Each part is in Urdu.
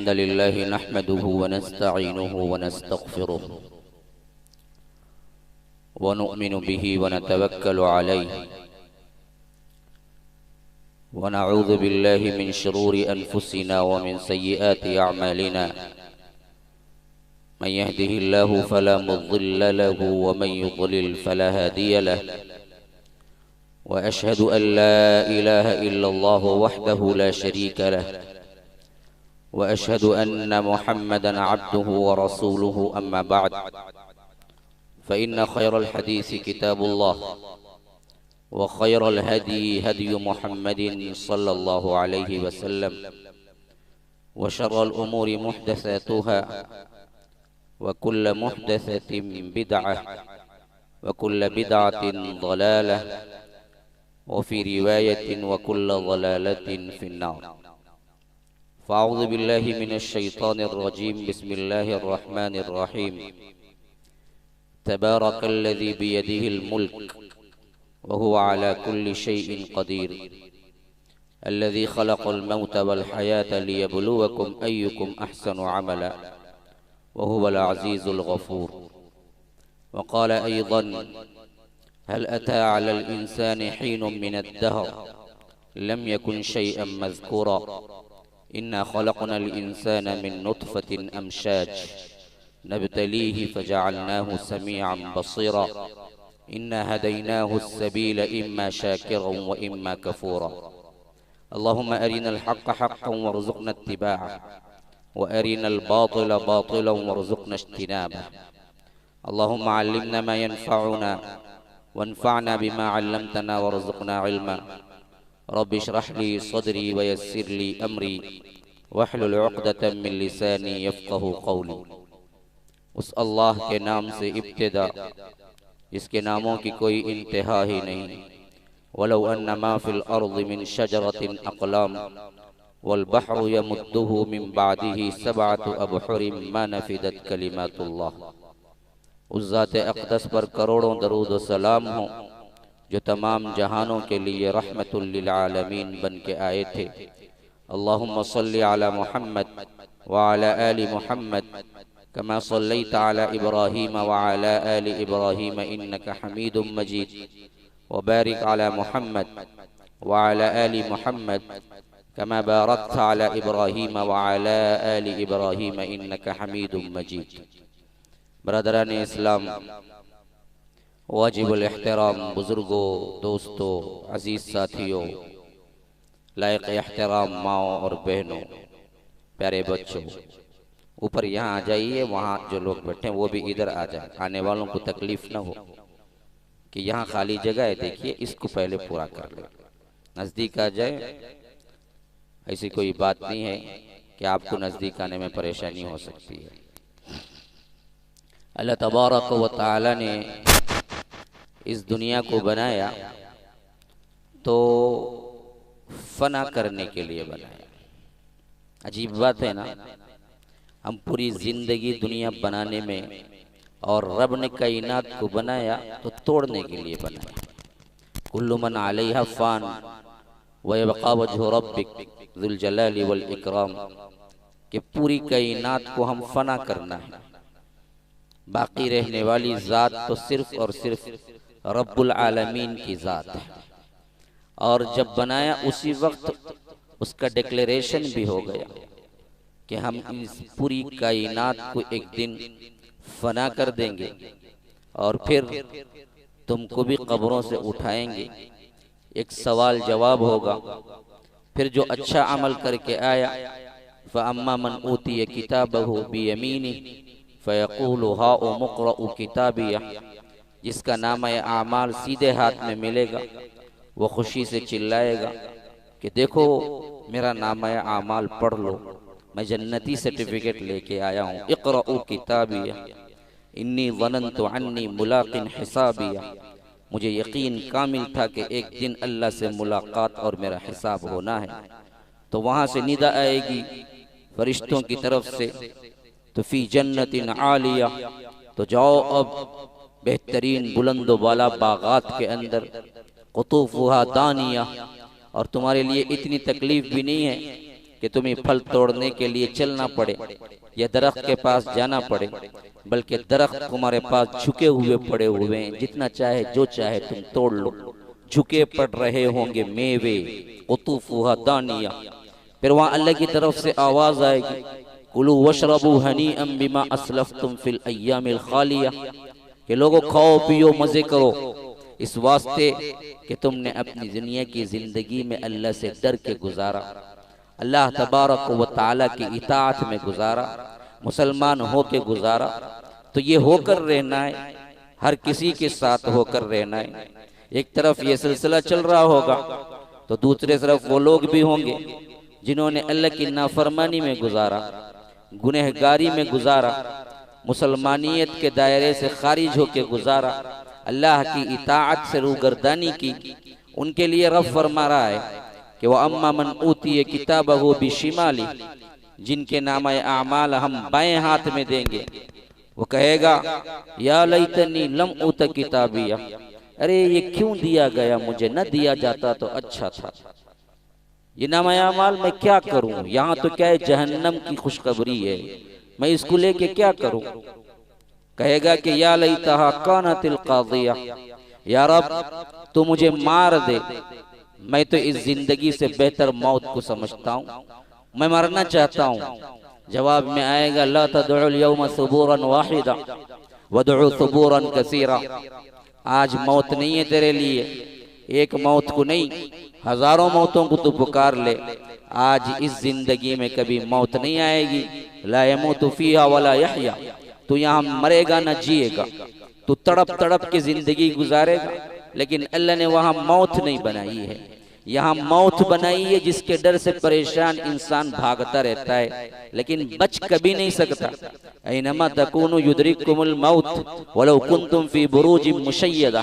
الحمد لله نحمده ونستعينه ونستغفره ونؤمن به ونتوكل عليه ونعوذ بالله من شرور أنفسنا ومن سيئات أعمالنا من يهده الله فلا مضل له ومن يضلل فلا هادي له وأشهد أن لا إله إلا الله وحده لا شريك له وأشهد أن محمدا عبده ورسوله أما بعد فإن خير الحديث كتاب الله وخير الهدي هدي محمد صلى الله عليه وسلم وشر الأمور محدثاتها وكل محدثة بدعة وكل بدعة ضلالة وفي رواية وكل ضلالة في النار. فأعوذ بالله من الشيطان الرجيم. بسم الله الرحمن الرحيم. تبارك الذي بيده الملك وهو على كل شيء قدير الذي خلق الموت والحياة ليبلوكم أيكم أحسن عملا وهو العزيز الغفور. وقال أيضا هل أتى على الإنسان حين من الدهر لم يكن شيئا مذكورا إنا خلقنا الإنسان من نطفة أمشاج نبتليه فجعلناه سميعا بصيرا إنا هديناه السبيل إما شاكرا وإما كفورا. اللهم أرنا الحق حقا وارزقنا اتباعه وأرنا الباطل باطلا وارزقنا اجتنابه. اللهم علمنا ما ينفعنا وانفعنا بما علمتنا وارزقنا علما. رب اشرح لي صدري ويسر لي أمري واحلل عقدة من لساني يفقه قولي. اس اللہ کے نام سے ابتدا جس کے ناموں کی کوئی انتہا ہی نہیں. ولو ان ما فی الارض من شجرۃ اقلام والبحر یمدہ من بعدہ سبعۃ ابحر ما نفدت کلمات اللہ. اس ذات اقدس پر کروڑوں درود و سلام ہوں جو تمام جہانوں کے لیے رحمت للعالمین بن کے آئے تھے. اللہم صلی علی محمد وعلی آل محمد كما صليت على إبراهيم وعلى آل إبراهيم إنك حميد مجيد وبارك على محمد وعلى آل محمد كما باركت على إبراهيم وعلى آل إبراهيم إنك حميد مجيد. برادران اسلام، واجب الاحترام بزرگوں، دوستوں، عزیز ساتھیوں، لائق احترام ماؤں اور بہنوں، پیارے بچوں، اوپر یہاں آ جائیے. وہاں جو لوگ بیٹھے ہیں وہ بھی ادھر آ جائیں. آنے والوں کو تکلیف نہ ہو کہ یہاں خالی جگہ ہے، دیکھیے اس کو پہلے پورا کر لیں. نزدیک آ جائیں. ایسی کوئی بات نہیں ہے کہ آپ کو نزدیک آنے میں پریشانی ہو سکتی ہے. اللہ تبارک و تعالی نے اس دنیا کو بنایا تو فنا کرنے کے لیے بنایا. عجیب بات ہے نا، ہم پوری زندگی دنیا بنانے میں، اور رب نے کائنات کو بنایا تو توڑنے کے لیے بنایا. کل من علیہا فان ویبقا وجہ ربک ذو الجلال والاکرام، کہ پوری کائنات کو ہم فنا کرنا ہے. باقی رہنے والی ذات تو صرف اور صرف رب العالمین کی ذات ہے. اور جب بنایا اسی وقت اس کا ڈیکلیریشن بھی ہو گیا کہ ہم اس پوری کائنات کو ایک دن فنا کر دیں گے اور پھر تم کو بھی قبروں سے اٹھائیں گے. ایک سوال جواب ہوگا. پھر جو اچھا عمل کر کے آیا فَأَمَّا مَنْ أُوتِيَ كِتَابَهُ بِيَمِينِهِ فَيَقُولُ هَاؤُمُ اقْرَءُوا كِتَابِيَهْ، جس کا نامہ اعمال سیدھے ہاتھ میں ملے گا وہ خوشی سے چلائے گا کہ دیکھو میرا نامہ اعمال پڑھ لو، میں جنتی سرٹیفکیٹ لے کے آیا ہوں. اقرؤوا کتابیہ انی ظننت عنی ملاق حسابیہ، مجھے یقین کامل تھا کہ ایک دن اللہ سے ملاقات اور میرا حساب ہونا ہے. تو وہاں سے ندا آئے گی فرشتوں کی طرف سے، تو فی جنت عالیہ، تو جاؤ اب بہترین بلند و بالا باغات کے اندر، قطوفها دانیہ، اور تمہارے لیے اتنی تکلیف بھی نہیں ہے کہ تمہیں پھل توڑنے کے لیے چلنا پڑے یا درخت کے پاس جانا پڑے، بلکہ درخت تمہارے پاس جھکے ہوئے پڑے ہوئے ہیں، جتنا چاہے جو چاہے تم توڑ لو، جھکے پڑ رہے ہوں گے میوے، قطوفھا دانیہ۔ پھر وہاں اللہ کی طرف سے آواز آئے گی، کلوا واشربوا ہنیئا بما اسلفتم فی الایام الخالیہ، کہ لوگوں کھاؤ پیو مزے کرو، اس واسطے کہ تم نے اپنی دنیا کی زندگی میں اللہ سے ڈر کے گزارا، اللہ تبارک و تعالی کی اطاعت میں گزارا، مسلمان ہو کے گزارا۔ تو یہ ہو کر رہنا ہے، ہر کسی کے ساتھ ہو کر رہنا ہے۔ ایک طرف یہ سلسلہ چل رہا ہوگا تو دوسرے طرف وہ لوگ بھی ہوں گے جنہوں نے اللہ کی نافرمانی میں گزارا، گنہگاری میں گزارا، مسلمانیت کے دائرے سے خارج ہو کے گزارا، اللہ کی اطاعت سے روگردانی کی۔ ان کے لیے رب فرما رہا ہے کہ وَأَمَّا مَنْ أُوتِيَ كِتَابَهُ بِشِمَالِهِ، جن کے نامہ اعمال ہم بائیں ہاتھ میں دیں گے، وہ کہے گا یا لیتنی لم اوت کتابیہ، ارے یہ کیوں دیا گیا مجھے، نہ دیا جاتا تو اچھا تھا، یہ نامہ اعمال میں کیا کروں، یہاں تو کیا ہے جہنم کی خوشخبری ہے، میں اس کو لے کے کیا کروں۔ کہے گا کہ یا لیتہا کانت القاضیہ، یا رب تو مجھے مار دے، میں تو اس زندگی سے بہتر موت کو سمجھتا ہوں، میں مرنا چاہتا ہوں۔ جواب میں آئے گا لا تدعو اليوم ثبورا واحدا وادعو ثبورا کثیرا، آج موت نہیں ہے تیرے لیے، ایک موت کو نہیں ہزاروں موتوں کو تو پکار لے، آج اس زندگی میں کبھی موت نہیں آئے گی۔ لا يموت فیہا ولا یحیا، تو یہاں مرے گا نہ جیے گا، تو تڑپ تڑپ کے زندگی گزارے گا، لیکن اللہ نے وہاں موت نہیں بنائی ہے، یہاں موت بنائی ہے جس کے ڈر سے پریشان انسان بھاگتا رہتا ہے لیکن بچ کبھی نہیں سکتا۔ اینما تکونوا یدرککم الموت ولو کنتم فی بروج مشیدہ،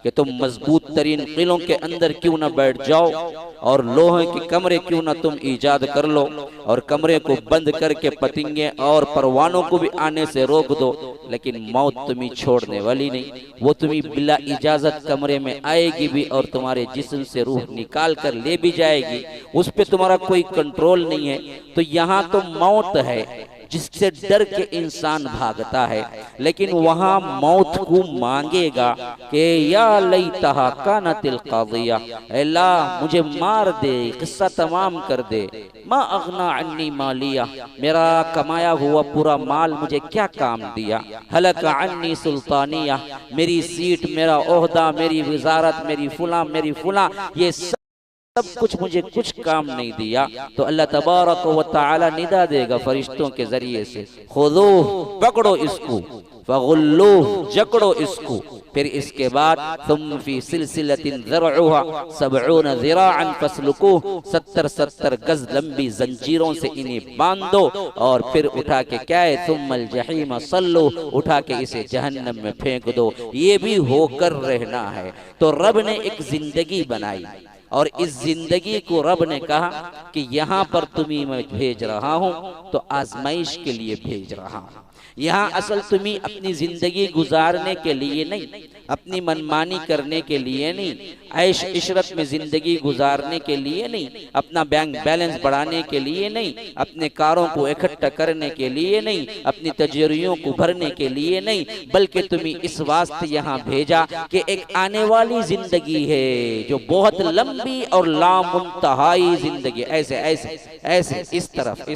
کہ تم مضبوط ترین قلعوں کے اندر کیوں نہ بیٹھ جاؤ اور لوہے کے کمرے کیوں نہ تم ایجاد کر لو اور کمرے کو بند کر کے پتنگیں اور پروانوں کو بھی آنے سے روک دو، لیکن موت تمہیں چھوڑنے والی نہیں، وہ تمہیں بلا اجازت کمرے میں آئے گی بھی اور تمہارے جسم سے روح نکال کر لے بھی جائے گی، اس پہ تمہارا کوئی کنٹرول نہیں ہے۔ تو یہاں تو موت ہے جس سے ڈر کے انسان بھاگتا ہے، لیکن وہاں موت کو مانگے گا کہ یا لیتہا کانت القاضیہ، اے اللہ مجھے مار دے، قصہ تمام کر دے۔ ما اغنا عنی مالیہ، میرا کمایا ہوا پورا مال مجھے کیا کام دیا۔ ہلک عنی سلطانیہ، میری سیٹ، میرا عہدہ، میری وزارت، میری فلاں، یہ سب کچھ مجھے کچھ کام نہیں دیا۔ تو اللہ تبارک و تعالی ندا دے گا فرشتوں کے ذریعے سے، خذوہ، پکڑو اس کو، فغلوہ، جکڑو اس کو، پھر اس کے بعد ثم فی سلسلۃ ذرعها 70 ذراعا فاسلکوہ، 70 گز لمبی زنجیروں سے انہیں باندھو اور پھر اٹھا کے کیا ہے ثم الجحیم صلوہ، اٹھا کے اسے جہنم میں پھینک دو۔ یہ بھی ہو کر رہنا ہے۔ تو رب نے ایک زندگی بنائی اور اس زندگی کو رب نے کہا کہ یہاں پر تمہیں میں بھیج رہا ہوں تو آزمائش کے لیے بھیج رہا ہوں۔ یہاں اصل تمہیں اپنی زندگی گزارنے کے لیے نہیں، اپنی منمانی کرنے کے لیے نہیں، عیش عشرت میں زندگی گزارنے کے لیے نہیں، اپنا بینک بیلنس بڑھانے کے لیے نہیں، اپنے کاروں کو اکٹھا کرنے کے لیے نہیں، اپنی تجریوں کو بھرنے کے لیے نہیں، بلکہ تمہیں اس واسطے یہاں بھیجا کہ ایک آنے والی زندگی ہے جو بہت لمبی اور لامنتہائی زندگی، ایسے اس طرف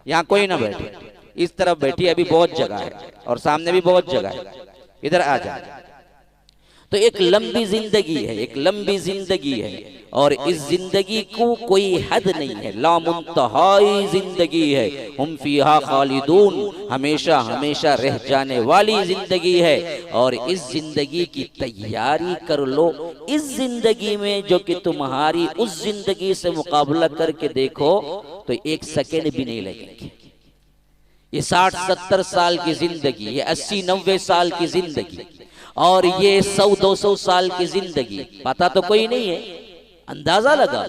یہاں کوئی نہ بیٹھے، اس طرف بیٹھی، ابھی بہت جگہ ہے اور سامنے بھی بہت جگہ ہے، ادھر آ جائے۔ تو ایک لمبی زندگی ہے اور اس زندگی کو کوئی حد نہیں ہے، لامنتہائی زندگی ہے، ہم فیہا خالدون، ہمیشہ رہ جانے والی زندگی ہے۔ اور اس زندگی کی تیاری کر لو، اس زندگی میں جو کہ تمہاری اس زندگی سے مقابلہ کر کے دیکھو تو ایک سیکنڈ بھی نہیں لگے گی۔ یہ 60-70 سال کی زندگی، یہ 80-90 سال کی زندگی اور یہ 100-200 سال کی زندگی، پتا تو کوئی نہیں ہے، اندازہ لگا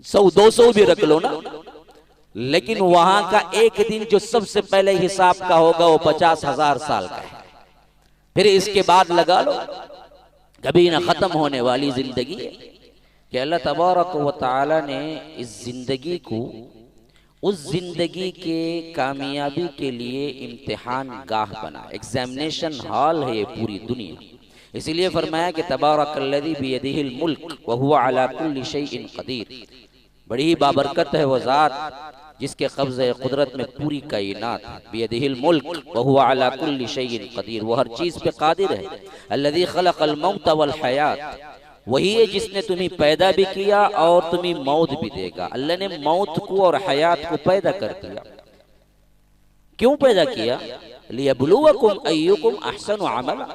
100-200 بھی رکھ لو نا، لیکن وہاں کا ایک دن جو سب سے پہلے حساب کا ہوگا وہ 50,000 سال کا ہے، پھر اس کے بعد لگا لو، کبھی نہ ختم ہونے والی زندگی ہے۔ کہ اللہ تبارک و تعالی نے اس زندگی کو اس زندگی کے کامیابی کے لیے امتحان گاہ بنا، ایگزامینیشن ہال ہے یہ پوری دنیا. اسی لیے فرمایا کہ تبارک الذی بیدہ الملک وہو علی کل شیء قدیر. بڑی ہی بابرکت ہے وہ ذات جس کے قبضہ قدرت میں پوری کائنات. بیدہ الملک وہو علی کل شیء قدیر، وہ ہر چیز پہ قادر ہے. الذی خلق الموت والحیات، وہی ہے جس نے تمہیں پیدا بھی کیا اور تمہیں موت بھی دے گا. اللہ نے موت کو اور حیات کو پیدا کر دیا. کیوں پیدا کیا؟ لیبلوکم ایکم احسن عملا،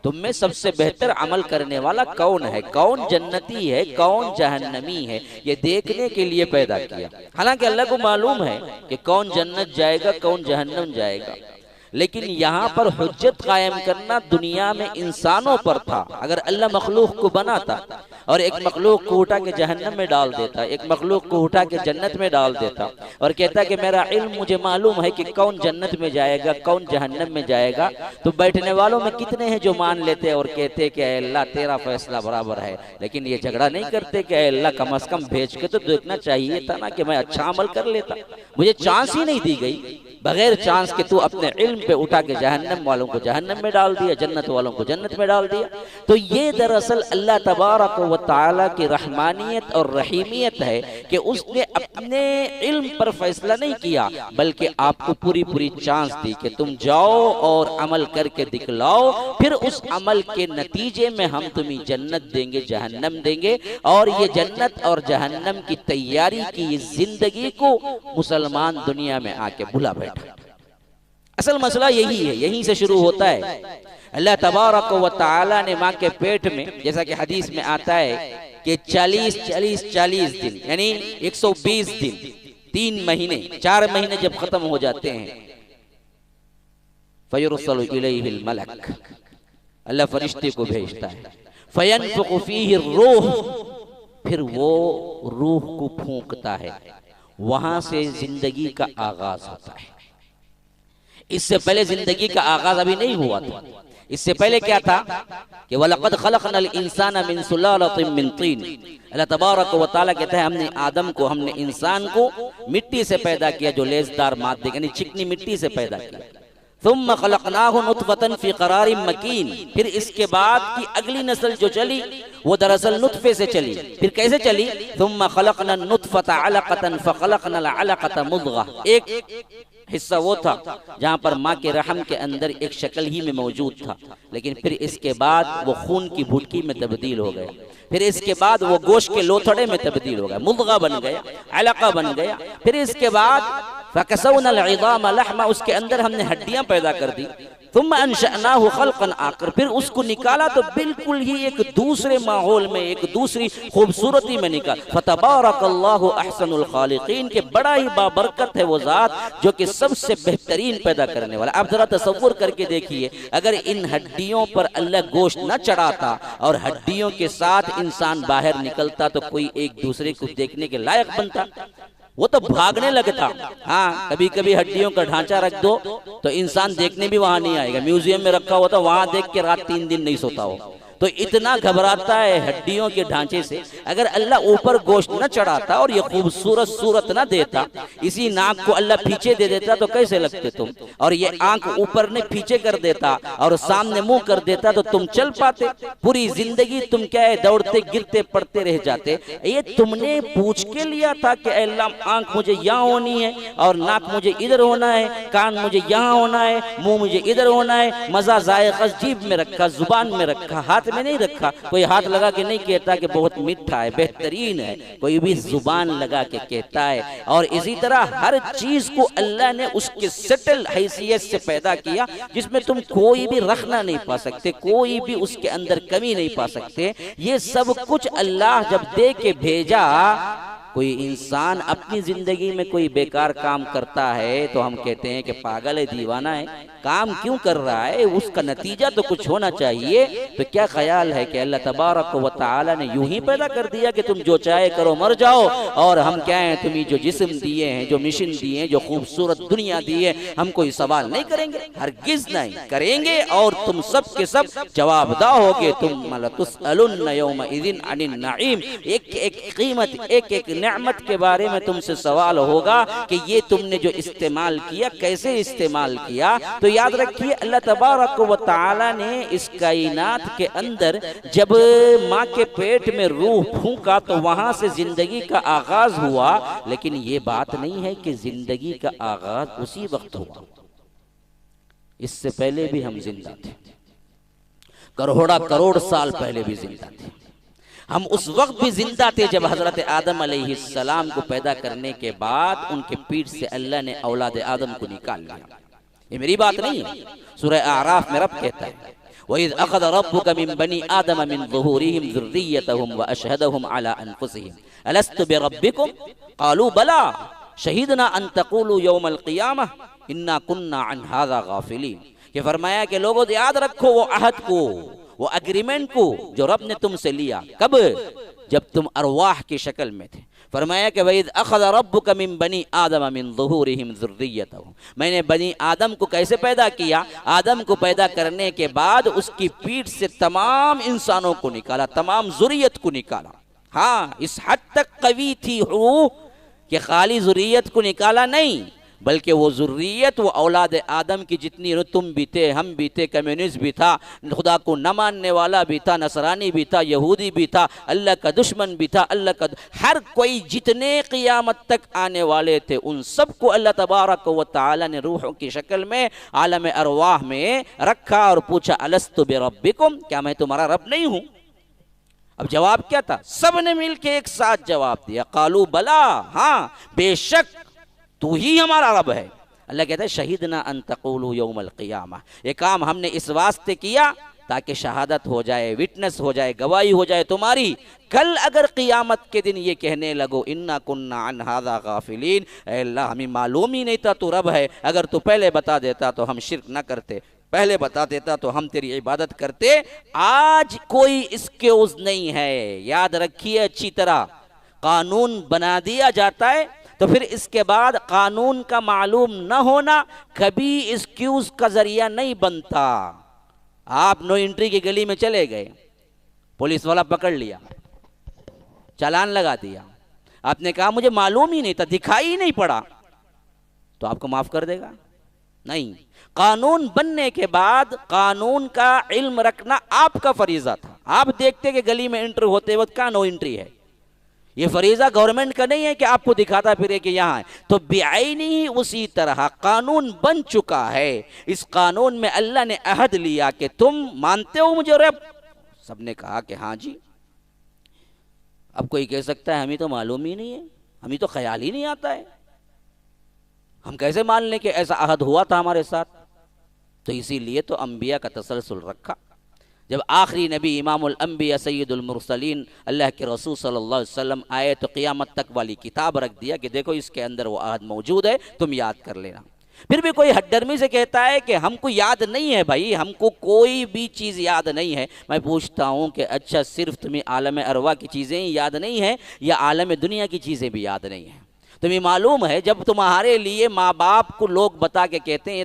تم میں سب سے بہتر عمل کرنے والا کون ہے، کون جنتی ہے، کون جہنمی ہے، یہ دیکھنے کے لیے پیدا کیا. حالانکہ اللہ کو معلوم ہے کہ کون جنت جائے گا کون جہنم جائے گا، لیکن یہاں پر حجت قائم کرنا دنیا میں انسانوں پر تھا. اگر اللہ مخلوق کو بناتا اور ایک مخلوق کو اٹھا کے جہنم میں ڈال دیتا، ایک مخلوق کو اٹھا کے جنت میں ڈال دیتا اور کہتا کہ میرا علم مجھے معلوم ہے کہ کون جنت میں جائے گا کون جہنم میں جائے گا، تو بیٹھنے والوں میں کتنے ہیں جو مان لیتے اور کہتے کہ اے اللہ تیرا فیصلہ برابر ہے. لیکن یہ جھگڑا نہیں کرتے کہ اے اللہ کم از کم بھیج کے تو دیکھنا چاہیے تھا نا کہ میں اچھا عمل کر لیتا، مجھے چانس ہی نہیں دی گئی. بغیر چانس کے تو اپنے علم پہ اٹھا کے جہنم والوں کو جہنم میں ڈال دیا، جنت والوں کو جنت میں ڈال دیا. تو یہ دراصل اللہ تبارک و تعالیٰ کی رحمانیت اور رحیمیت ہے کہ اس نے اپنے علم پر فیصلہ نہیں کیا بلکہ آپ کو پوری چانس دی کہ تم جاؤ اور عمل کر کے دکھلاؤ، پھر اس عمل کے نتیجے میں ہم تمہیں جنت دیں گے جہنم دیں گے. اور یہ جنت اور جہنم کی تیاری کی زندگی کو مسلمان دنیا میں آ کے بھلا بیٹھا. اصل مسئلہ یہی ہے، یہیں سے شروع ہوتا ہے. اللہ تبارک و تعالی نے ماں کے پیٹ میں، جیسا کہ حدیث میں آتا ہے کہ 40 دن یعنی 120 دن، 3 مہینے 4 مہینے جب ختم ہو جاتے ہیں، فَيُرْسَلُ إِلَيْهِ الْمَلَكُ، اللہ فرشتے کو بھیجتا ہے. فَيَنْفُخُ فِيهِ الرُّوحُ، پھر وہ روح کو پھونکتا ہے. وہاں سے زندگی کا آغاز ہوتا ہے. اس سے پہلے زندگی کا آغاز ابھی نہیں ہوا تھا. اس سے پہلے کیا تھا کہ وَلَقَدْ خَلَقْنَا الْإِنسَانَ مِنْ سُلَالَةٍ مِنْ طِينٍ. اللہ تبارک و تعالیٰ کہتا ہے ہم نے آدم کو، ہم نے انسان کو مٹی سے پیدا کیا جو لیزدار مادے یعنی چکنی مٹی سے پیدا کیا. ثُمَّ خَلَقْنَاهُ نُطْفَةً فِي قَرَارٍ مَكِينٍ، پھر اس کے بعد کی اگلی نسل جو چلی وہ دراصل نطفے سے چلی. پھر کیسے چلی؟ ثُمَّ خَلَقْنَا النُّطْفَةَ عَلَقَةً فَخَلَقْنَا الْعَلَقَةَ مُضْغَةً. ایک حصہ وہ تھا جہاں پر ماں کے رحم کے اندر ایک شکل ہی میں موجود تھا، لیکن پھر اس کے بعد وہ خون کی بھٹکی میں تبدیل ہو گیا. پھر اس کے بعد وہ گوشت کے لوتھڑے میں تبدیل ہو گیا، مضغہ بن گیا، علقہ بن گیا. پھر اس کے بعد فَكَسَوْنَا الْعِظَامَ لَحْمًا، اس کے اندر ہم نے ہڈیاں پیدا کر دی. ثُمَّ أَنشَأْنَاهُ خَلْقًا آخر، پھر اس کو نکالا تو بالکل ہی ایک دوسرے ماحول میں، ایک دوسری خوبصورتی میں نکال. فَتَبَارَكَ اللَّهُ أَحْسَنُ الْخَالِقِينَ، کہ بڑا ہی بابرکت ہے وہ ذات جو کہ سب سے بہترین پیدا کرنے والا. آپ ذرا تصور کر کے دیکھیے، اگر ان ہڈیوں پر اللہ گوشت نہ چڑھاتا اور ہڈیوں کے ساتھ انسان باہر نکلتا تو کوئی ایک دوسرے کو دیکھنے کے لائق بنتا؟ وہ تو بھاگنے لگتا. ہاں کبھی کبھی ہڈیوں کا ڈھانچہ رکھ دو تو انسان دیکھنے بھی وہاں نہیں آئے گا. میوزیم میں رکھا ہوتا وہاں دیکھ کے رات 3 دن نہیں سوتا ہو. تو اتنا گھبراتا ہے ہڈیوں کے ڈھانچے سے. اگر اللہ اوپر گوشت نہ چڑھاتا اور یہ خوبصورت صورت نہ دیتا، اسی ناک کو اللہ پیچھے دے دیتا تو کیسے لگتے تم؟ اور یہ آنکھ اوپر نے پیچھے کر دیتا اور سامنے منہ کر دیتا تو تم چل پاتے؟ پوری زندگی تم کیا ہے دوڑتے گرتے پڑتے رہ جاتے. یہ تم نے پوچھ کے لیا تھا کہ اے اللہ آنکھ مجھے یہاں ہونی ہے اور ناک مجھے ادھر ہونا ہے، کان مجھے یہاں ہونا ہے، منہ مجھے ادھر ہونا ہے. مزہ ذائقہ جیب میں رکھا، زبان میں رکھا، ہاتھ میں نہیں رکھا. کوئی ہاتھ لگا کے نہیں کہتا کہ بہت میٹھا ہے، بہترین ہے. کوئی بھی زبان لگا کے کہتا ہے. اور اسی طرح ہر چیز کو اللہ نے اس کے سٹل حیثیت سے پیدا کیا جس میں تم کوئی بھی رکھنا نہیں پا سکتے، کوئی بھی اس کے اندر کمی نہیں پا سکتے. یہ سب کچھ اللہ جب دے کے بھیجا کوئی انسان اپنی زندگی میں کوئی بیکار کام کرتا ہے تو ہم کہتے ہیں کہ پاگل ہے، دیوانہ ہے، کام کیوں کر رہا ہے، اس کا نتیجہ تو کچھ ہونا چاہیے۔ تو کیا خیال ہے کہ اللہ تبارک و تعالی نے یوں ہی پیدا کر دیا کہ تم جو چاہے کرو مر جاؤ، اور ہم کیا ہیں، تمہیں جو جسم دیے ہیں، جو مشن دیے ہیں، جو خوبصورت دنیا دی ہے، ہم کوئی سوال نہیں کریں گے؟ ہرگز نہیں کریں گے، اور تم سب کے سب جواب دہ ہوگے۔ تم لتسألن یومئذ عن النعیم، ایک ایک قیمت، ایک ایک نعمت کے بارے میں تم سے سوال ہوگا کہ یہ تم نے جو استعمال کیا کیسے استعمال کیا۔ تو یاد رکھیے اللہ تبارک و تعالی نے اس کائنات کے اندر جب ماں کے پیٹ میں روح پھونکا تو وہاں سے زندگی کا آغاز ہوا، لیکن یہ بات نہیں ہے کہ زندگی کا آغاز اسی وقت ہوا، اس سے پہلے بھی ہم زندہ تھے، کروڑ سال پہلے بھی زندہ تھے۔ ہم اس وقت بھی زندہ تھے جب حضرت آدم علیہ السلام کو پیدا کرنے کے بعد ان کے پیٹ سے اللہ نے اولاد آدم کو نکال لیا۔ یہ میری بات نہیں ہے، سورہ اعراف میں رب کہتا ہے وَإِذْ أَخَذَ رَبُّكَ مِنْ بَنِي آدَمَ مِنْ ظُهُورِهِمْ ذُرِّيَّتَهُمْ وَأَشْهَدَهُمْ عَلَىٰ أَنفُسِهِمْ أَلَسْتُ بِرَبِّكُمْ قَالُوا بَلَىٰ شَهِدْنَا أَن تَقُولُوا يَوْمَ الْقِيَامَةِ إِنَّا كُنَّا عَنْ هَٰذَا غَافِلِينَ، کہ فرمایا کہ لوگوں یاد رکھو وہ عہد کو، وہ اگریمنٹ کو جو رب نے تم سے لیا۔ کب؟ جب تم ارواح کی شکل میں تھے۔ فرمایا کہ وَإِذْ أَخَذَ رَبُّكَ مِنْ بَنِي آدَمَ مِنْ ظُهُورِهِمْ ذُرِّيَّتَهُمْ، میں نے بنی آدم کو کیسے پیدا کیا؟ آدم کو پیدا کرنے کے بعد اس کی پیٹ سے تمام انسانوں کو نکالا، تمام ذریت کو نکالا۔ ہاں اس حد تک قوی تھی روح کہ خالی ذریت کو نکالا نہیں، بلکہ وہ ذریت، وہ اولاد آدم کی جتنی تم بھی تھے، ہم بھی تھے، کمیونسٹ بھی تھا، خدا کو نہ ماننے والا بھی تھا، نصرانی بھی تھا، یہودی بھی تھا، اللہ کا دشمن بھی تھا، ہر کوئی جتنے قیامت تک آنے والے تھے ان سب کو اللہ تبارک و تعالی نے روحوں کی شکل میں عالم ارواح میں رکھا اور پوچھا الست بربکم، کیا میں تمہارا رب نہیں ہوں؟ اب جواب کیا تھا؟ سب نے مل کے ایک ساتھ جواب دیا، قالوا بلا، ہاں بے شک تو ہی ہمارا رب ہے۔ اللہ کہتا ہے شہیدنا ان تقولوا یوم القیامہ، یہ کام ہم نے اس واسطے کیا تاکہ شہادت ہو جائے، وٹنس ہو جائے، گواہی ہو جائے تمہاری۔ کل اگر قیامت کے دن یہ کہنے لگو انا کننا عن ھذا غافلین، اے اللہ ہمیں معلوم ہی نہیں تھا تو رب ہے، اگر تو پہلے بتا دیتا تو ہم شرک نہ کرتے، پہلے بتا دیتا تو ہم تیری عبادت کرتے۔ آج کوئی اسکیوز نہیں ہے، یاد رکھیے اچھی طرح، قانون بنا دیا جاتا ہے تو پھر اس کے بعد قانون کا معلوم نہ ہونا کبھی ایکسکیوز کا ذریعہ نہیں بنتا۔ آپ نو انٹری کی گلی میں چلے گئے، پولیس والا پکڑ لیا، چالان لگا دیا، آپ نے کہا مجھے معلوم ہی نہیں تھا، دکھائی ہی نہیں پڑا، تو آپ کو معاف کر دے گا؟ نہیں، قانون بننے کے بعد قانون کا علم رکھنا آپ کا فریضہ تھا۔ آپ دیکھتے کہ گلی میں انٹر ہوتے وقت کہاں نو انٹری ہے، یہ فریضہ گورنمنٹ کا نہیں ہے کہ آپ کو دکھاتا پھرے کہ یہاں ہے، تو بعینی ہی اسی طرح قانون بن چکا ہے۔ اس قانون میں اللہ نے عہد لیا کہ تم مانتے ہو مجھے رب؟ سب نے کہا کہ ہاں جی۔ اب کوئی کہہ سکتا ہے ہمیں تو معلوم ہی نہیں ہے، ہمیں تو خیال ہی نہیں آتا ہے، ہم کیسے مان لیں کہ ایسا عہد ہوا تھا ہمارے ساتھ؟ تو اسی لیے تو انبیاء کا تسلسل رکھا۔ جب آخری نبی امام الانبیاء سید المرسلین اللہ کے رسول صلی اللہ علیہ وسلم آئے تو قیامت تک والی کتاب رکھ دیا کہ دیکھو اس کے اندر وہ عہد موجود ہے، تم یاد کر لینا۔ پھر بھی کوئی ہڈرمی سے کہتا ہے کہ ہم کو یاد نہیں ہے، بھائی ہم کو کوئی بھی چیز یاد نہیں ہے۔ میں پوچھتا ہوں کہ اچھا صرف تمہیں عالم ارواح کی چیزیں ہی یاد نہیں ہیں یا عالم دنیا کی چیزیں بھی یاد نہیں ہیں؟ تمہیں معلوم ہے جب تمہارے لیے ماں باپ کو لوگ بتا کے کہتے ہیں یہ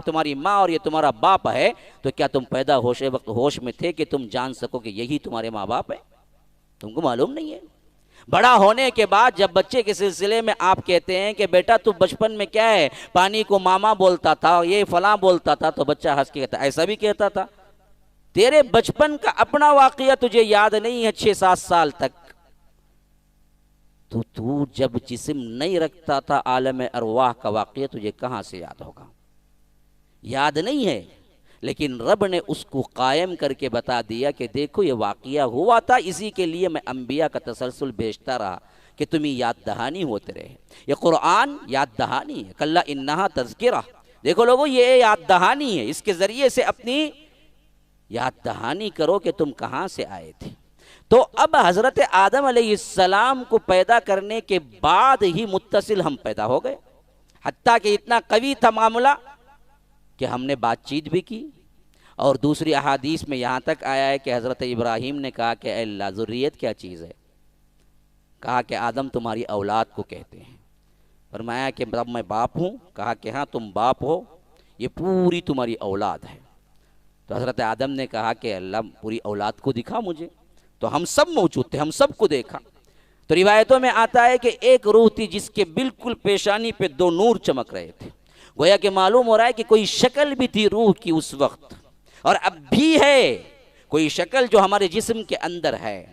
تمہاری ماں اور یہ تمہارا باپ ہے، تو کیا تم پیدا وقت ہوش میں تھے کہ تم جان سکو کہ یہی تمہارے ماں باپ ہے؟ تم کو معلوم نہیں ہے۔ بڑا ہونے کے بعد جب بچے کے سلسلے میں آپ کہتے ہیں کہ بیٹا تو بچپن میں کیا ہے، پانی کو ماما بولتا تھا، یہ فلاں بولتا تھا، تو بچہ ہنس کے کہتا ایسا بھی کہتا تھا؟ تیرے بچپن کا اپنا واقعہ تجھے یاد نہیں ہے 6-7 سال تک، تو جب جسم نہیں رکھتا تھا عالم ارواح کا واقعہ تجھے کہاں سے یاد ہوگا؟ یاد نہیں ہے، لیکن رب نے اس کو قائم کر کے بتا دیا کہ دیکھو یہ واقعہ ہوا تھا، اسی کے لیے میں انبیاء کا تسلسل بھیجتا رہا کہ تمہیں یاد دہانی ہوتے رہے۔ یہ قرآن یاد دہانی ہے، کلا انہا تذکرہ۔ دیکھو لوگو یہ یاد دہانی ہے، اس کے ذریعے سے اپنی یاد دہانی کرو کہ تم کہاں سے آئے تھے۔ تو اب حضرت آدم علیہ السلام کو پیدا کرنے کے بعد ہی متصل ہم پیدا ہو گئے، حتیٰ کہ اتنا قوی تھا معاملہ کہ ہم نے بات چیت بھی کی۔ اور دوسری احادیث میں یہاں تک آیا ہے کہ حضرت ابراہیم نے کہا کہ اے اللہ، ذریت کیا چیز ہے؟ کہا کہ آدم تمہاری اولاد کو کہتے ہیں۔ فرمایا کہ اب میں باپ ہوں؟ کہا کہ ہاں تم باپ ہو، یہ پوری تمہاری اولاد ہے۔ تو حضرت آدم نے کہا کہ اللہ پوری اولاد کو دکھا مجھے، تو ہم سب موجود تھے، ہم سب کو دیکھا۔ تو روایتوں میں آتا ہے کہ ایک روح تھی جس کے بالکل پیشانی پہ دو نور چمک رہے تھے، گویا کہ معلوم ہو رہا ہے کہ کوئی شکل بھی تھی روح کی اس وقت، اور اب بھی ہے کوئی شکل جو ہمارے جسم کے اندر ہے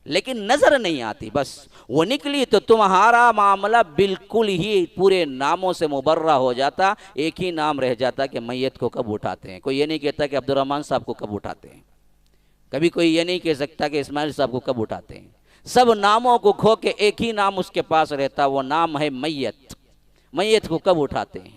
لیکن نظر نہیں آتی۔ بس وہ نکلی تو تمہارا معاملہ بالکل ہی پورے ناموں سے مبرہ ہو جاتا، ایک ہی نام رہ جاتا کہ میت کو کب اٹھاتے ہیں۔ کوئی یہ نہیں کہتا کہ عبد الرحمن صاحب کو کب اٹھاتے ہیں، کبھی کوئی یہ نہیں کہہ سکتا کہ اسماعیل صاحب کو کب اٹھاتے ہیں۔ سب ناموں کو کھو کے ایک ہی نام اس کے پاس رہتا، وہ نام ہے میت۔ میت کو کب اٹھاتے ہیں؟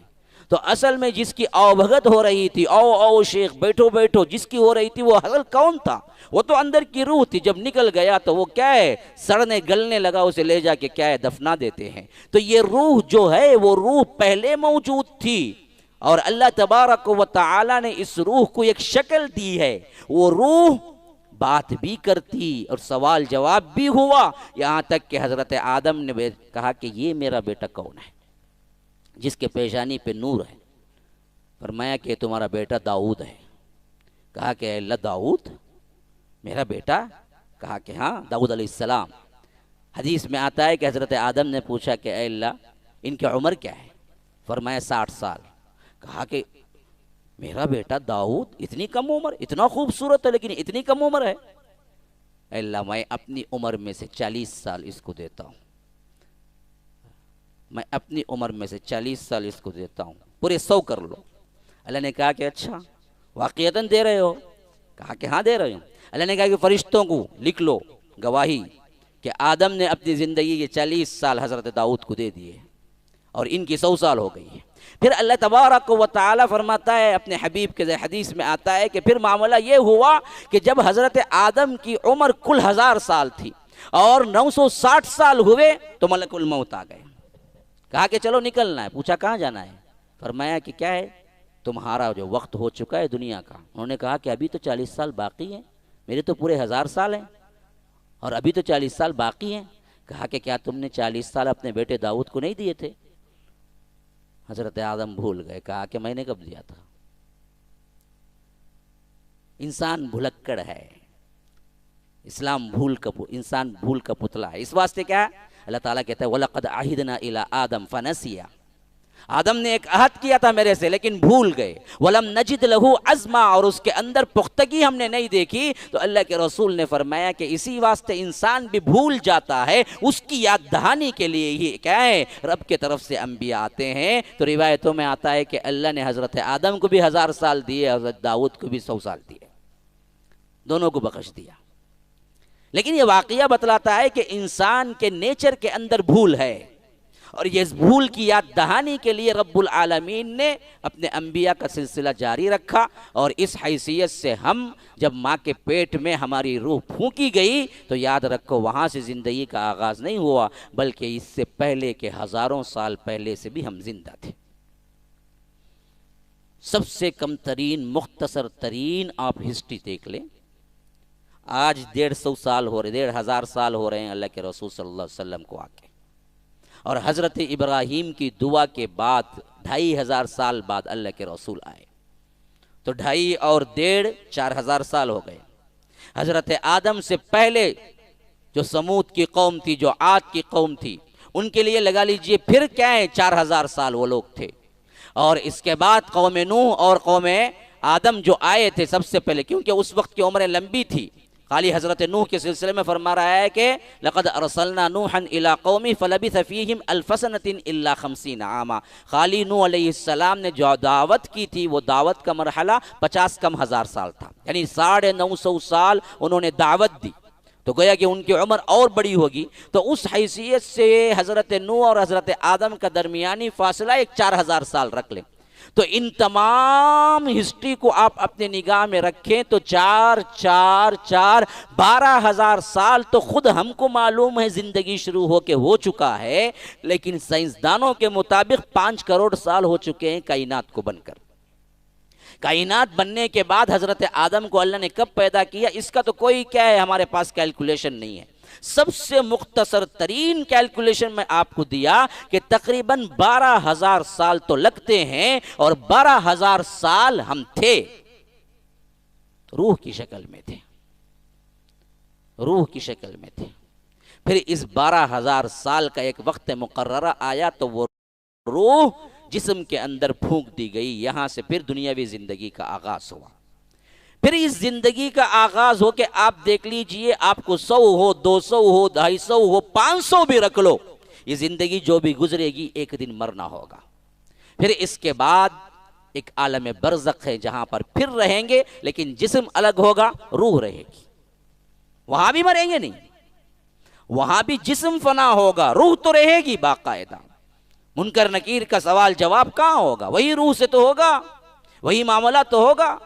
تو اصل میں جس کی اوبھگت ہو رہی تھی، او شیخ بیٹھو بیٹھو، جس کی ہو رہی تھی وہ اصل کون تھا؟ وہ تو اندر کی روح تھی۔ جب نکل گیا تو وہ کیا ہے، سڑنے گلنے لگا، اسے لے جا کے کیا ہے دفنا دیتے ہیں۔ تو یہ روح جو ہے وہ روح پہلے موجود تھی، اور اللہ تبارک و تعالی نے اس روح کو ایک شکل دی ہے۔ وہ روح بات بھی کرتی اور سوال جواب بھی ہوا، یہاں تک کہ حضرت آدم نے کہا کہ یہ میرا بیٹا کون ہے جس کے پیشانی پہ نور ہے؟ فرمایا کہ تمہارا بیٹا داؤد ہے۔ کہا کہ اے اللہ، داؤد میرا بیٹا؟ کہا کہ ہاں، داؤد علیہ السلام۔ حدیث میں آتا ہے کہ حضرت آدم نے پوچھا کہ اے اللہ، ان کی عمر کیا ہے؟ فرمایا 60 سال۔ کہا کہ میرا بیٹا داؤد اتنی کم عمر، اتنا خوبصورت ہے لیکن اتنی کم عمر ہے؟ اے اللہ، میں اپنی عمر میں سے 40 سال اس کو دیتا ہوں، میں اپنی عمر میں سے 40 سال اس کو دیتا ہوں، پورے 100 کر لو۔ اللہ نے کہا کہ اچھا واقعتاً دے رہے ہو؟ کہا کہ ہاں دے رہے ہوں۔ اللہ نے کہا کہ فرشتوں کو لکھ لو گواہی کہ آدم نے اپنی زندگی کے 40 سال حضرت داؤد کو دے دیے اور ان کی 100 سال ہو گئی ہے۔ پھر اللہ تبارک و تعالی فرماتا ہے اپنے حبیب کے حدیث میں آتا ہے کہ پھر معاملہ یہ ہوا کہ جب حضرت آدم کی عمر کل 1000 سال تھی اور 960 سال ہوئے تو ملک الموت آ گئے۔ کہا کہ چلو نکلنا ہے۔ پوچھا کہاں جانا ہے؟ فرمایا کہ کیا ہے، تمہارا جو وقت ہو چکا ہے دنیا کا۔ انہوں نے کہا کہ ابھی تو 40 سال باقی ہیں، میرے تو پورے 1000 سال ہیں اور ابھی تو 40 سال باقی ہیں۔ کہا کہ کیا تم نے 40 سال اپنے بیٹے داؤد کو نہیں دیے تھے؟ حضرت آدم بھول گئے۔ کہا کہ میں نے کب دیا تھا؟ انسان بھلکڑ ہے، انسان بھول کا پتلا ہے۔ اس واسطے کیا ہے، اللہ تعالیٰ کہتا ہے وَلَقَدْ عَهِدْنَا إِلَىٰ آدَمَ فَنَسِيَ، آدم نے ایک عہد کیا تھا میرے سے لیکن بھول گئے۔ وَلَمْ نَجِدْ لَهُ عَزْمًا، اور اس کے اندر پختگی ہم نے نہیں دیکھی۔ تو اللہ کے رسول نے فرمایا کہ اسی واسطے انسان بھی بھول جاتا ہے، اس کی یاد دہانی کے لیے ہی کیا ہے رب کے طرف سے انبیاء آتے ہیں۔ تو روایتوں میں آتا ہے کہ اللہ نے حضرت آدم کو بھی 1000 سال دیے، حضرت داؤد کو بھی 100 سال دیے، دونوں کو بخش دیا۔ لیکن یہ واقعہ بتلاتا ہے کہ انسان کے نیچر کے اندر بھول ہے، اور یہ بھول کی یاد دہانی کے لیے رب العالمین نے اپنے انبیاء کا سلسلہ جاری رکھا۔ اور اس حیثیت سے ہم جب ماں کے پیٹ میں ہماری روح پھونکی گئی تو یاد رکھو وہاں سے زندگی کا آغاز نہیں ہوا، بلکہ اس سے پہلے کے ہزاروں سال پہلے سے بھی ہم زندہ تھے۔ سب سے کم ترین مختصر ترین آپ ہسٹری دیکھ لیں، آج 150 سال ہو رہے، 1500 سال ہو رہے ہیں اللہ کے رسول صلی اللہ علیہ وسلم کو آکے، اور حضرت ابراہیم کی دعا کے بعد 2500 سال بعد اللہ کے رسول آئے، تو 2.5 اور 1.5 4000 سال ہو گئے۔ حضرت آدم سے پہلے جو سمود کی قوم تھی، جو عاد کی قوم تھی، ان کے لیے لگا لیجئے پھر کیا ہے 4000 سال وہ لوگ تھے، اور اس کے بعد قوم نوح اور قوم آدم جو آئے تھے سب سے پہلے، کیونکہ اس وقت کی عمریں لمبی تھی۔ خالی حضرت نوح کے سلسلے میں فرما رہا ہے کہ لَقَدْ أَرْسَلْنَا نُوحًا إِلَىٰ قَوْمِهِ فَلَبِثَ فِيهِمْ أَلْفَ سَنَةٍ إِلَّا 50 عَامًا۔ خالی نوح علیہ السلام نے جو دعوت کی تھی وہ دعوت کا مرحلہ 50 کم 1000 سال تھا، یعنی 950 سال انہوں نے دعوت دی، تو گویا کہ ان کی عمر اور بڑی ہوگی۔ تو اس حیثیت سے حضرت نوح اور حضرت آدم کا درمیانی فاصلہ 4000 سال رکھ لیں، تو ان تمام ہسٹری کو آپ اپنے نگاہ میں رکھیں تو 12,000 سال تو خود ہم کو معلوم ہے زندگی شروع ہو کے ہو چکا ہے، لیکن سائنسدانوں کے مطابق 5 کروڑ سال ہو چکے ہیں کائنات کو بن کر۔ کائنات بننے کے بعد حضرت آدم کو اللہ نے کب پیدا کیا، اس کا تو کوئی کیا ہے ہمارے پاس کیلکولیشن نہیں ہے۔ سب سے مختصر ترین کیلکولیشن میں آپ کو دیا کہ تقریباً 12,000 سال تو لگتے ہیں، اور 12,000 سال ہم تھے، روح کی شکل میں تھے، روح کی شکل میں تھے۔ پھر اس 12,000 سال کا ایک وقت مقررہ آیا تو وہ روح جسم کے اندر پھونک دی گئی، یہاں سے پھر دنیاوی زندگی کا آغاز ہوا۔ پھر اس زندگی کا آغاز ہو کے آپ دیکھ لیجئے، آپ کو 100 ہو، 200 ہو، 250 ہو، 500 بھی رکھ لو، یہ زندگی جو بھی گزرے گی ایک دن مرنا ہوگا۔ پھر اس کے بعد ایک عالم برزخ ہے جہاں پر پھر رہیں گے، لیکن جسم الگ ہوگا، روح رہے گی۔ وہاں بھی مریں گے نہیں، وہاں بھی جسم فنا ہوگا، روح تو رہے گی باقاعدہ۔ منکر نکیر کا سوال جواب کہاں ہوگا؟ وہی روح سے تو ہوگا، وہی معاملہ تو ہوگا۔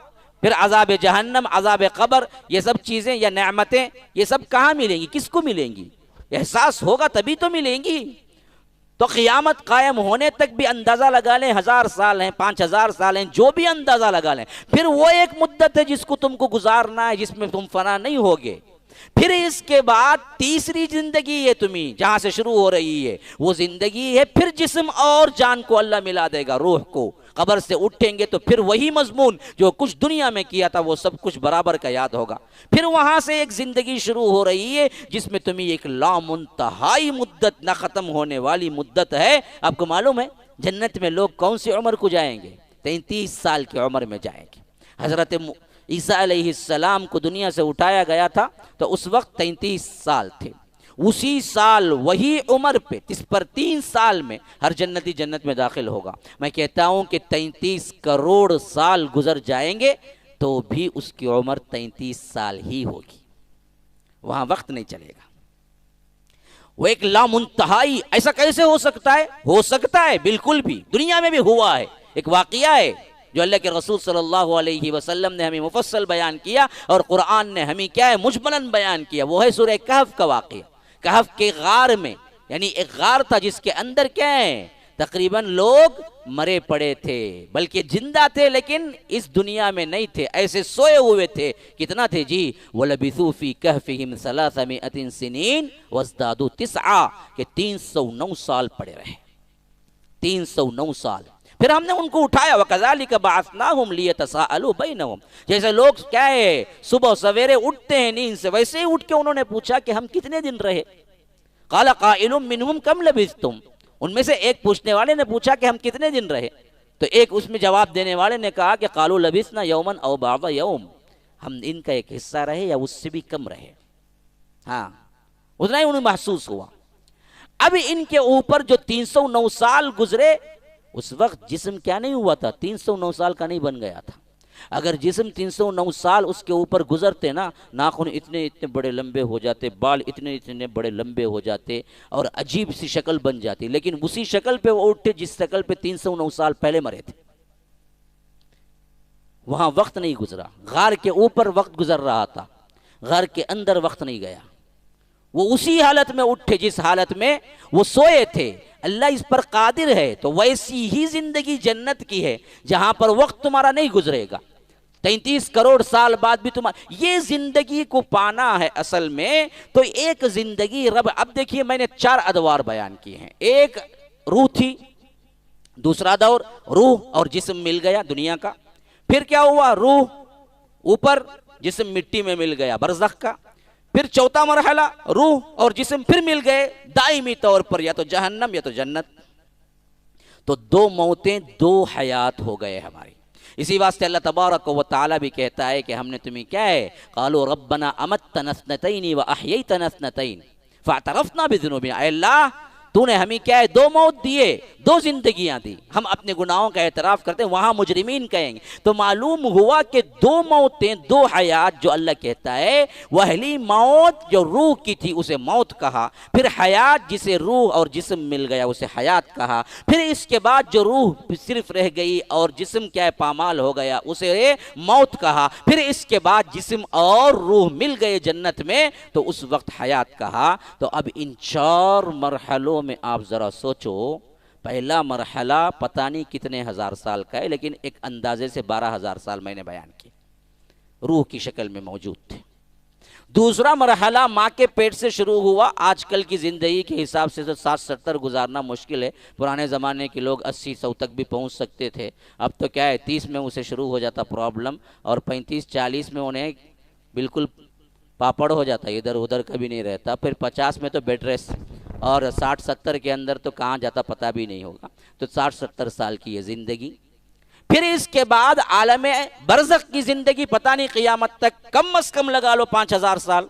پھر عذاب جہنم، عذاب قبر، یہ سب چیزیں یا نعمتیں، یہ سب کہاں ملیں گی؟ کس کو ملیں گی؟ احساس ہوگا تبھی تو ملیں گی۔ تو قیامت قائم ہونے تک بھی اندازہ لگا لیں 1000 سال ہیں، 5000 سال ہیں، جو بھی اندازہ لگا لیں، پھر وہ ایک مدت ہے جس کو تم کو گزارنا ہے، جس میں تم فنا نہیں ہوگے۔ پھر اس کے بعد تیسری زندگی ہے تمہیں، جہاں سے شروع ہو رہی ہے وہ زندگی ہے، پھر جسم اور جان کو اللہ ملا دے گا، روح کو۔ قبر سے اٹھیں گے تو پھر وہی مضمون جو کچھ دنیا میں کیا تھا وہ سب کچھ برابر کا یاد ہوگا۔ پھر وہاں سے ایک زندگی شروع ہو رہی ہے جس میں تمہیں ایک لامنتہائی مدت، نہ ختم ہونے والی مدت ہے۔ آپ کو معلوم ہے جنت میں لوگ کون سی عمر کو جائیں گے؟ 33 سال کی عمر میں جائیں گے۔ حضرت عیسیٰ علیہ السلام کو دنیا سے اٹھایا گیا تھا تو اس وقت 33 سال تھے۔ اسی سال وہی عمر پہ پر 3 سال میں ہر جنتی جنت میں داخل ہوگا۔ میں کہتا ہوں کہ 33 کروڑ سال گزر جائیں گے تو بھی اس کی عمر 33 سال ہی ہوگی، وہاں وقت نہیں چلے گا۔ وہ ایک لامنتہائی، ایسا کیسے ہو سکتا ہے؟ ہو سکتا ہے بالکل بھی، دنیا میں بھی ہوا ہے، ایک واقعہ ہے جو اللہ کے رسول صلی اللہ علیہ وسلم نے ہمیں مفصل بیان کیا، اور قرآن نے ہمیں کیا ہے مجملاً بیان کیا۔ وہ ہے سورہ کہف کا واقعہ۔ کہف کے غار میں، یعنی ایک غار تھا جس کے اندر کیا ہے تقریباً لوگ مرے پڑے تھے، بلکہ زندہ تھے لیکن اس دنیا میں نہیں تھے، ایسے سوئے ہوئے تھے۔ کتنا تھے جی؟ وَلَبِثُوا فِي كَهْفِهِمْ 300 سِنِينَ وَازْدَادُوا 9، کہ 309 سال پڑے رہے، 309 سال۔ پھر ہم نے ان کو اٹھایا، وَكَذَلِكَ بَعَثْنَاهُمْ لِيَتَسَاءَلُوا بَيْنَهُمْ، جیسے لوگ کیا ہے صبح سویرے اٹھتے ہیں نیند سے، ویسے ہی اٹھ کے انہوں نے پوچھا کہ ہم کتنے دن رہے۔ قَالَ قَائِلٌ مِّنْهُمْ كَمْ لَبِثْتُمْ، ان میں سے ایک پوچھنے والے نے پوچھا کہ ہم کتنے دن رہے، تو ایک اس میں جواب دینے والے نے کہا کہ قَالُوا لَبِثْنَا يَوْمًا أَوْ بَعْضَ يَوْمٍ، ہم ان کا ایک حصہ رہے یا اس سے بھی کم رہے۔ ہاں اتنا ہی انہیں محسوس ہوا۔ اب ان کے اوپر جو 309 سال گزرے، اس وقت جسم کیا نہیں ہوا تھا، 309 سال کا نہیں بن گیا تھا۔ اگر جسم 309 سال اس کے اوپر گزرتے نا، ناخن اتنے اتنے بڑے لمبے ہو جاتے، بال اتنے اتنے بڑے لمبے ہو جاتے، اور عجیب سی شکل بن جاتی، لیکن اسی شکل پہ وہ اٹھے جس شکل پہ 309 سال پہلے مرے تھے۔ وہاں وقت نہیں گزرا، غار کے اوپر وقت گزر رہا تھا، غار کے اندر وقت نہیں گیا۔ وہ اسی حالت میں اٹھے جس حالت میں وہ سوئے تھے۔ اللہ اس پر قادر ہے، تو ویسی ہی زندگی جنت کی ہے جہاں پر وقت تمہارا نہیں گزرے گا۔ 33 کروڑ سال بعد بھی تمہارا یہ زندگی کو پانا ہے اصل میں، تو ایک زندگی رب۔ اب دیکھیے میں نے 4 ادوار بیان کیے ہیں۔ ایک روح تھی، دوسرا دور روح اور جسم مل گیا دنیا کا، پھر کیا ہوا؟ روح اوپر، جسم مٹی میں مل گیا برزخ کا، پھر چوتھا مرحلہ روح اور جسم پھر مل گئے دائمی طور پر یا تو جہنم یا تو جنت۔ تو 2 موتیں 2 حیات ہو گئے ہماری۔ اسی واسطے اللہ تبارک و تعالی بھی کہتا ہے کہ ہم نے تمہیں کیا ہے، قالوا ربنا امتنا اثنتین واحییتنا اثنتین فاعترفنا بذنوبنا، اے اللہ تو نے ہمیں کیا ہے 2 موت دیے، 2 زندگیاں دی، ہم اپنے گناہوں کا اعتراف کرتے ہیں، وہاں مجرمین کہیں گے۔ تو معلوم ہوا کہ 2 موتیں، 2 حیات جو اللہ کہتا ہے، پہلی موت جو روح کی تھی اسے موت کہا، پھر حیات جسے روح اور جسم مل گیا اسے حیات کہا، پھر اس کے بعد جو روح صرف رہ گئی اور جسم کیا ہے پامال ہو گیا اسے موت کہا، پھر اس کے بعد جسم اور روح مل گئے جنت میں تو اس وقت حیات کہا۔ تو اب ان 4 مرحلوں میں آپ ذرا سوچو، پہلا مرحلہ پتہ نہیں کتنے ہزار سال کا ہے، لیکن ایک اندازے سے 12,000 سال میں نے بیان کی، روح کی شکل میں موجود تھے۔ دوسرا مرحلہ ماں کے پیٹ سے شروع ہوا، آج کل کی زندگی کے حساب سے تو 60-70 گزارنا مشکل ہے، پرانے زمانے کے لوگ 80-100 تک بھی پہنچ سکتے تھے، اب تو کیا ہے 30 میں اسے شروع ہو جاتا پرابلم، اور 35-40 میں انہیں بالکل پاپڑ ہو جاتا، ادھر ادھر کبھی نہیں رہتا، پھر 50 میں تو بیڈ ریسٹ، اور 60-70 کے اندر تو کہاں جاتا پتہ بھی نہیں ہوگا، تو 60-70 سال کی یہ زندگی۔ پھر اس کے بعد عالم برزخ کی زندگی، پتہ نہیں قیامت تک، کم از کم لگا لو 5,000 سال،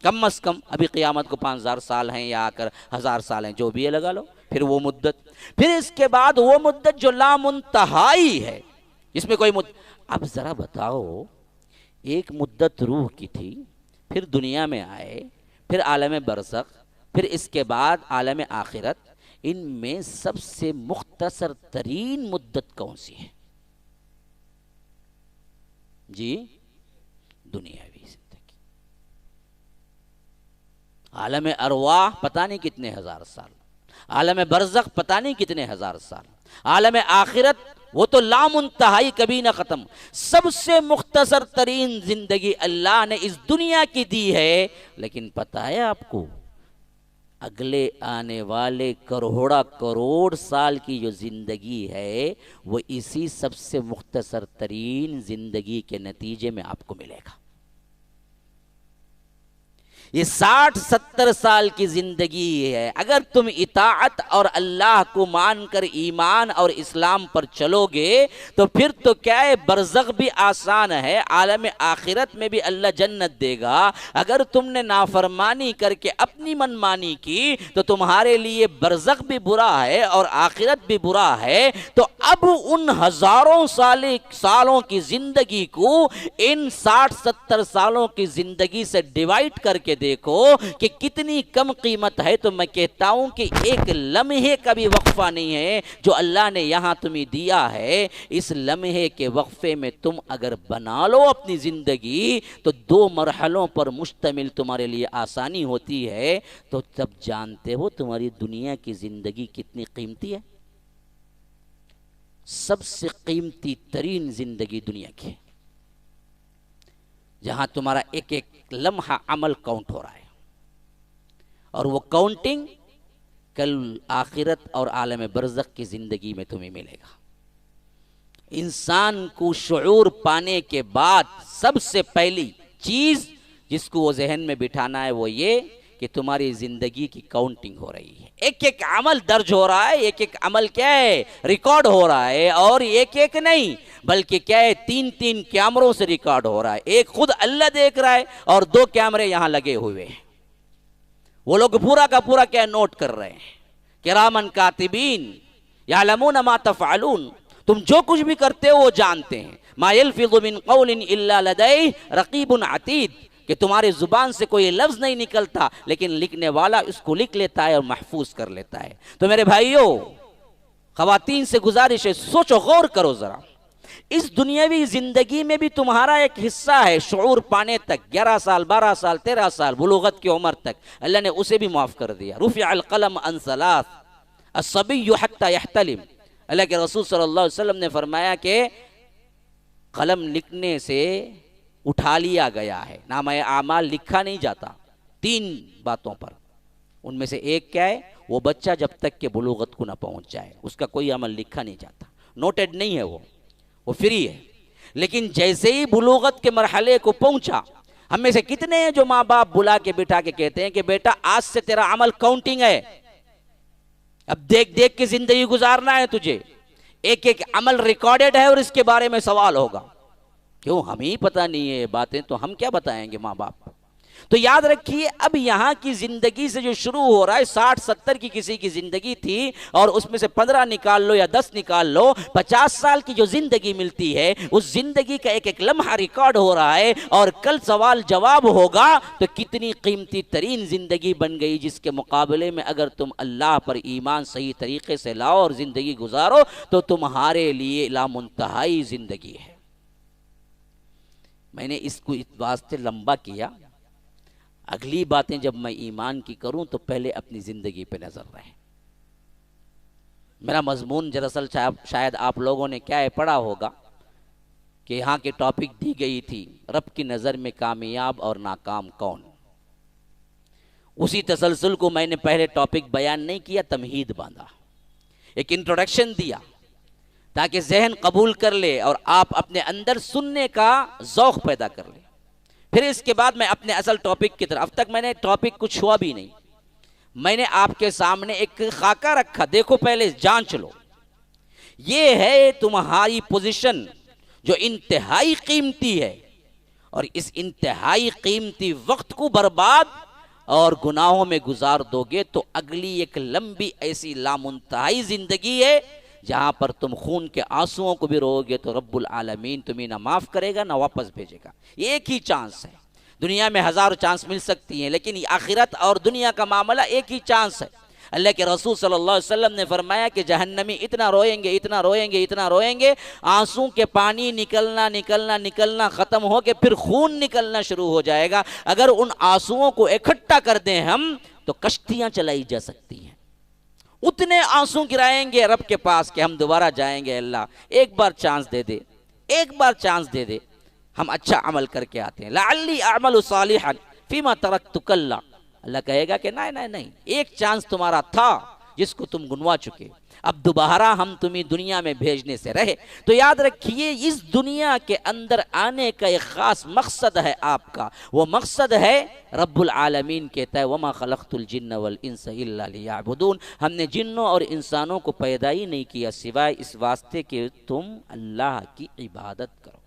کم از کم، ابھی قیامت کو 5,000 سال ہیں یا آ کر 1,000 سال ہیں، جو بھی ہے لگا لو، پھر وہ مدت، پھر اس کے بعد وہ مدت جو لامنتہائی ہے، اس میں کوئی اب ذرا بتاؤ، ایک مدت روح کی تھی، پھر دنیا میں آئے، پھر عالم برزخ، پھر اس کے بعد عالم آخرت، ان میں سب سے مختصر ترین مدت کون سی ہے؟ جی، دنیاوی زندگی۔ عالم ارواح پتہ نہیں کتنے ہزار سال، عالم برزخ پتہ نہیں کتنے ہزار سال، عالم آخرت وہ تو لامنتہائی کبھی نہ ختم۔ سب سے مختصر ترین زندگی اللہ نے اس دنیا کی دی ہے، لیکن پتہ ہے آپ کو اگلے آنے والے کروڑ سال کی جو زندگی ہے وہ اسی سب سے مختصر ترین زندگی کے نتیجے میں آپ کو ملے گا۔ یہ 60-70 سال کی زندگی ہے، اگر تم اطاعت اور اللہ کو مان کر ایمان اور اسلام پر چلو گے تو پھر تو کیا ہے، برزخ بھی آسان ہے، عالم آخرت میں بھی اللہ جنت دے گا۔ اگر تم نے نافرمانی کر کے اپنی منمانی کی تو تمہارے لیے برزخ بھی برا ہے اور آخرت بھی برا ہے۔ تو اب ان ہزاروں سالوں کی زندگی کو ان 60-70 سالوں کی زندگی سے ڈیوائیڈ کر کے دیکھو کہ کتنی کم قیمت ہے۔ تو میں کہتا ہوں کہ ایک لمحے کا بھی وقفہ نہیں ہے جو اللہ نے یہاں تمہیں دیا ہے، اس لمحے کے وقفے میں تم اگر بنا لو اپنی زندگی تو 2 مرحلوں پر مشتمل تمہارے لیے آسانی ہوتی ہے۔ تو تب جانتے ہو تمہاری دنیا کی زندگی کتنی قیمتی ہے۔ سب سے قیمتی ترین زندگی دنیا کی ہے، جہاں تمہارا ایک ایک لمحہ عمل کاؤنٹ ہو رہا ہے، اور وہ کاؤنٹنگ کل آخرت اور عالم برزخ کی زندگی میں تمہیں ملے گا۔ انسان کو شعور پانے کے بعد سب سے پہلی چیز جس کو وہ ذہن میں بٹھانا ہے وہ یہ کہ تمہاری زندگی کی کاؤنٹنگ ہو رہی ہے، ایک ایک عمل درج ہو رہا ہے، ایک ایک عمل کیا ہے، ریکارڈ ہو رہا ہے، اور ایک ایک نہیں بلکہ کیا ہے 3 کیمروں سے ریکارڈ ہو رہا ہے۔ ایک خود اللہ دیکھ رہا ہے اور 2 کیمرے یہاں لگے ہوئے ہیں، وہ لوگ پورا کا پورا کیا نوٹ کر رہے ہیں۔ کرامن کاتبین یعلمون ما تفعلون، تم جو کچھ بھی کرتے ہو وہ جانتے ہیں۔ ما یلفظ من قول الا لدیہ رقیب عتید، کہ تمہاری زبان سے کوئی لفظ نہیں نکلتا لیکن لکھنے والا اس کو لکھ لیتا ہے اور محفوظ کر لیتا ہے۔ تو میرے بھائیوں، خواتین سے گزارش ہے، سوچو، غور کرو ذرا، اس دنیاوی زندگی میں بھی تمہارا ایک حصہ ہے شعور پانے تک، 11 سال 12 سال 13 سال بلوغت کی عمر تک، اللہ نے اسے بھی معاف کر دیا۔ رفع القلم عن 3، الصبی حتی یحتلم، اللہ کے رسول صلی اللہ علیہ وسلم نے فرمایا کہ قلم لکھنے سے اٹھا لیا گیا ہے، نامہ اعمال لکھا نہیں جاتا 3 باتوں پر، ان میں سے ایک کیا ہے، وہ بچہ جب تک کہ بلوغت کو نہ پہنچ جائے اس کا کوئی عمل لکھا نہیں جاتا، نوٹڈ نہیں ہے، وہ فری ہے۔ لیکن جیسے ہی بلوغت کے مرحلے کو پہنچا، ہم میں سے کتنے ہیں جو ماں باپ بلا کے بٹھا کے کہتے ہیں کہ بیٹا آج سے تیرا عمل کاؤنٹنگ ہے، اب دیکھ دیکھ کے زندگی گزارنا ہے تجھے، ایک ایک عمل ریکارڈڈ ہے اور اس کے بارے میں سوال ہوگا۔ کیوں؟ ہمیں ہی پتہ نہیں ہے یہ باتیں، تو ہم کیا بتائیں گے ماں باپ۔ تو یاد رکھیے اب یہاں کی زندگی سے جو شروع ہو رہا ہے 60-70 کی کسی کی زندگی تھی اور اس میں سے 15 نکال لو یا 10 نکال لو، 50 سال کی جو زندگی ملتی ہے اس زندگی کا ایک ایک لمحہ ریکارڈ ہو رہا ہے، اور کل سوال جواب ہوگا تو کتنی قیمتی ترین زندگی بن گئی، جس کے مقابلے میں اگر تم اللہ پر ایمان صحیح طریقے سے لاؤ اور زندگی گزارو تو تمہارے لیے لامنتہائی زندگی ہے۔ میں نے اس کو اس واسطے لمبا کیا، اگلی باتیں جب میں ایمان کی کروں تو پہلے اپنی زندگی پہ نظر رہے۔ میرا مضمون دراصل شاید آپ لوگوں نے کیا ہے پڑھا ہوگا کہ یہاں کے ٹاپک دی گئی تھی رب کی نظر میں کامیاب اور ناکام کون۔ اسی تسلسل کو میں نے پہلے ٹاپک بیان نہیں کیا، تمہید باندھا، ایک انٹروڈکشن دیا تاکہ ذہن قبول کر لے اور آپ اپنے اندر سننے کا ذوق پیدا کر لیں۔ پھر اس کے بعد میں اپنے اصل ٹاپک کی طرف، اب تک میں نے ٹاپک کچھ ہوا بھی نہیں، میں نے آپ کے سامنے ایک خاکہ رکھا، دیکھو پہلے جانچ لو، یہ ہے تمہاری پوزیشن جو انتہائی قیمتی ہے، اور اس انتہائی قیمتی وقت کو برباد اور گناہوں میں گزار دو گے تو اگلی ایک لمبی ایسی لامنتہائی زندگی ہے جہاں پر تم خون کے آنسوؤں کو بھی رو گے تو رب العالمین تمہیں نہ معاف کرے گا نہ واپس بھیجے گا۔ یہ ایک ہی چانس ہے، دنیا میں ہزاروں چانس مل سکتی ہیں لیکن آخرت اور دنیا کا معاملہ ایک ہی چانس ہے۔ اللہ کے رسول صلی اللہ علیہ وسلم نے فرمایا کہ جہنمی اتنا روئیں گے اتنا روئیں گے اتنا روئیں گے، آنسوں کے پانی نکلنا نکلنا نکلنا ختم ہو کے پھر خون نکلنا شروع ہو جائے گا۔ اگر ان آنسوؤں کو اکٹھا کر دیں ہم تو کشتیاں چلائی جا سکتی ہیں، اتنے آنسو گرائیں گے رب کے پاس کہ ہم دوبارہ جائیں گے، اللہ ایک بار چانس دے دے، ایک بار چانس دے دے، ہم اچھا عمل کر کے آتے ہیں، لعلی اعمل صالحا فیما ترکت کلا، اللہ کہے گا کہ نہیں، ایک چانس تمہارا تھا جس کو تم گنوا چکے، اب دوبارہ ہم تمہیں دنیا میں بھیجنے سے رہے۔ تو یاد رکھیے اس دنیا کے اندر آنے کا ایک خاص مقصد ہے آپ کا، وہ مقصد ہے رب العالمین کہتا ہے وَمَا خَلَقْتُ الْجِنَّ وَالْإِنسَ إِلَّا لِيَعْبُدُونَ، ہم نے جنوں اور انسانوں کو پیدا ہی نہیں کیا سوائے اس واسطے کہ تم اللہ کی عبادت کرو۔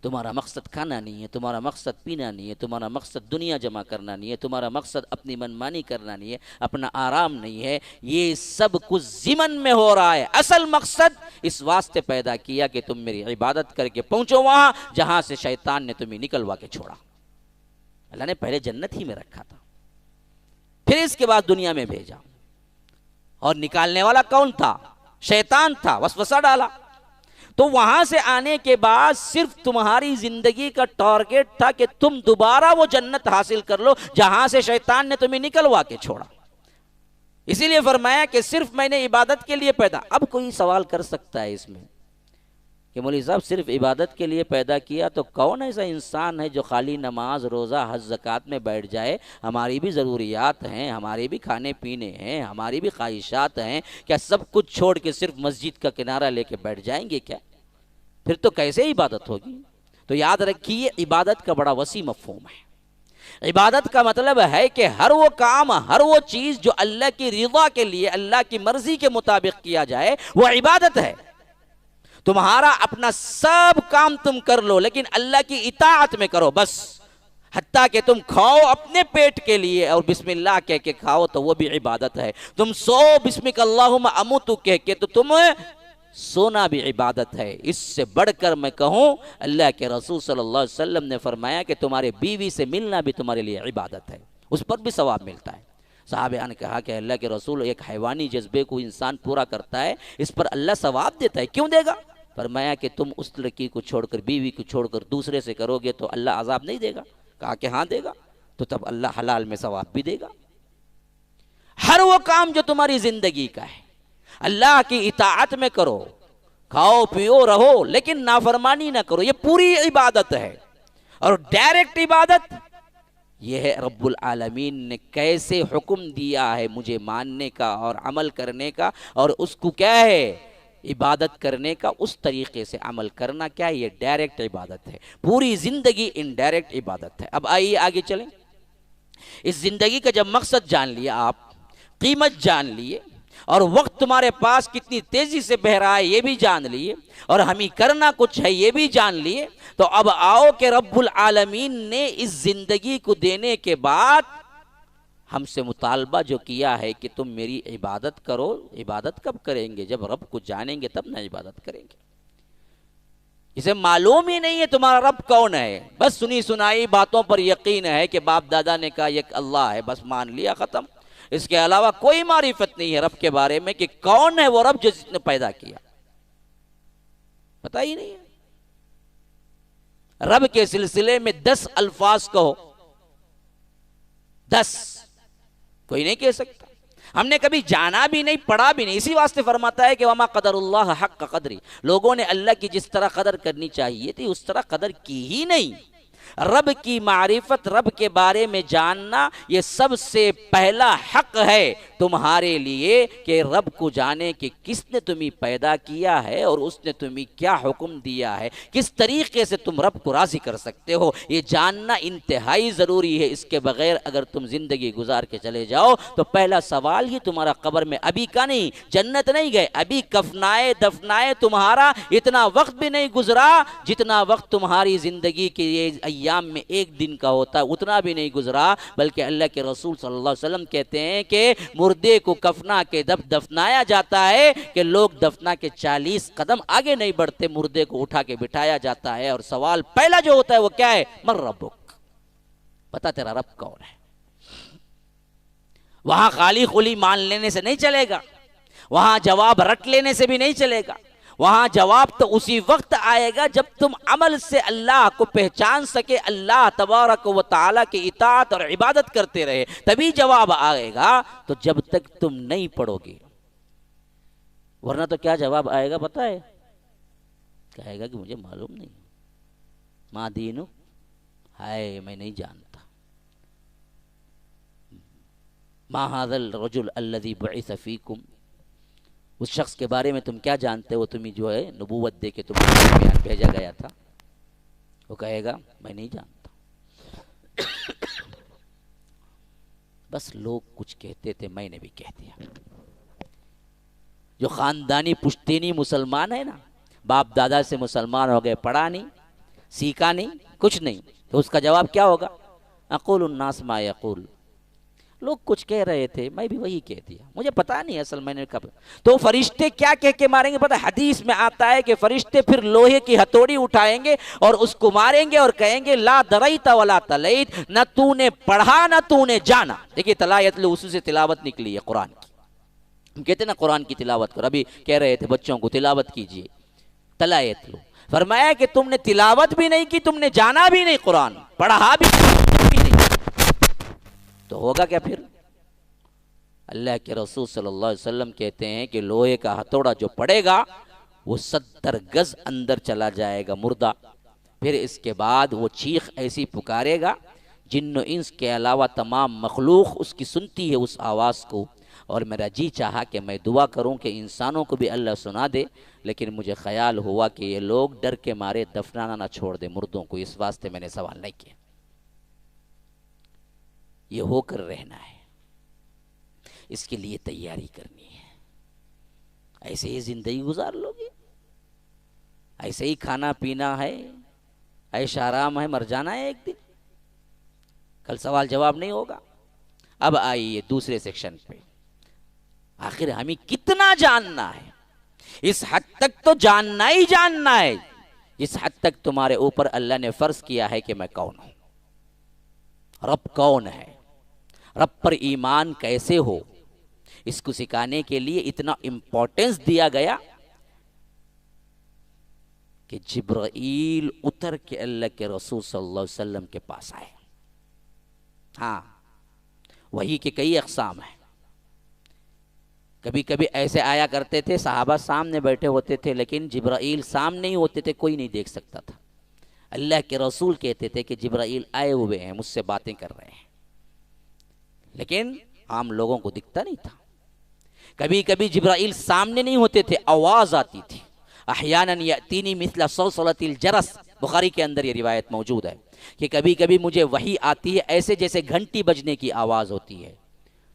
تمہارا مقصد کھانا نہیں ہے، تمہارا مقصد پینا نہیں ہے، تمہارا مقصد دنیا جمع کرنا نہیں ہے، تمہارا مقصد اپنی منمانی کرنا نہیں ہے، اپنا آرام نہیں ہے، یہ سب کچھ ضمن میں ہو رہا ہے۔ اصل مقصد اس واسطے پیدا کیا کہ تم میری عبادت کر کے پہنچو وہاں جہاں سے شیطان نے تمہیں نکلوا کے چھوڑا۔ اللہ نے پہلے جنت ہی میں رکھا تھا، پھر اس کے بعد دنیا میں بھیجا، اور نکالنے والا کون تھا؟ شیطان تھا، وسوسہ ڈالا۔ تو وہاں سے آنے کے بعد صرف تمہاری زندگی کا ٹارگٹ تھا کہ تم دوبارہ وہ جنت حاصل کر لو جہاں سے شیطان نے تمہیں نکلوا کے چھوڑا۔ اسی لیے فرمایا کہ صرف میں نے عبادت کے لیے پیدا۔ اب کوئی سوال کر سکتا ہے اس میں کہ مولوی صاحب صرف عبادت کے لیے پیدا کیا تو کون ایسا انسان ہے جو خالی نماز روزہ حج زکوٰۃ میں بیٹھ جائے؟ ہماری بھی ضروریات ہیں، ہمارے بھی کھانے پینے ہیں، ہماری بھی خواہشات ہیں، کیا سب کچھ چھوڑ کے صرف مسجد کا کنارہ لے کے بیٹھ جائیں گے کیا؟ پھر تو کیسے عبادت ہوگی؟ تو یاد رکھیے عبادت کا بڑا وسیع مفہوم ہے۔ عبادت کا مطلب ہے کہ ہر وہ کام، ہر وہ چیز جو اللہ کی رضا کے لیے، اللہ کی مرضی کے مطابق کیا جائے وہ عبادت ہے۔ تمہارا اپنا سب کام تم کر لو لیکن اللہ کی اطاعت میں کرو بس، حتیٰ کہ تم کھاؤ اپنے پیٹ کے لیے اور بسم اللہ کہہ کے کھاؤ تو وہ بھی عبادت ہے۔ تم سو بسمک اللہم اموت کہہ کے تو تم سونا بھی عبادت ہے۔ اس سے بڑھ کر میں کہوں اللہ کے رسول صلی اللہ علیہ وسلم نے فرمایا کہ تمہارے بیوی سے ملنا بھی تمہارے لیے عبادت ہے، اس پر بھی ثواب ملتا ہے۔ صحابہ نے کہا کہ اللہ کے رسول ایک حیوانی جذبے کو انسان پورا کرتا ہے، اس پر اللہ ثواب دیتا ہے، کیوں دے گا؟ فرمایا کہ تم اس لڑکی کو چھوڑ کر، بیوی کو چھوڑ کر دوسرے سے کرو گے تو اللہ عذاب نہیں دے گا؟ کہا کہ ہاں دے گا، تو تب اللہ حلال میں ثواب بھی دے گا۔ ہر وہ کام جو تمہاری زندگی کا ہے اللہ کی اطاعت میں کرو، کھاؤ پیو رہو لیکن نافرمانی نہ کرو، یہ پوری عبادت ہے۔ اور ڈائریکٹ عبادت یہ ہے رب العالمین نے کیسے حکم دیا ہے مجھے ماننے کا اور عمل کرنے کا، اور اس کو کیا ہے عبادت کرنے کا، اس طریقے سے عمل کرنا، کیا یہ ڈائریکٹ عبادت ہے۔ پوری زندگی انڈائریکٹ عبادت ہے۔ اب آئیے آگے چلیں۔ اس زندگی کا جب مقصد جان لیا، آپ قیمت جان لیے، اور وقت تمہارے پاس کتنی تیزی سے بہ رہا ہے یہ بھی جان لیے، اور ہمیں کرنا کچھ ہے یہ بھی جان لیے، تو اب آؤ کہ رب العالمین نے اس زندگی کو دینے کے بعد ہم سے مطالبہ جو کیا ہے کہ تم میری عبادت کرو، عبادت کب کریں گے؟ جب رب کو جانیں گے تب نہ عبادت کریں گے۔ اسے معلوم ہی نہیں ہے تمہارا رب کون ہے، بس سنی سنائی باتوں پر یقین ہے کہ باپ دادا نے کہا یک اللہ ہے، بس مان لیا، ختم۔ اس کے علاوہ کوئی معرفت نہیں ہے رب کے بارے میں کہ کون ہے وہ رب جس نے پیدا کیا، پتہ ہی نہیں ہے۔ رب کے سلسلے میں 10 الفاظ کہو، 10 کوئی نہیں کہہ سکتا۔ ہم نے کبھی جانا بھی نہیں، پڑھا بھی نہیں، اسی واسطے فرماتا ہے کہ وما قدر اللہ حق قدری، لوگوں نے اللہ کی جس طرح قدر کرنی چاہیے تھی اس طرح قدر کی ہی نہیں۔ رب کی معرفت، رب کے بارے میں جاننا، یہ سب سے پہلا حق ہے تمہارے لیے کہ رب کو جانے کہ کس نے تمہیں پیدا کیا ہے اور اس نے تمہیں کیا حکم دیا ہے، کس طریقے سے تم رب کو راضی کر سکتے ہو، یہ جاننا انتہائی ضروری ہے۔ اس کے بغیر اگر تم زندگی گزار کے چلے جاؤ تو پہلا سوال ہی تمہارا قبر میں ابھی کا نہیں، جنت نہیں گئے، ابھی کفنائے دفنائے تمہارا اتنا وقت بھی نہیں گزرا جتنا وقت تمہاری زندگی کے ایام میں ایک دن کا ہوتا ہے، اتنا بھی نہیں گزرا، بلکہ اللہ کے رسول صلی اللہ علیہ وسلم کہتے ہیں کہ مردے کو کفنا کے دفنایا جاتا ہے کہ لوگ دفنا کے 40 قدم آگے نہیں بڑھتے، مردے کو اٹھا کے بٹھایا جاتا ہے، اور سوال پہلا جو ہوتا ہے وہ کیا ہے؟ من ربک، پتا تیرا رب کون ہے۔ وہاں خالی خلی مان لینے سے نہیں چلے گا، وہاں جواب رٹ لینے سے بھی نہیں چلے گا، وہاں جواب تو اسی وقت آئے گا جب تم عمل سے اللہ کو پہچان سکے، اللہ تبارک و تعالیٰ کی اطاعت اور عبادت کرتے رہے، تبھی جواب آئے گا۔ تو جب تک تم نہیں پڑھو گے، ورنہ تو کیا جواب آئے گا پتہ ہے؟ کہے گا کہ مجھے معلوم نہیں، ما دینو، ہائے میں نہیں جانتا، ما ھذا الرجل الذی بعث فیکم، اس شخص کے بارے میں تم کیا جانتے ہو، تمہیں جو ہے نبوت دے کے تمہیں بیان بھیجا گیا تھا؟ وہ کہے گا میں نہیں جانتا۔ بس لوگ کچھ کہتے تھے، میں نے بھی کہہ دیا۔ جو خاندانی پشتینی مسلمان ہے نا، باپ دادا سے مسلمان ہو گئے، پڑھا نہیں، سیکھا نہیں، کچھ نہیں، تو اس کا جواب کیا ہوگا؟ اقول الناس ما یقول، لوگ کچھ کہہ رہے تھے میں بھی وہی کہہ دیا، مجھے پتا نہیں اصل میں نے کب۔ تو فرشتے کیا کہہ کے ماریں گے پتہ؟ حدیث میں آتا ہے کہ فرشتے پھر لوہے کی ہتھوڑی اٹھائیں گے اور اس کو ماریں گے اور کہیں گے لا دریت ولا تلیت، نہ تو نے پڑھا نہ تو نے جانا۔ دیکھیے تلا یتلو، اسی سے تلاوت نکلی ہے قرآن کی۔ ہم کہتے ہیں نا قرآن کی تلاوت کرو، ابھی کہہ رہے تھے بچوں کو تلاوت کیجئے، تلا یتلو، فرمایا کہ تم نے تلاوت بھی نہیں کی، تم نے جانا بھی نہیں، قرآن پڑھا بھی نہیں، تو ہوگا کیا پھر؟ اللہ کے رسول صلی اللہ علیہ وسلم کہتے ہیں کہ لوہے کا ہتھوڑا جو پڑے گا وہ 70 گز اندر چلا جائے گا مردہ، پھر اس کے بعد وہ چیخ ایسی پکارے گا جن و انس کے علاوہ تمام مخلوق اس کی سنتی ہے اس آواز کو۔ اور میرا جی چاہا کہ میں دعا کروں کہ انسانوں کو بھی اللہ سنا دے، لیکن مجھے خیال ہوا کہ یہ لوگ ڈر کے مارے دفنانا نہ چھوڑ دے مردوں کو، اس واسطے میں نے سوال نہیں کیا۔ یہ ہو کر رہنا ہے، اس کے لیے تیاری کرنی ہے۔ ایسے ہی زندگی گزار لو گے، ایسے ہی کھانا پینا ہے، عیش آرام ہے، مر جانا ہے ایک دن، کل سوال جواب نہیں ہوگا۔ اب آئیے دوسرے سیکشن پہ، آخر ہمیں کتنا جاننا ہے؟ اس حد تک تو جاننا ہی جاننا ہے جس حد تک تمہارے اوپر اللہ نے فرض کیا ہے کہ میں کون ہوں، رب کون ہے، رب پر ایمان کیسے ہو، اس کو سکھانے کے لیے اتنا امپورٹنس دیا گیا کہ جبرائیل اتر کے اللہ کے رسول صلی اللہ علیہ وسلم کے پاس آئے۔ ہاں، وحی کے کئی اقسام ہیں، کبھی کبھی ایسے آیا کرتے تھے صحابہ سامنے بیٹھے ہوتے تھے لیکن جبرائیل سامنے ہی ہوتے تھے، کوئی نہیں دیکھ سکتا تھا۔ اللہ کے رسول کہتے تھے کہ جبرائیل آئے ہوئے ہیں، مجھ سے باتیں کر رہے ہیں، لیکن عام لوگوں کو دکھتا نہیں تھا۔ کبھی کبھی جبرائیل سامنے نہیں ہوتے تھے، آواز آتی تھی، احیاناً یأتینی مثل صلصلۃ الجرس، بخاری کے اندر یہ روایت موجود ہے کہ کبھی کبھی مجھے وحی آتی ہے ایسے جیسے گھنٹی بجنے کی آواز ہوتی ہے،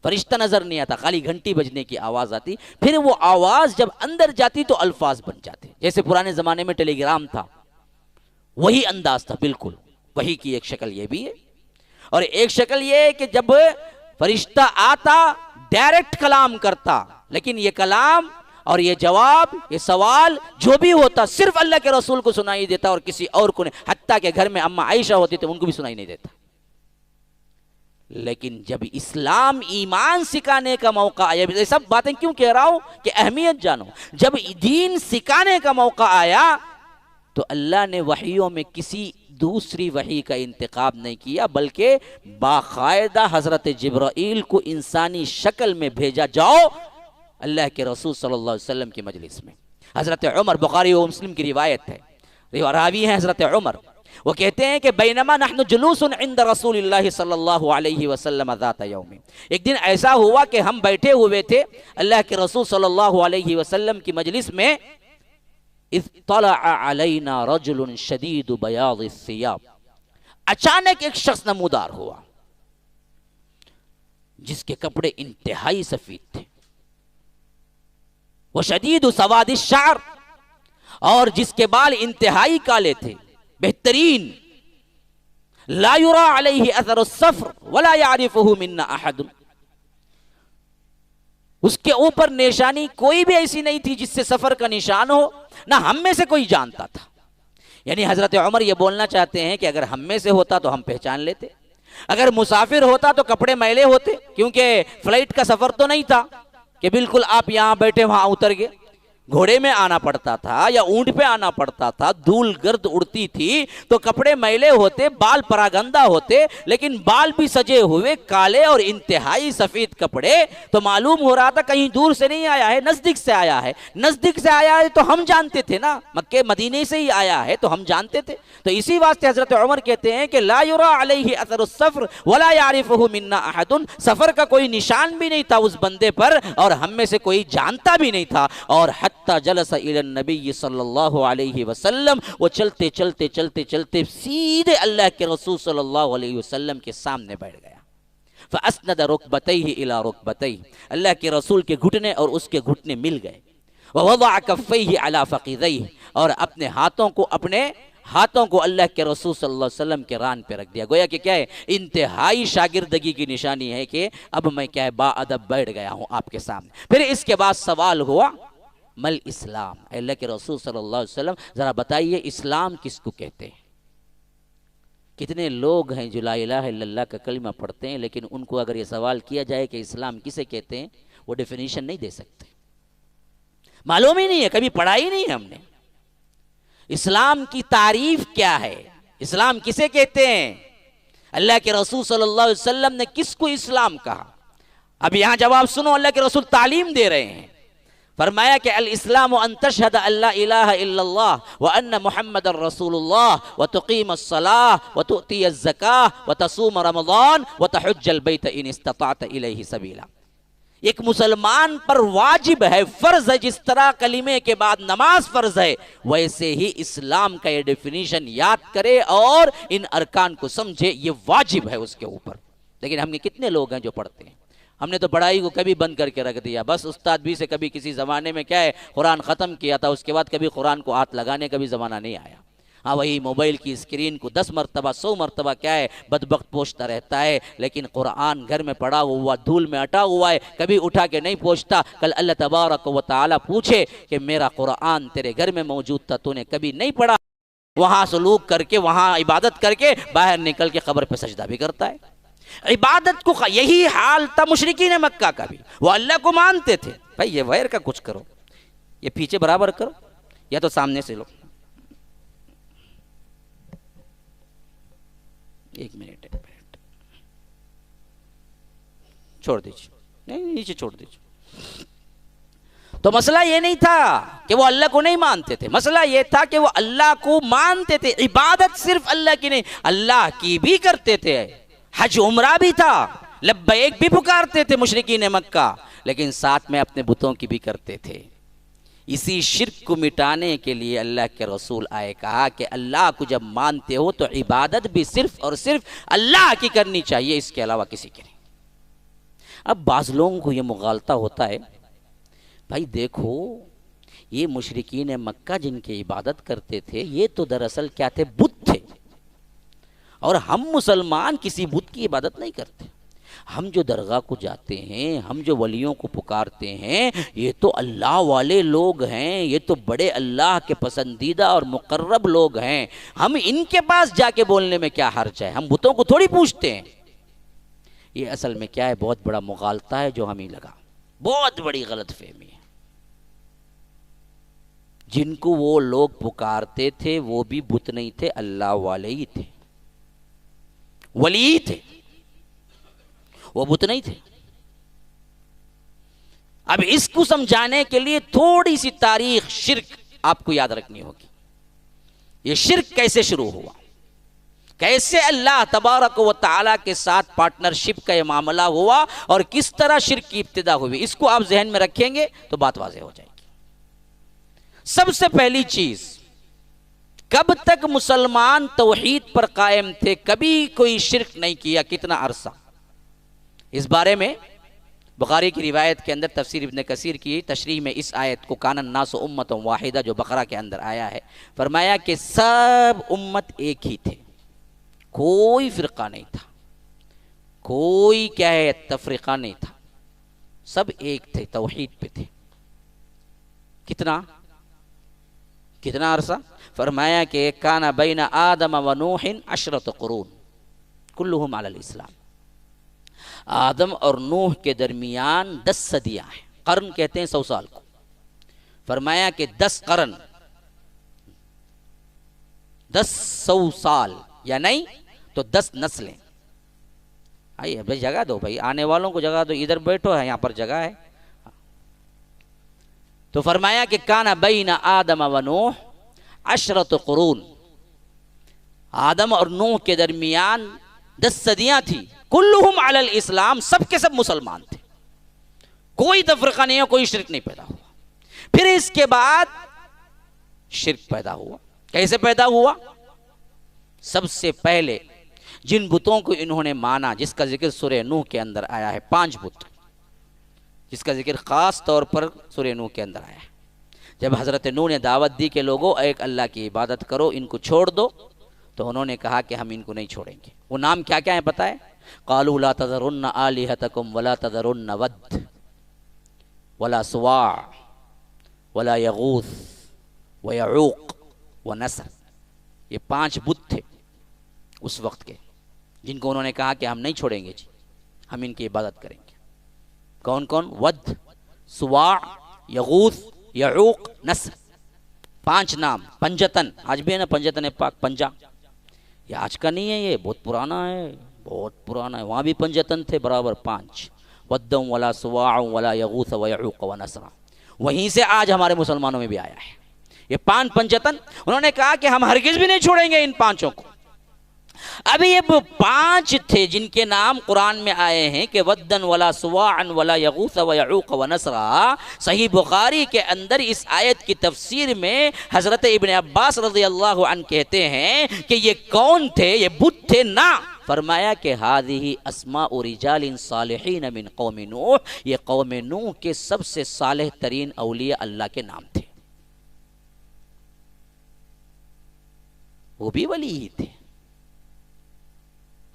فرشتہ نظر نہیں آتا، خالی گھنٹی بجنے کی آواز آتی، پھر وہ آواز جب اندر جاتی تو الفاظ بن جاتے، جیسے پرانے زمانے میں ٹیلی گرام تھا، وہی انداز تھا بالکل۔ وہی کی ایک شکل یہ بھی ہے، اور ایک شکل یہ ہے کہ جب فرشتہ آتا ڈائریکٹ کلام کرتا، لیکن یہ کلام اور یہ جواب، یہ سوال جو بھی ہوتا صرف اللہ کے رسول کو سنائی دیتا اور کسی اور کو نہیں، حتیٰ کہ گھر میں اما عائشہ ہوتی تو ان کو بھی سنائی نہیں دیتا۔ لیکن جب اسلام ایمان سکھانے کا موقع آیا، یہ سب باتیں کیوں کہہ رہا ہوں کہ اہمیت جانو، جب دین سکھانے کا موقع آیا تو اللہ نے وحیوں میں کسی دوسری وحی کا انتخاب نہیں کیا، بلکہ باقاعدہ حضرت جبرائیل کو انسانی شکل میں بھیجا، جاؤ اللہ کے رسول صلی اللہ علیہ وسلم کی مجلس میں۔ حضرت عمر، بخاری و مسلم کی روایت ہے، راوی ہیں حضرت عمر، وہ کہتے ہیں کہ بینما نحن جلوس عند رسول اللہ صلی اللہ علیہ وسلم ذات یوم، ایک دن ایسا ہوا کہ ہم بیٹھے ہوئے تھے اللہ کے رسول صلی اللہ علیہ وسلم کی مجلس میں، اذ طلع علینا رجل شدید بیاض الثیاب، اچانک ایک شخص نمودار ہوا جس کے کپڑے انتہائی سفید تھے، وہ شدید سواد الشعر، اور جس کے بال انتہائی کالے تھے بہترین، لا یرا علیہ اثر السفر ولا یعرفہ منا احد، اس کے اوپر نشانی کوئی بھی ایسی نہیں تھی جس سے سفر کا نشان ہو، نہ ہم میں سے کوئی جانتا تھا۔ یعنی حضرت عمر یہ بولنا چاہتے ہیں کہ اگر ہم میں سے ہوتا تو ہم پہچان لیتے، اگر مسافر ہوتا تو کپڑے میلے ہوتے، کیونکہ فلائٹ کا سفر تو نہیں تھا کہ بالکل آپ یہاں بیٹھے وہاں اتر گئے، گھوڑے میں آنا پڑتا تھا یا اونٹ پہ آنا پڑتا تھا، دھول گرد اڑتی تھی تو کپڑے میلے ہوتے، بال پراگندہ ہوتے، لیکن بال بھی سجے ہوئے کالے اور انتہائی سفید کپڑے، تو معلوم ہو رہا تھا کہیں دور سے نہیں آیا ہے، نزدیک سے آیا ہے، نزدیک سے آیا ہے تو ہم جانتے تھے نا، مکہ مدینے سے ہی آیا ہے تو ہم جانتے تھے۔ تو اسی واسطے حضرت عمر کہتے ہیں کہ لا یرا علیہ اثر السفر ولا یعرفہ منا احد، سفر کا کوئی نشان بھی نہیں تھا اس بندے پر اور ہم میں سے کوئی جانتا بھی نہیں تھا، اور حتی جلس الی النبی صلی اللہ علیہ وسلم، وہ چلتے چلتے چلتے چلتے سیدھے اللہ کے رسول صلی اللہ علیہ وسلم کے سامنے بیٹھ گیا، فاسند رکبتیہ الی رکبتیہ، اللہ کے رسول کے گھٹنے اور اس کے گھٹنے مل گئے، ووضع کفیہ علی فخذیہ، اور اپنے ہاتھوں کو اللہ کے رسول صلی اللہ علیہ وسلم کے ران پہ رکھ دیا، گویا کہ کیا ہے، انتہائی شاگردگی کی نشانی ہے کہ اب میں کیا ہے با ادب بیٹھ گیا ہوں آپ کے سامنے۔ پھر اس کے بعد سوال ہوا مل اسلام، اللہ کے رسول صلی اللہ علیہ وسلم ذرا بتائیے اسلام کس کو کہتے ہیں؟ کتنے لوگ ہیں جو لا الہ الا اللہ کا کلمہ پڑھتے ہیں، لیکن ان کو اگر یہ سوال کیا جائے کہ اسلام کسے کہتے ہیں، وہ ڈیفینیشن نہیں دے سکتے، معلوم ہی نہیں ہے، کبھی پڑھا ہی نہیں ہے ہم نے۔ اسلام کی تعریف کیا ہے، اسلام کسے کہتے ہیں، اللہ کے رسول صلی اللہ علیہ وسلم نے کس کو اسلام کہا؟ اب یہاں جواب سنو، اللہ کے رسول تعلیم دے رہے ہیں، فرمایا کہ الاسلام ان تشہد ان لا الہ الا اللہ وان محمد رسول اللہ وتقیم الصلاة وتؤتی الزکاة وتصوم رمضان وتحج البیت ان استطعت الیہ سبیلا۔ ایک مسلمان پر واجب ہے، فرض ہے، جس طرح کلمے کے بعد نماز فرض ہے، ویسے ہی اسلام کا یہ ڈیفینیشن یاد کرے اور ان ارکان کو سمجھے، یہ واجب ہے اس کے اوپر۔ لیکن ہم نے کتنے لوگ ہیں جو پڑھتے ہیں؟ ہم نے تو پڑھائی کو کبھی بند کر کے رکھ دیا، بس استاد بھی سے کبھی کسی زمانے میں کیا ہے قرآن ختم کیا تھا، اس کے بعد کبھی قرآن کو ہاتھ لگانے کا بھی زمانہ نہیں آیا۔ ہاں وہی موبائل کی اسکرین کو 10 مرتبہ 100 مرتبہ کیا ہے بدبخت پوچھتا رہتا ہے، لیکن قرآن گھر میں پڑا ہوا دھول میں اٹا ہوا ہے، کبھی اٹھا کے نہیں پوچھتا۔ کل اللہ تبارک و تعالی پوچھے کہ میرا قرآن تیرے گھر میں موجود تھا، تو نے کبھی نہیں پڑھا؟ وہاں سلوک کر کے، وہاں عبادت کر کے، باہر نکل کے قبر پہ سجدہ بھی کرتا ہے۔ عبادت کو یہی حال تھا مشرکین مکہ کا بھی، وہ اللہ کو مانتے تھے، بھائی یہ وائر کا کچھ کرو، یہ پیچھے برابر کرو یا تو سامنے سے لو، ایک منٹ چھوڑ دیجیے، نہیں نیچے چھوڑ دیجیے۔ تو مسئلہ یہ نہیں تھا کہ وہ اللہ کو نہیں مانتے تھے، مسئلہ یہ تھا کہ وہ اللہ کو مانتے تھے، عبادت صرف اللہ کی نہیں، اللہ کی بھی کرتے تھے، حج عمرہ بھی تھا، لبیک بھی پکارتے تھے مشرکین مکہ، لیکن ساتھ میں اپنے بتوں کی بھی کرتے تھے۔ اسی شرک کو مٹانے کے لیے اللہ کے رسول آئے، کہا کہ اللہ کو جب مانتے ہو تو عبادت بھی صرف اور صرف اللہ کی کرنی چاہیے، اس کے علاوہ کسی کی نہیں۔ اب بعض لوگوں کو یہ مغالطہ ہوتا ہے، بھائی دیکھو یہ مشرکین مکہ جن کی عبادت کرتے تھے یہ تو دراصل کیا تھے؟ بت تھے، اور ہم مسلمان کسی بت کی عبادت نہیں کرتے، ہم جو درگاہ کو جاتے ہیں، ہم جو ولیوں کو پکارتے ہیں، یہ تو اللہ والے لوگ ہیں، یہ تو بڑے اللہ کے پسندیدہ اور مقرب لوگ ہیں، ہم ان کے پاس جا کے بولنے میں کیا حرج ہے، ہم بتوں کو تھوڑی پوچھتے ہیں۔ یہ اصل میں کیا ہے؟ بہت بڑا مغالطہ ہے جو ہمیں لگا، بہت بڑی غلط فہمی ہے۔ جن کو وہ لوگ پکارتے تھے وہ بھی بت نہیں تھے، اللہ والے ہی تھے، ولی تھے، وہ بت نہیں تھے۔ اب اس کو سمجھانے کے لیے تھوڑی سی تاریخ شرک آپ کو یاد رکھنی ہوگی۔ یہ شرک کیسے شروع ہوا، کیسے اللہ تبارک و تعالیٰ کے ساتھ پارٹنرشپ کا یہ معاملہ ہوا، اور کس طرح شرک کی ابتدا ہوئی، اس کو آپ ذہن میں رکھیں گے تو بات واضح ہو جائے گی۔ سب سے پہلی چیز، کب تک مسلمان توحید پر قائم تھے، کبھی کوئی شرک نہیں کیا، کتنا عرصہ؟ اس بارے میں بخاری کی روایت کے اندر تفسیر ابن کثیر کی تشریح میں اس آیت کو کان الناس امۃ واحدہ جو بقرہ کے اندر آیا ہے، فرمایا کہ سب امت ایک ہی تھے، کوئی فرقہ نہیں تھا، کوئی کیا ہے تفریقہ نہیں تھا، سب ایک تھے، توحید پہ تھے۔ کتنا عرصہ؟ فرمایا کہ کان بین آدم و نوح 10 قرون کلہم علی الاسلام، آدم اور نوح کے درمیان 10 صدیاں ہیں، قرن کہتے ہیں 100 سال کو۔ فرمایا کہ 10 قرن، 100 سال یا نہیں تو 10 نسلیں۔ آئیے بھائی جگہ دو، بھائی آنے والوں کو جگہ دو، ادھر بیٹھو ہے، یہاں پر جگہ ہے۔ تو فرمایا کہ کان بین آدم و نوح 10 قرون، آدم اور نوح کے درمیان 10 صدیاں تھی، کلہم علی الاسلام، سب کے سب مسلمان تھے، کوئی تفرقہ نہیں ہے، کوئی شرک نہیں پیدا ہوا۔ پھر اس کے بعد شرک پیدا ہوا۔ کیسے پیدا ہوا؟ سب سے پہلے جن بتوں کو انہوں نے مانا، جس کا ذکر سورہ نوح کے اندر آیا ہے، 5 بت، جس کا ذکر خاص طور پر سورہ نوح کے اندر آیا ہے۔ جب حضرت نوح نے دعوت دی کہ لوگوں ایک اللہ کی عبادت کرو، ان کو چھوڑ دو، تو انہوں نے کہا کہ ہم ان کو نہیں چھوڑیں گے۔ وہ نام کیا کیا ہے پتہ ہے؟ قالوا لا تذرن آلہتکم ولا تذرن ود ولا سواع ولا یغوث ویعوق ونسر۔ یہ 5 بت تھے اس وقت کے، جن کو انہوں نے کہا کہ ہم نہیں چھوڑیں گے جی، ہم ان کی عبادت کریں گے۔ کون کون؟ ود، سواع، یغوث، یعوق، نسر، 5 نام۔ پنجتن، آج بھی ہے نا پنجتن پاک، پنجا، یہ آج کا نہیں ہے، یہ بہت پرانا ہے، بہت پرانا ہے۔ وہاں بھی پنجتن تھے برابر 5، ودم ولا سواع ولا یغوث ویعوق ونسر۔ وہیں سے آج ہمارے مسلمانوں میں بھی آیا ہے یہ 5 پنجتن۔ انہوں نے کہا کہ ہم ہرگز بھی نہیں چھوڑیں گے ان 5 کو۔ ابھی یہ 5 تھے جن کے نام قرآن میں آئے ہیں کہ ودن ولا سواعا ولا یغوث ویعوق ونسرا۔ صحیح بخاری کے اندر اس آیت کی تفسیر میں حضرت ابن عباس رضی اللہ عنہ کہتے ہیں کہ یہ کون تھے؟ یہ بت تھے؟ نہ، فرمایا کہ ہذہ اسماء رجال صالحین من قوم نوح، یہ قوم نوح کے سب سے صالح ترین اولیاء اللہ کے نام تھے، وہ بھی ولی ہی تھے۔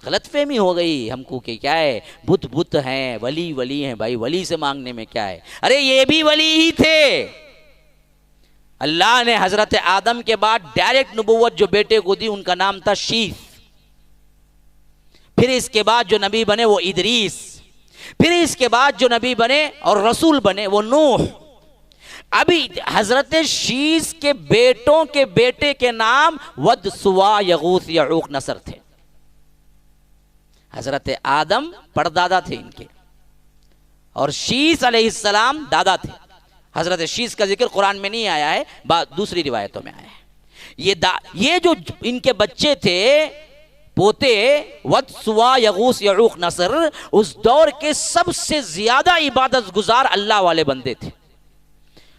غلط فہمی ہو گئی ہم کو کہ کیا ہے، بت بت ہیں، ولی ولی ہیں، بھائی ولی سے مانگنے میں کیا ہے؟ ارے یہ بھی ولی ہی تھے۔ اللہ نے حضرت آدم کے بعد ڈائریکٹ نبوت جو بیٹے کو دی، ان کا نام تھا شیث۔ پھر اس کے بعد جو نبی بنے وہ ادریس، پھر اس کے بعد جو نبی بنے اور رسول بنے وہ نوح۔ ابھی حضرت شیث کے بیٹوں کے بیٹے کے نام ود، سواع، یغوث، یعوق، نسر تھے۔ حضرت آدم پردادا تھے ان کے، اور شیث علیہ السلام دادا تھے۔ حضرت شیث کا ذکر قرآن میں نہیں آیا ہے، دوسری روایتوں میں آیا ہے۔ یہ جو ان کے بچے تھے، پوتے، ود، سواع، یغوث، یعوق، نسر، اس دور کے سب سے زیادہ عبادت گزار اللہ والے بندے تھے۔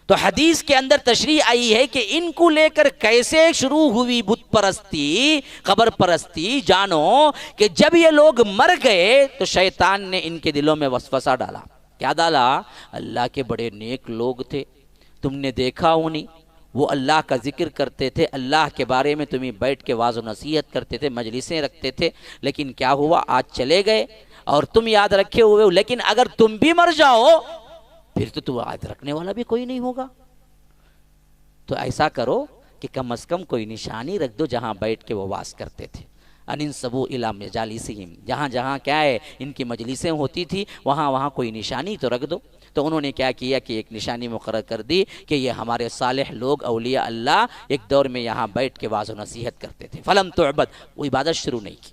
تو حدیث کے اندر تشریح آئی ہے کہ ان کو لے کر کیسے شروع ہوئی بت پرستی، قبر پرستی. جانو کہ جب یہ لوگ مر گئے تو شیطان نے ان کے دلوں میں وسوسہ ڈالا. کیا ڈالا؟ اللہ کے بڑے نیک لوگ تھے، تم نے دیکھا انہیں، وہ اللہ کا ذکر کرتے تھے، اللہ کے بارے میں تمہیں بیٹھ کے واعظ و نصیحت کرتے تھے، مجلسیں رکھتے تھے، لیکن کیا ہوا؟ آج چلے گئے اور تم یاد رکھے ہوئے ہو، لیکن اگر تم بھی مر جاؤ پھر تو تم یاد رکھنے والا بھی کوئی نہیں ہوگا. تو ایسا کرو کہ کم از کم کوئی نشانی رکھ دو جہاں بیٹھ کے وہ واعظ کرتے تھے. انصبوا الی مجالسہم، جہاں جہاں کیا ہے ان کی مجلسیں ہوتی تھی وہاں وہاں کوئی نشانی تو رکھ دو. تو انہوں نے کیا کیا کہ ایک نشانی مقرر کر دی کہ یہ ہمارے صالح لوگ اولیاء اللہ ایک دور میں یہاں بیٹھ کے واعظ و نصیحت کرتے تھے. فلم تعبد، وہ عبادت شروع نہیں کی.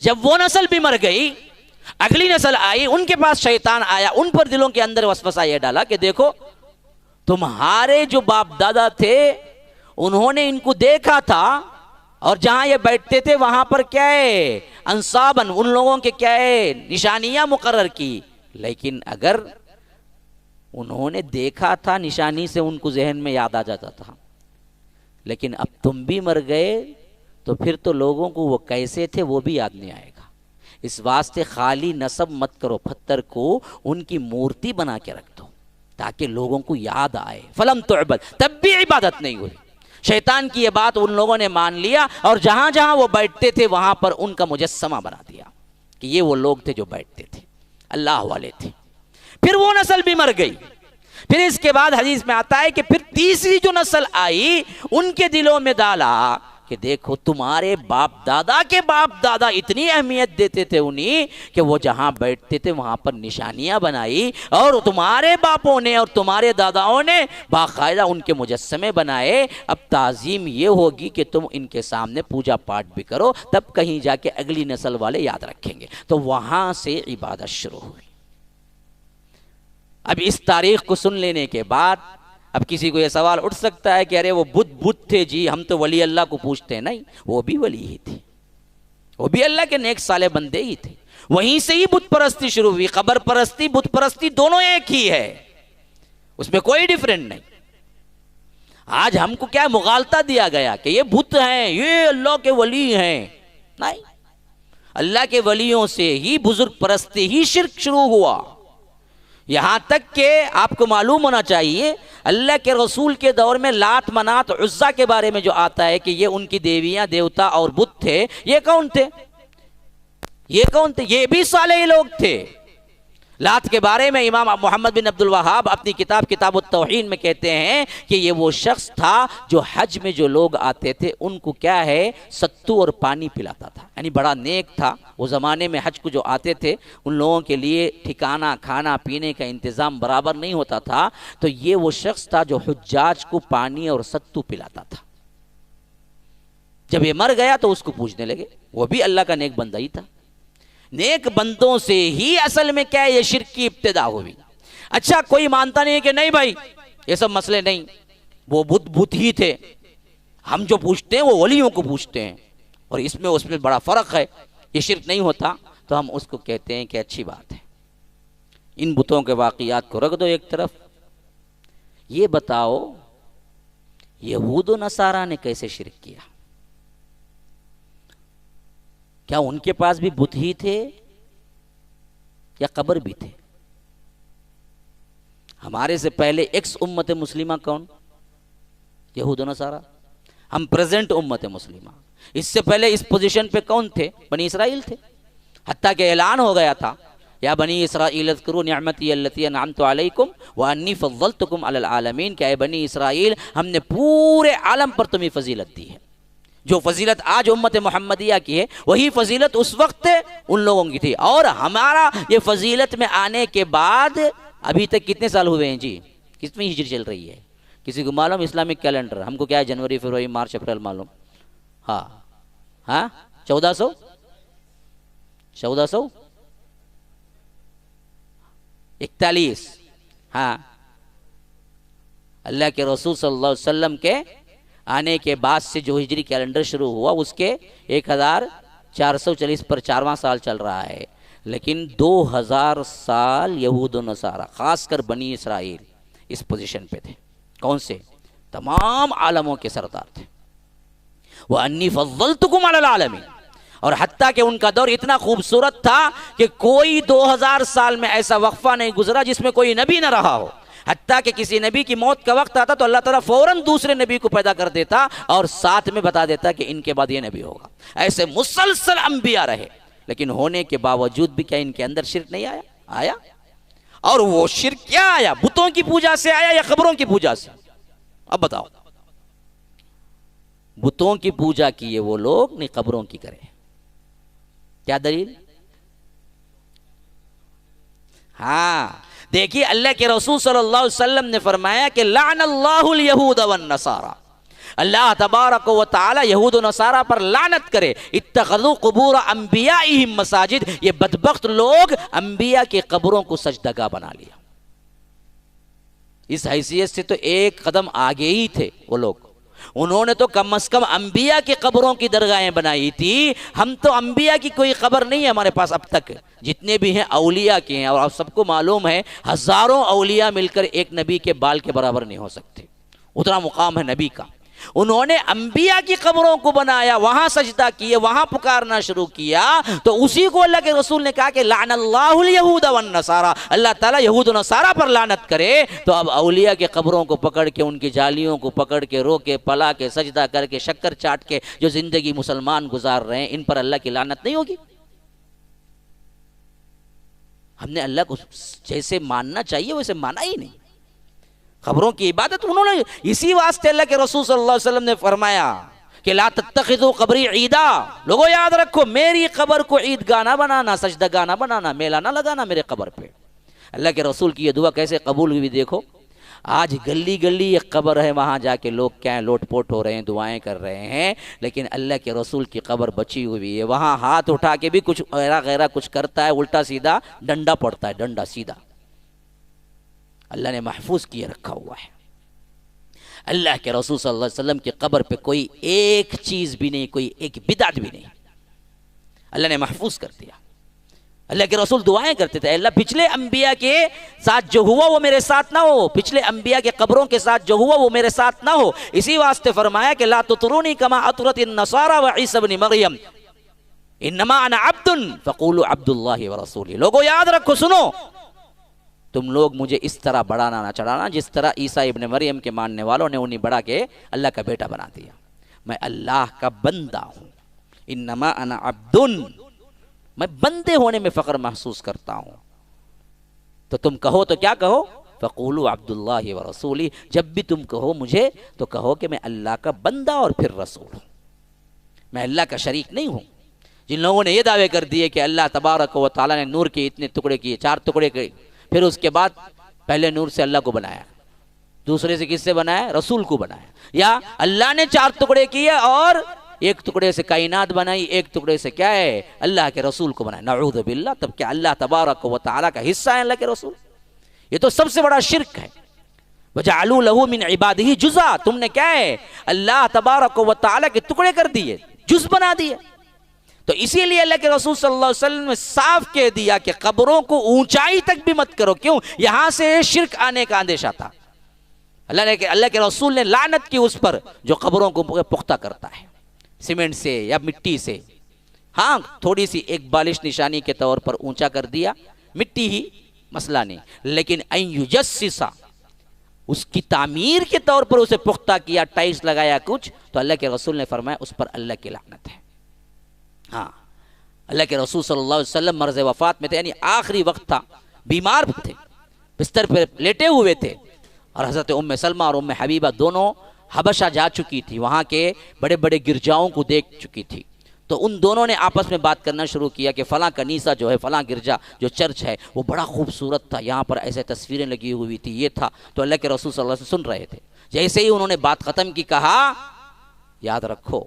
جب وہ نسل بھی مر گئی، اگلی نسل آئی، ان کے پاس شیطان آیا، ان پر دلوں کے اندر وسوسہ یہ ڈالا کہ دیکھو تمہارے جو باپ دادا تھے انہوں نے ان کو دیکھا تھا اور جہاں یہ بیٹھتے تھے وہاں پر کیا ہے انصابن، ان لوگوں کے کیا ہے نشانیاں مقرر کی، لیکن اگر انہوں نے دیکھا تھا نشانی سے ان کو ذہن میں یاد آ جاتا تھا، لیکن اب تم بھی مر گئے تو پھر تو لوگوں کو وہ کیسے تھے وہ بھی یاد نہیں آئے گا. اس واسطے خالی نصب مت کرو، پتھر کو ان کی مورتی بنا کے رکھ دو تاکہ لوگوں کو یاد آئے. فلم تعبد، تب بھی عبادت نہیں ہوئی. شیطان کی یہ بات ان لوگوں نے مان لیا اور جہاں جہاں وہ بیٹھتے تھے وہاں پر ان کا مجسمہ بنا دیا کہ یہ وہ لوگ تھے جو بیٹھتے تھے، اللہ والے تھے. پھر وہ نسل بھی مر گئی. پھر اس کے بعد حدیث میں آتا ہے کہ پھر تیسری جو نسل آئی ان کے دلوں میں ڈالا کہ دیکھو تمہارے باپ دادا کے باپ دادا اتنی اہمیت دیتے تھے انہیں کہ وہ جہاں بیٹھتے تھے وہاں پر نشانیاں بنائی، اور تمہارے باپوں نے اور تمہارے داداؤں نے باقاعدہ ان کے مجسمے بنائے. اب تعظیم یہ ہوگی کہ تم ان کے سامنے پوجا پاٹ بھی کرو، تب کہیں جا کے اگلی نسل والے یاد رکھیں گے. تو وہاں سے عبادت شروع ہوئی. اب اس تاریخ کو سن لینے کے بعد اب کسی کو یہ سوال اٹھ سکتا ہے کہ ارے وہ بدھ تھے جی، ہم تو ولی اللہ کو پوچھتے ہیں. نہیں، وہ بھی ولی ہی تھے، وہ بھی اللہ کے نیک صالح بندے ہی تھے. وہیں سے ہی بت پرستی شروع ہوئی. قبر پرستی بت پرستی دونوں ایک ہی ہے، اس میں کوئی ڈیفرنٹ نہیں. آج ہم کو کیا مغالطہ دیا گیا کہ یہ بت ہیں، یہ اللہ کے ولی ہیں. نہیں، اللہ کے ولیوں سے ہی بزرگ پرستی ہی شرک شروع ہوا. یہاں تک کہ آپ کو معلوم ہونا چاہیے اللہ کے رسول کے دور میں لات منات عزا کے بارے میں جو آتا ہے کہ یہ ان کی دیویاں دیوتا اور بت تھے، یہ کون تھے؟ یہ کون تھے؟ یہ بھی صالح لوگ تھے. لات کے بارے میں امام محمد بن عبد الوہاب اپنی کتاب التوحید میں کہتے ہیں کہ یہ وہ شخص تھا جو حج میں جو لوگ آتے تھے ان کو کیا ہے ستو اور پانی پلاتا تھا، یعنی بڑا نیک تھا. وہ زمانے میں حج کو جو آتے تھے ان لوگوں کے لیے ٹھکانہ کھانا پینے کا انتظام برابر نہیں ہوتا تھا، تو یہ وہ شخص تھا جو حجاج کو پانی اور ستو پلاتا تھا. جب یہ مر گیا تو اس کو پوچھنے لگے. وہ بھی اللہ کا نیک بندہ ہی تھا. نیک بندوں سے ہی اصل میں کیا ہے یہ شرک کی ابتدا ہوئی. اچھا کوئی مانتا نہیں کہ نہیں بھائی یہ سب مسئلے نہیں، وہ بت ہی تھے، ہم جو پوچھتے ہیں وہ ولیوں کو پوچھتے ہیں اور اس میں بڑا فرق ہے، یہ شرک نہیں ہوتا. تو ہم اس کو کہتے ہیں کہ اچھی بات ہے، ان بتوں کے واقعات کو رکھ دو ایک طرف. یہ بتاؤ یہود و نصارہ نے کیسے شرک کیا؟ کیا ان کے پاس بھی بت ہی تھے یا قبر بھی تھے؟ ہمارے سے پہلے ایکس امت مسلمہ کون؟ یہود و نصارہ. ہم پریزنٹ امت مسلمہ. اس سے پہلے اس پوزیشن پہ کون تھے؟ بنی اسرائیل تھے. حتیٰ کہ اعلان ہو گیا تھا یا بنی اسرائیل اذکروا نعمتی التی انعمت علیکم وانی فضلتکم علی العالمین، کہ اے بنی اسرائیل ہم نے پورے عالم پر تمہیں فضیلت دی ہے. جو فضیلت آج امت محمدیہ کی ہے وہی فضیلت اس وقت ان لوگوں کی تھی. اور ہمارا یہ فضیلت میں آنے کے بعد ابھی تک کتنے سال ہوئے ہیں جی؟ کتنی ہجری چل رہی ہے؟ کسی کو معلوم؟ اسلامک کیلنڈر ہم کو کیا ہے؟ جنوری فروری مارچ اپریل معلوم. ہاں 1441. ہاں اللہ کے رسول صلی اللہ علیہ وسلم کے آنے کے بعد سے جو ہجری کیلنڈر شروع ہوا اس کے 1440 پر 4واں سال چل رہا ہے. لیکن 2000 سال یہود و نصارہ خاص کر بنی اسرائیل اس پوزیشن پہ تھے. کون سے؟ تمام عالموں کے سردار تھے. وَأَنِّي فَضَّلْتُكُمْ عَلَى الْعَالَمِينَ. اور حتیٰ کہ ان کا دور اتنا خوبصورت تھا کہ کوئی 2000 سال میں ایسا وقفہ نہیں گزرا جس میں کوئی نبی نہ رہا ہو. حتیٰ کہ کسی نبی کی موت کا وقت آتا تو اللہ تعالیٰ فوراً دوسرے نبی کو پیدا کر دیتا اور ساتھ میں بتا دیتا کہ ان کے بعد یہ نبی ہوگا. ایسے مسلسل انبیاء رہے، لیکن ہونے کے باوجود بھی کیا ان کے اندر شرک نہیں آیا؟ آیا. اور وہ شرک کیا آیا؟ بتوں کی پوجا سے آیا یا قبروں کی پوجا سے؟ اب بتاؤ. بتوں کی پوجا کیے وہ لوگ، نہیں قبروں کی کرے. کیا دلیل؟ ہاں دیکھیے، اللہ کے رسول صلی اللہ علیہ وسلم نے فرمایا کہ لعن اللہ الیہود والنصارى، اللہ تبارک و تعالی یہود و نصارہ پر لعنت کرے. اتخذوا قبور انبیائہم مساجد، یہ بدبخت لوگ انبیاء کے قبروں کو سجدگاہ بنا لیا. اس حیثیت سے تو ایک قدم آگے ہی تھے وہ لوگ. انہوں نے تو کم از کم انبیاء کی قبروں کی درگاہیں بنائی تھی. ہم تو انبیاء کی کوئی قبر نہیں ہے ہمارے پاس اب تک. جتنے بھی ہیں اولیاء کے ہیں، اور آپ سب کو معلوم ہے ہزاروں اولیاء مل کر ایک نبی کے بال کے برابر نہیں ہو سکتے. اتنا مقام ہے نبی کا. انہوں نے انبیاء کی قبروں کو بنایا، وہاں سجدہ کیے، وہاں پکارنا شروع کیا. تو اسی کو اللہ کے رسول نے کہا کہ لعن اللہ الیہود والنصارى، اللہ تعالیٰ یہود و نصارہ پر لعنت کرے. تو اب اولیاء کے قبروں کو پکڑ کے، ان کی جالیوں کو پکڑ کے، رو کے پلا کے، سجدہ کر کے، شکر چاٹ کے جو زندگی مسلمان گزار رہے ہیں، ان پر اللہ کی لعنت نہیں ہوگی؟ ہم نے اللہ کو جیسے ماننا چاہیے ویسے مانا ہی نہیں. قبروں کی عبادت انہوں نے، اسی واسطے اللہ کے رسول صلی اللہ علیہ وسلم نے فرمایا کہ لا تتخذوا قبری عیدا. لوگوں یاد رکھو، میری قبر کو عیدگاہ نہ بنانا، سجدگاہ نہ بنانا، میلہ نہ لگانا میرے قبر پہ. اللہ کے رسول کی یہ دعا کیسے قبول ہوئی دیکھو. آج گلی گلی ایک قبر ہے، وہاں جا کے لوگ کیا لوٹ پوٹ ہو رہے ہیں، دعائیں کر رہے ہیں، لیکن اللہ کے رسول کی قبر بچی ہوئی ہے. وہاں ہاتھ اٹھا کے بھی کچھ غیرہ کچھ کرتا ہے، الٹا سیدھا ڈنڈا پڑتا ہے، ڈنڈا سیدھا. اللہ نے محفوظ کیے رکھا ہوا ہے. اللہ کے رسول صلی اللہ علیہ وسلم کی قبر پہ کوئی ایک چیز بھی نہیں، کوئی ایک بدعت بھی نہیں. اللہ نے محفوظ کر دیا. اللہ کے رسول دعائیں کرتے تھے، اللہ پچھلے انبیاء کے ساتھ جو ہوا وہ میرے ساتھ نہ ہو، پچھلے انبیاء کے قبروں کے ساتھ جو ہوا وہ میرے ساتھ نہ ہو. اسی واسطے فرمایا کہ لا تطرونی کما اطرت النصارى وعیسی ابن مریم انما انا عبد فقولوا عبد اللہ ورسولہ. لوگوں یاد رکھو، سنو، تم لوگ مجھے اس طرح بڑھانا نہ چڑھانا جس طرح عیسیٰ ابن مریم کے ماننے والوں نے انہیں بڑھا کے اللہ کا بیٹا بنا دیا. میں اللہ کا بندہ ہوں. انما انا عبد، میں بندے ہونے میں فخر محسوس کرتا ہوں. تو تم کہو تو کیا کہو؟ فقولوا عبد اللہ ورسولہ. جب بھی تم کہو مجھے تو کہو کہ میں اللہ کا بندہ اور پھر رسول ہوں، میں اللہ کا شریک نہیں ہوں. جن لوگوں نے یہ دعوے کر دیے کہ اللہ تبارک و تعالیٰ نے نور کے اتنے ٹکڑے کیے، 4 ٹکڑے کیے، پھر اس کے بعد پہلے نور سے اللہ کو بنایا، دوسرے سے کس سے بنایا؟ رسول کو بنایا. یا اللہ نے 4 ٹکڑے کیے اور ایک ٹکڑے سے کائنات بنائی، ایک ٹکڑے سے کیا ہے؟ اللہ کے رسول کو بنایا. نعوذ باللہ. تب کیا اللہ تبارک و تعالیٰ کا حصہ ہے اللہ کے رسول؟ یہ تو سب سے بڑا شرک ہے. وَجَعَلُوا لَهُ مِنْ عِبَادِهِ جُزْءًا. تم نے کیا ہے؟ اللہ تبارک و تعالیٰ کے ٹکڑے کر دیے، جز بنا دیے. تو اسی لیے اللہ کے رسول صلی اللہ علیہ وسلم نے صاف کہہ دیا کہ قبروں کو اونچائی تک بھی مت کرو. کیوں؟ یہاں سے شرک آنے کا اندیشہ تھا. اللہ کے رسول نے لعنت کی اس پر جو قبروں کو پختہ کرتا ہے سیمنٹ سے یا مٹی سے. ہاں تھوڑی سی ایک بالش نشانی کے طور پر اونچا کر دیا، مٹی ہی مسئلہ نہیں، لیکن ان یجسس، اس کی تعمیر کے طور پر اسے پختہ کیا، ٹائلز لگایا کچھ، تو اللہ کے رسول نے فرمایا اس پر اللہ کی لعنت ہے. ہاں اللہ کے رسول صلی اللہ علیہ وسلم مرض وفات میں تھے، یعنی آخری وقت تھا، بیمار تھے، بستر پہ لیٹے ہوئے تھے، اور حضرت ام سلمہ اور ام حبیبہ دونوں حبشہ جا چکی تھی، وہاں کے بڑے بڑے گرجاؤں کو دیکھ چکی تھی. تو ان دونوں نے آپس میں بات کرنا شروع کیا کہ فلاں کنیسہ جو ہے، فلاں گرجا جو چرچ ہے وہ بڑا خوبصورت تھا، یہاں پر ایسے تصویریں لگی ہوئی تھی، یہ تھا. تو اللہ کے رسول صلی اللہ علیہ وسلم سن رہے تھے. جیسے ہی انہوں نے بات ختم کی، کہا یاد رکھو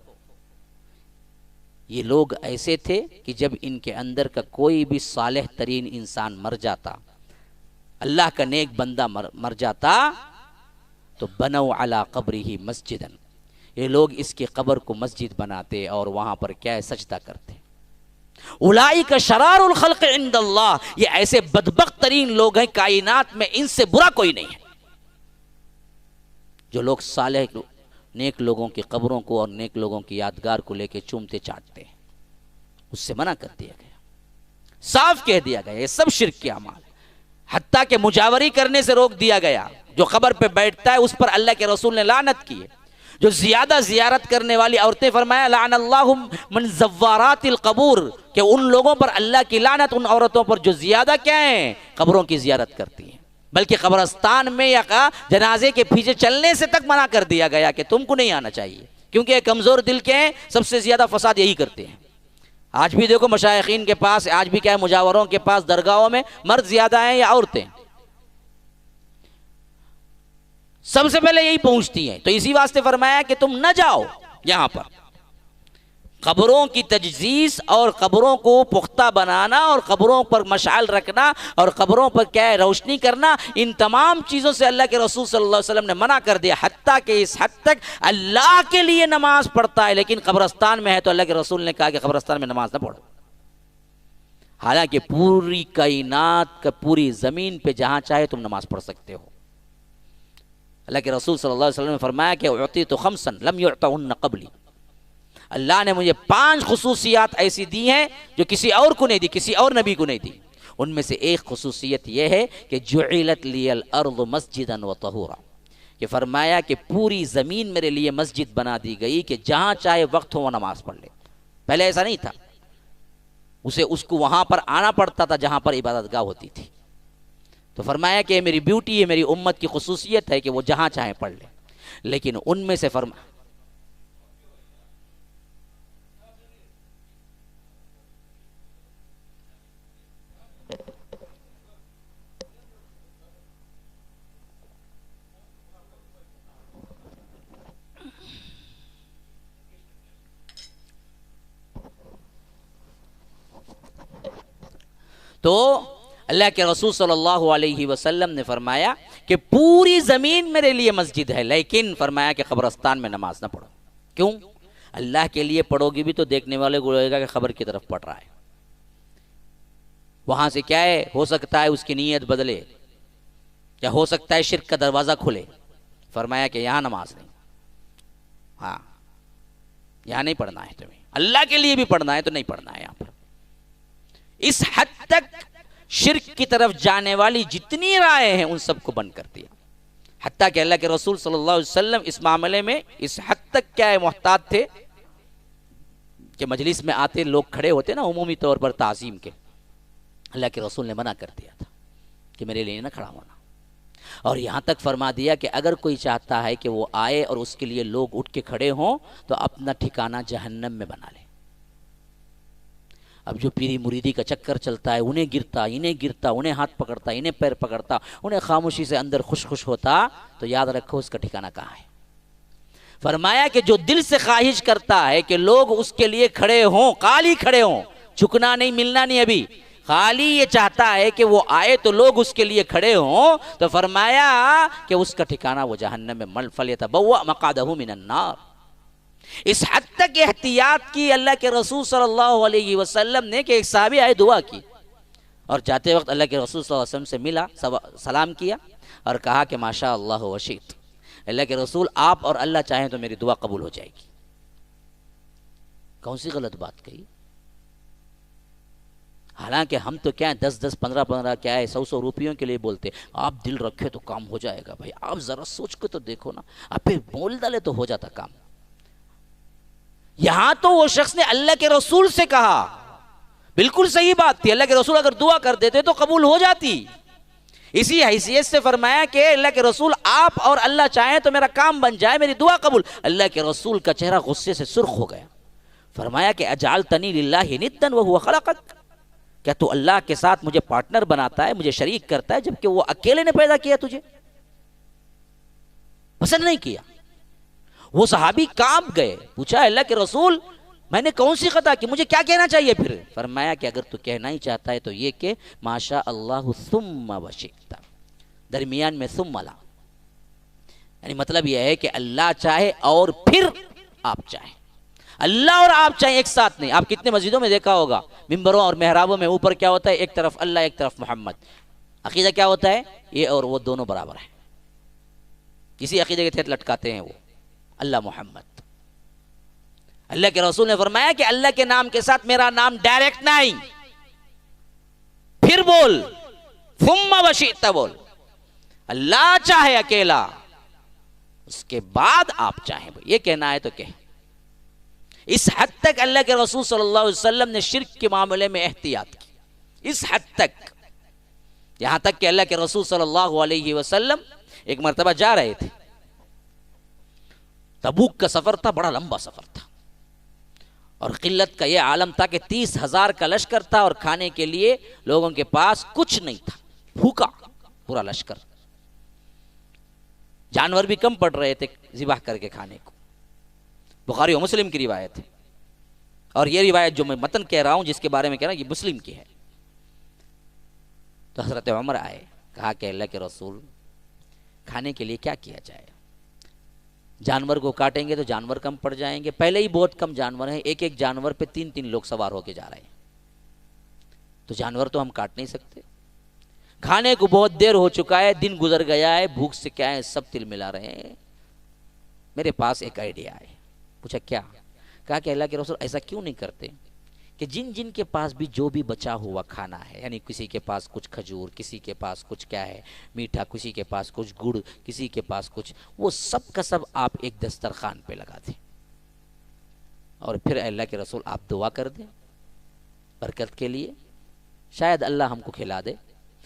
یہ لوگ ایسے تھے کہ جب ان کے اندر کا کوئی بھی صالح ترین انسان مر جاتا، اللہ کا نیک بندہ مر جاتا، تو بنوا علی قبرہ مسجدن، یہ لوگ اس کی قبر کو مسجد بناتے اور وہاں پر کیا ہے؟ سجدہ کرتے. اولئک شرار الخلق عند اللہ، یہ ایسے بدبخت ترین لوگ ہیں کائنات میں، ان سے برا کوئی نہیں ہے. جو لوگ صالح نیک لوگوں کی قبروں کو اور نیک لوگوں کی یادگار کو لے کے چومتے چاٹتے ہیں، اس سے منع کر دیا گیا، صاف کہہ دیا گیا یہ سب شرک کے اعمال ہے۔ حتیٰ کہ مجاوری کرنے سے روک دیا گیا، جو قبر پہ بیٹھتا ہے اس پر اللہ کے رسول نے لعنت کی ہے۔ جو زیادہ زیارت کرنے والی عورتیں، فرمایا لعن اللہ من زوارات القبور، کہ ان لوگوں پر اللہ کی لعنت، ان عورتوں پر جو زیادہ کیا ہیں، قبروں کی زیارت کرتی ہیں۔ بلکہ قبرستان میں یا جنازے کے پیچھے چلنے سے تک منع کر دیا گیا کہ تم کو نہیں آنا چاہیے، کیونکہ کمزور دل کے ہیں، سب سے زیادہ فساد یہی کرتے ہیں۔ آج بھی دیکھو مشائخین کے پاس، آج بھی کیا ہے، مجاوروں کے پاس درگاہوں میں مرد زیادہ ہیں یا عورتیں، سب سے پہلے یہی پہنچتی ہیں۔ تو اسی واسطے فرمایا کہ تم نہ جاؤ یہاں پر۔ قبروں کی تجزیز اور قبروں کو پختہ بنانا اور قبروں پر مشعل رکھنا اور قبروں پر کیا ہے روشنی کرنا، ان تمام چیزوں سے اللہ کے رسول صلی اللہ علیہ وسلم نے منع کر دیا۔ حتیٰ کہ اس حد تک اللہ کے لیے نماز پڑھتا ہے لیکن قبرستان میں ہے تو اللہ کے رسول نے کہا کہ قبرستان میں نماز نہ پڑھو۔ حالانکہ پوری کائنات کا پوری زمین پہ جہاں چاہے تم نماز پڑھ سکتے ہو۔ اللہ کے رسول صلی اللہ علیہ وسلم نے فرمایا کہ اعطیت خمسا لم یعطہن قبلی، اللہ نے مجھے 5 خصوصیات ایسی دی ہیں جو کسی اور کو نہیں دی، کسی اور نبی کو نہیں دی۔ ان میں سے ایک خصوصیت یہ ہے کہ جعلت لی الارض مسجدا وطہورا، کہ فرمایا کہ پوری زمین میرے لیے مسجد بنا دی گئی کہ جہاں چاہے وقت ہو وہ نماز پڑھ لے۔ پہلے ایسا نہیں تھا، اس کو وہاں پر آنا پڑتا تھا جہاں پر عبادت گاہ ہوتی تھی۔ تو فرمایا کہ میری بیوٹی ہے، میری امت کی خصوصیت ہے کہ وہ جہاں چاہیں پڑھ لیں۔ لیکن ان میں سے تو اللہ کے رسول صلی اللہ علیہ وسلم نے فرمایا کہ پوری زمین میرے لیے مسجد ہے، لیکن فرمایا کہ قبرستان میں نماز نہ پڑھو۔ کیوں؟ اللہ کے لیے پڑھو گی بھی تو دیکھنے والے کو لگے گا کہ قبر کی طرف پڑھ رہا ہے، وہاں سے کیا ہے، ہو سکتا ہے اس کی نیت بدلے یا ہو سکتا ہے شرک کا دروازہ کھلے۔ فرمایا کہ یہاں نماز نہیں، ہاں یہاں نہیں پڑھنا ہے تمہیں، اللہ کے لیے بھی پڑھنا ہے تو نہیں پڑھنا ہے یہاں پر۔ اس حد تک شرک کی طرف جانے والی جتنی رائے ہیں ان سب کو بند کر دیا۔ حتیٰ کہ اللہ کے رسول صلی اللہ علیہ وسلم اس معاملے میں اس حد تک کیا ہے محتاط تھے کہ مجلس میں آتے لوگ کھڑے ہوتے نا عمومی طور پر تعظیم کے، اللہ کے رسول نے منع کر دیا تھا کہ میرے لیے نہ کھڑا ہونا، اور یہاں تک فرما دیا کہ اگر کوئی چاہتا ہے کہ وہ آئے اور اس کے لیے لوگ اٹھ کے کھڑے ہوں تو اپنا ٹھکانہ جہنم میں بنا لے۔ اب جو پیری مریدی کا چکر چلتا ہے، انہیں گرتا انہیں ہاتھ پکڑتا انہیں پیر پکڑتا، انہیں خاموشی سے اندر خوش ہوتا، تو یاد رکھو اس کا ٹھکانہ کہاں ہے۔ فرمایا کہ جو دل سے خواہش کرتا ہے کہ لوگ اس کے لیے کھڑے ہوں، خالی کھڑے ہوں، جھکنا نہیں، ملنا نہیں، ابھی خالی یہ چاہتا ہے کہ وہ آئے تو لوگ اس کے لیے کھڑے ہوں، تو فرمایا کہ اس کا ٹھکانہ وہ جہنم میں، فَلْيَتَبَوَّأْ مَقْعَدَهُ مِنَ النَّارِ۔ اس حد تک احتیاط کی اللہ کے رسول صلی اللہ علیہ وسلم نے کہ ایک صحابی آئے دعا کی، اور جاتے وقت اللہ کے رسول صلی اللہ علیہ وسلم سے ملا، سلام کیا اور کہا کہ ماشاء اللہ وشئت، اللہ کے رسول آپ اور اللہ چاہیں تو میری دعا قبول ہو جائے گی۔ کون سی غلط بات کہی؟ حالانکہ ہم تو کیا ہے 10 15 کیا ہے 100 روپیوں کے لیے بولتے، آپ دل رکھے تو کام ہو جائے گا۔ بھائی آپ ذرا سوچ کے تو دیکھو نا، آپ پھر بول ڈالے تو ہو جاتا کام۔ یہاں تو وہ شخص نے اللہ کے رسول سے کہا، بالکل صحیح بات تھی، اللہ کے رسول اگر دعا کر دیتے تو قبول ہو جاتی۔ اسی حیثیت سے فرمایا کہ اللہ کے رسول آپ اور اللہ چاہیں تو میرا کام بن جائے، میری دعا قبول۔ اللہ کے رسول کا چہرہ غصے سے سرخ ہو گیا، فرمایا کہ اجعلتنی للہ ندا وہو خلقک، کیا تو اللہ کے ساتھ مجھے پارٹنر بناتا ہے، مجھے شریک کرتا ہے، جبکہ وہ اکیلے نے پیدا کیا تجھے؟ پسند نہیں کیا۔ وہ صحابی کانپ گئے، پوچھا اللہ کے رسول میں نے کون سی خطا کی، مجھے کیا کہنا چاہیے؟ پھر فرمایا کہ اگر تو کہنا ہی چاہتا ہے تو یہ کہ ماشاء اللہ ثم وشئت، درمیان میں ثم لا، یعنی مطلب یہ ہے کہ اللہ چاہے اور پھر آپ چاہیں، اللہ اور آپ چاہیں ایک ساتھ نہیں۔ آپ کتنے مسجدوں میں دیکھا ہوگا ممبروں اور محرابوں میں اوپر کیا ہوتا ہے، ایک طرف اللہ ایک طرف محمد، عقیدہ کیا ہوتا ہے، یہ اور وہ دونوں برابر ہیں۔ کسی عقیدے کے تحت لٹکاتے ہیں وہ اللہ محمد. اللہ کے رسول نے فرمایا کہ اللہ کے نام کے ساتھ میرا نام ڈائریکٹ نہیں، پھر بول ثم وشئت بول. اللہ چاہے اکیلا، اس کے بعد آپ چاہیں. یہ کہنا ہے تو کہ اس حد تک اللہ کے رسول صلی اللہ علیہ وسلم نے شرک کے معاملے میں احتیاط کی. اس حد تک، یہاں تک کہ اللہ کے رسول صلی اللہ علیہ وسلم ایک مرتبہ جا رہے تھے. تبوک کا سفر تھا، بڑا لمبا سفر تھا، اور قلت کا یہ عالم تھا کہ 30,000 کا لشکر تھا اور کھانے کے لیے لوگوں کے پاس کچھ نہیں تھا. بھوکا پورا لشکر. جانور بھی کم پڑ رہے تھے ذبح کر کے کھانے کو. بخاری و مسلم کی روایت ہے، اور یہ روایت جو میں متن کہہ رہا ہوں، جس کے بارے میں کہہ رہا ہوں، یہ مسلم کی ہے. تو حضرت عمر آئے، کہا کہ اللہ کے رسول کھانے کے لیے کیا کیا جائے؟ جانور کو کاٹیں گے تو جانور کم پڑ جائیں گے، پہلے ہی بہت کم جانور ہیں، ایک ایک جانور پہ 3 لوگ سوار ہو کے جا رہے ہیں، تو جانور تو ہم کاٹ نہیں سکتے. کھانے کو بہت دیر ہو چکا ہے، دن گزر گیا ہے، بھوک سے کیا ہے سب تل ملا رہے ہیں. میرے پاس ایک آئیڈیا ہے. پوچھا کیا؟ کہا کہ اللہ کے رسول ایسا کیوں نہیں کرتے کہ جن جن کے پاس بھی جو بھی بچا ہوا کھانا ہے، یعنی کسی کے پاس کچھ کھجور، کسی کے پاس کچھ کیا ہے میٹھا، کسی کے پاس کچھ گڑ، کسی کے پاس کچھ، وہ سب کا سب آپ ایک دسترخوان پہ لگا دیں، اور پھر اللہ کے رسول آپ دعا کر دیں برکت کے لیے، شاید اللہ ہم کو کھلا دے.